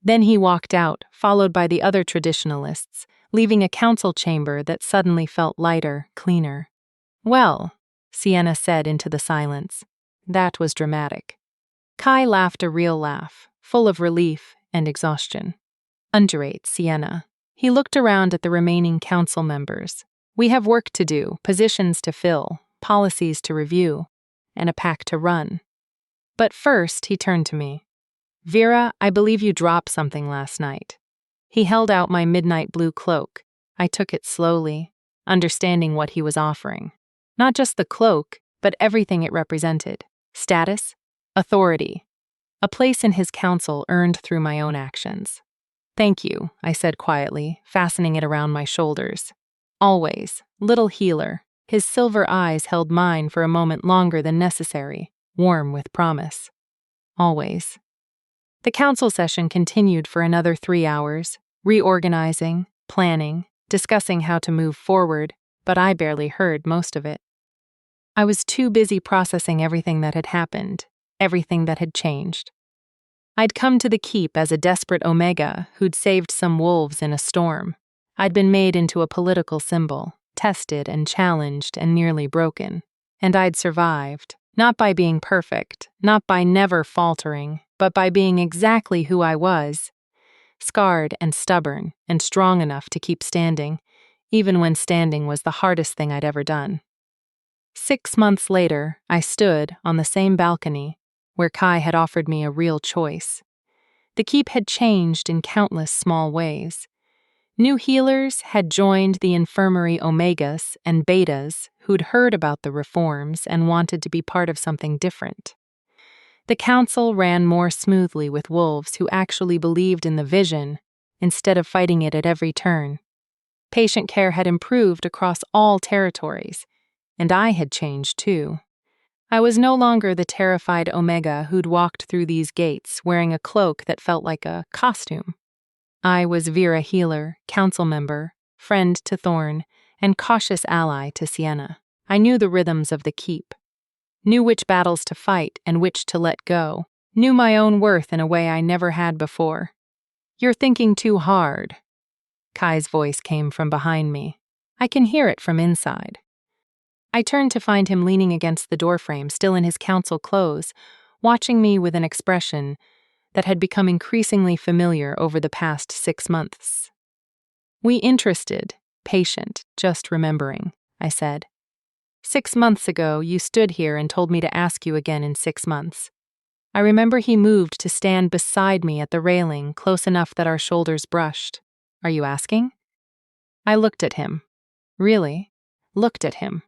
Then he walked out, followed by the other traditionalists, leaving a council chamber that suddenly felt lighter, cleaner. Well, Sienna said into the silence. That was dramatic. Kai laughed a real laugh, full of relief and exhaustion. Underrate, Sienna. He looked around at the remaining council members. We have work to do, positions to fill, policies to review. and a pack to run. But first, he turned to me. "Vera, I believe you dropped something last night." He held out my midnight blue cloak. I took it slowly, understanding what he was offering. Not just the cloak, but everything it represented. Status, authority, a place in his council earned through my own actions. "Thank you," I said quietly, fastening it around my shoulders. "Always, little healer." His silver eyes held mine for a moment longer than necessary, warm with promise. Always. The council session continued for another 3 hours, reorganizing, planning, discussing how to move forward, but I barely heard most of it. I was too busy processing everything that had happened, everything that had changed. I'd come to the keep as a desperate Omega who'd saved some wolves in a storm. I'd been made into a political symbol, tested and challenged and nearly broken. And I'd survived, not by being perfect, not by never faltering, but by being exactly who I was, scarred and stubborn and strong enough to keep standing, even when standing was the hardest thing I'd ever done. 6 months later, I stood on the same balcony where Kai had offered me a real choice. The keep had changed in countless small ways. New healers had joined the infirmary Omegas and Betas who'd heard about the reforms and wanted to be part of something different. The council ran more smoothly with wolves who actually believed in the vision instead of fighting it at every turn. Patient care had improved across all territories, and I had changed too. I was no longer the terrified Omega who'd walked through these gates wearing a cloak that felt like a costume. I was Vera Healer, council member, friend to Thorn, and cautious ally to Sienna. I knew the rhythms of the keep, knew which battles to fight and which to let go, knew my own worth in a way I never had before. "You're thinking too hard." Kai's voice came from behind me. I can hear it from inside. I turned to find him leaning against the doorframe, still in his council clothes, watching me with an expression that had become increasingly familiar over the past 6 months. "We interested, patient, just remembering," I said. 6 months ago, you stood here and told me to ask you again in 6 months. I remember he moved to stand beside me at the railing, close enough that our shoulders brushed. Are you asking? I looked at him. Really? Looked at him.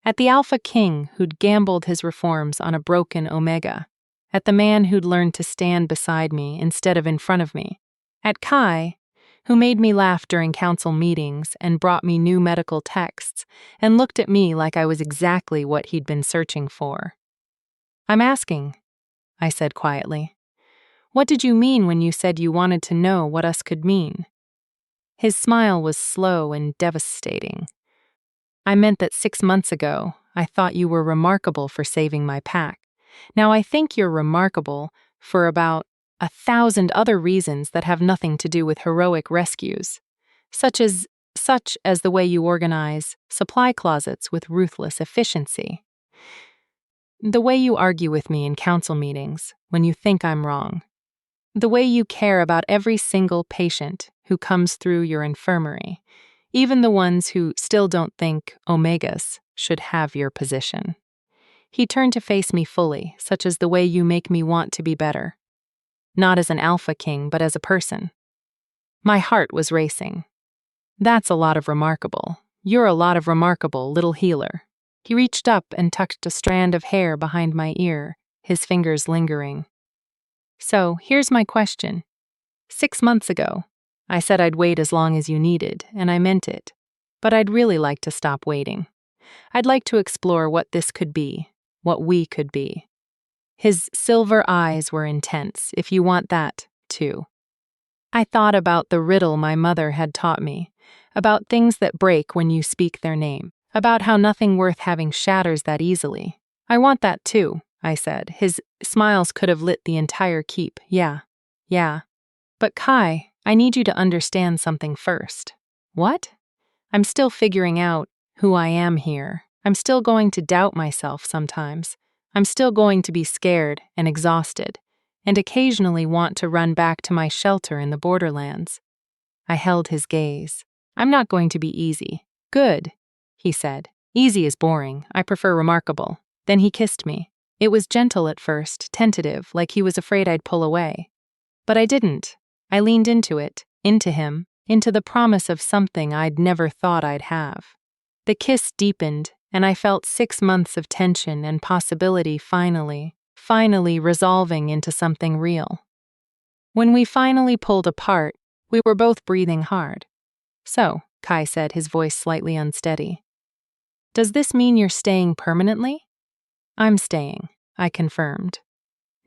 At the Alpha King who'd gambled his reforms on a broken Omega. At the man who'd learned to stand beside me instead of in front of me. At Kai, who made me laugh during council meetings and brought me new medical texts and looked at me like I was exactly what he'd been searching for. "I'm asking," I said quietly. "What did you mean when you said you wanted to know what us could mean?" His smile was slow and devastating. "I meant that 6 months ago, I thought you were remarkable for saving my pack. Now I think you're remarkable for about 1,000 other reasons that have nothing to do with heroic rescues, such as the way you organize supply closets with ruthless efficiency. The way you argue with me in council meetings when you think I'm wrong. The way you care about every single patient who comes through your infirmary, even the ones who still don't think Omegas should have your position." He turned to face me fully, such as the way you make me want to be better. Not as an Alpha King, but as a person. My heart was racing. "That's a lot of remarkable. You're a lot of remarkable, little healer." He reached up and tucked a strand of hair behind my ear, his fingers lingering. "So, here's my question. 6 months ago, I said I'd wait as long as you needed, and I meant it. But I'd really like to stop waiting. I'd like to explore what this could be, what we could be." His silver eyes were intense, if you want that, too. I thought about the riddle my mother had taught me, about things that break when you speak their name, about how nothing worth having shatters that easily. "I want that too," I said. His smiles could have lit the entire keep. Yeah. "But Kai, I need you to understand something first." "What?" "I'm still figuring out who I am here. I'm still going to doubt myself sometimes. I'm still going to be scared and exhausted, and occasionally want to run back to my shelter in the borderlands." I held his gaze. "I'm not going to be easy." "Good," he said. "Easy is boring. I prefer remarkable." Then he kissed me. It was gentle at first, tentative, like he was afraid I'd pull away. But I didn't. I leaned into it, into him, into the promise of something I'd never thought I'd have. The kiss deepened, and I felt 6 months of tension and possibility finally resolving into something real. When we finally pulled apart, we were both breathing hard. "So," Kai said, his voice slightly unsteady, "does this mean you're staying permanently?" "I'm staying," I confirmed.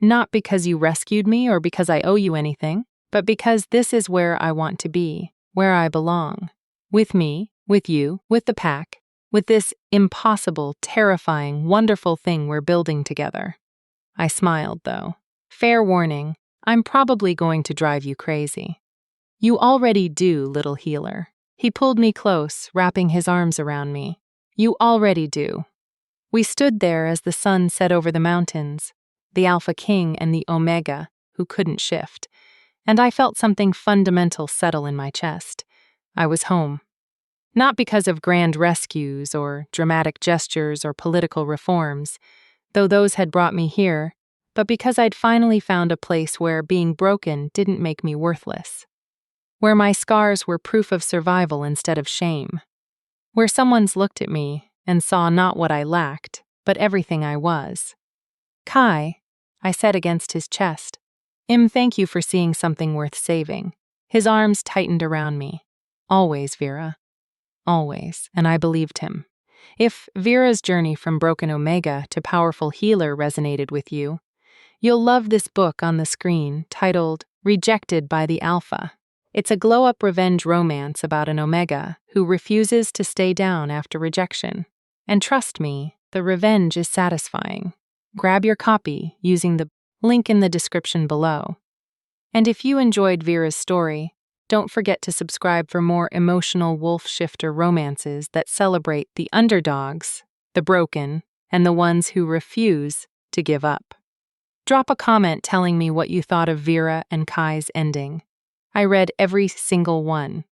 "Not because you rescued me or because I owe you anything, but because this is where I want to be, where I belong. With me, with you, with the pack, with this impossible, terrifying, wonderful thing we're building together." I smiled, though. "Fair warning, I'm probably going to drive you crazy." "You already do, little healer." He pulled me close, wrapping his arms around me. "You already do." We stood there as the sun set over the mountains, the Alpha King and the Omega, who couldn't shift, and I felt something fundamental settle in my chest. I was home. Not because of grand rescues or dramatic gestures or political reforms, though those had brought me here, but because I'd finally found a place where being broken didn't make me worthless. Where my scars were proof of survival instead of shame. Where someone's looked at me and saw not what I lacked, but everything I was. "Kai," I said against his chest. Thank you for seeing something worth saving." His arms tightened around me. "Always, Vera. Always," and I believed him. If Vera's journey from broken Omega to powerful healer resonated with you, you'll love this book on the screen titled Rejected by the Alpha. It's a glow-up revenge romance about an Omega who refuses to stay down after rejection. And trust me, the revenge is satisfying. Grab your copy using the link in the description below. And if you enjoyed Vera's story, don't forget to subscribe for more emotional wolf shifter romances that celebrate the underdogs, the broken, and the ones who refuse to give up. Drop a comment telling me what you thought of Vera and Kai's ending. I read every single one,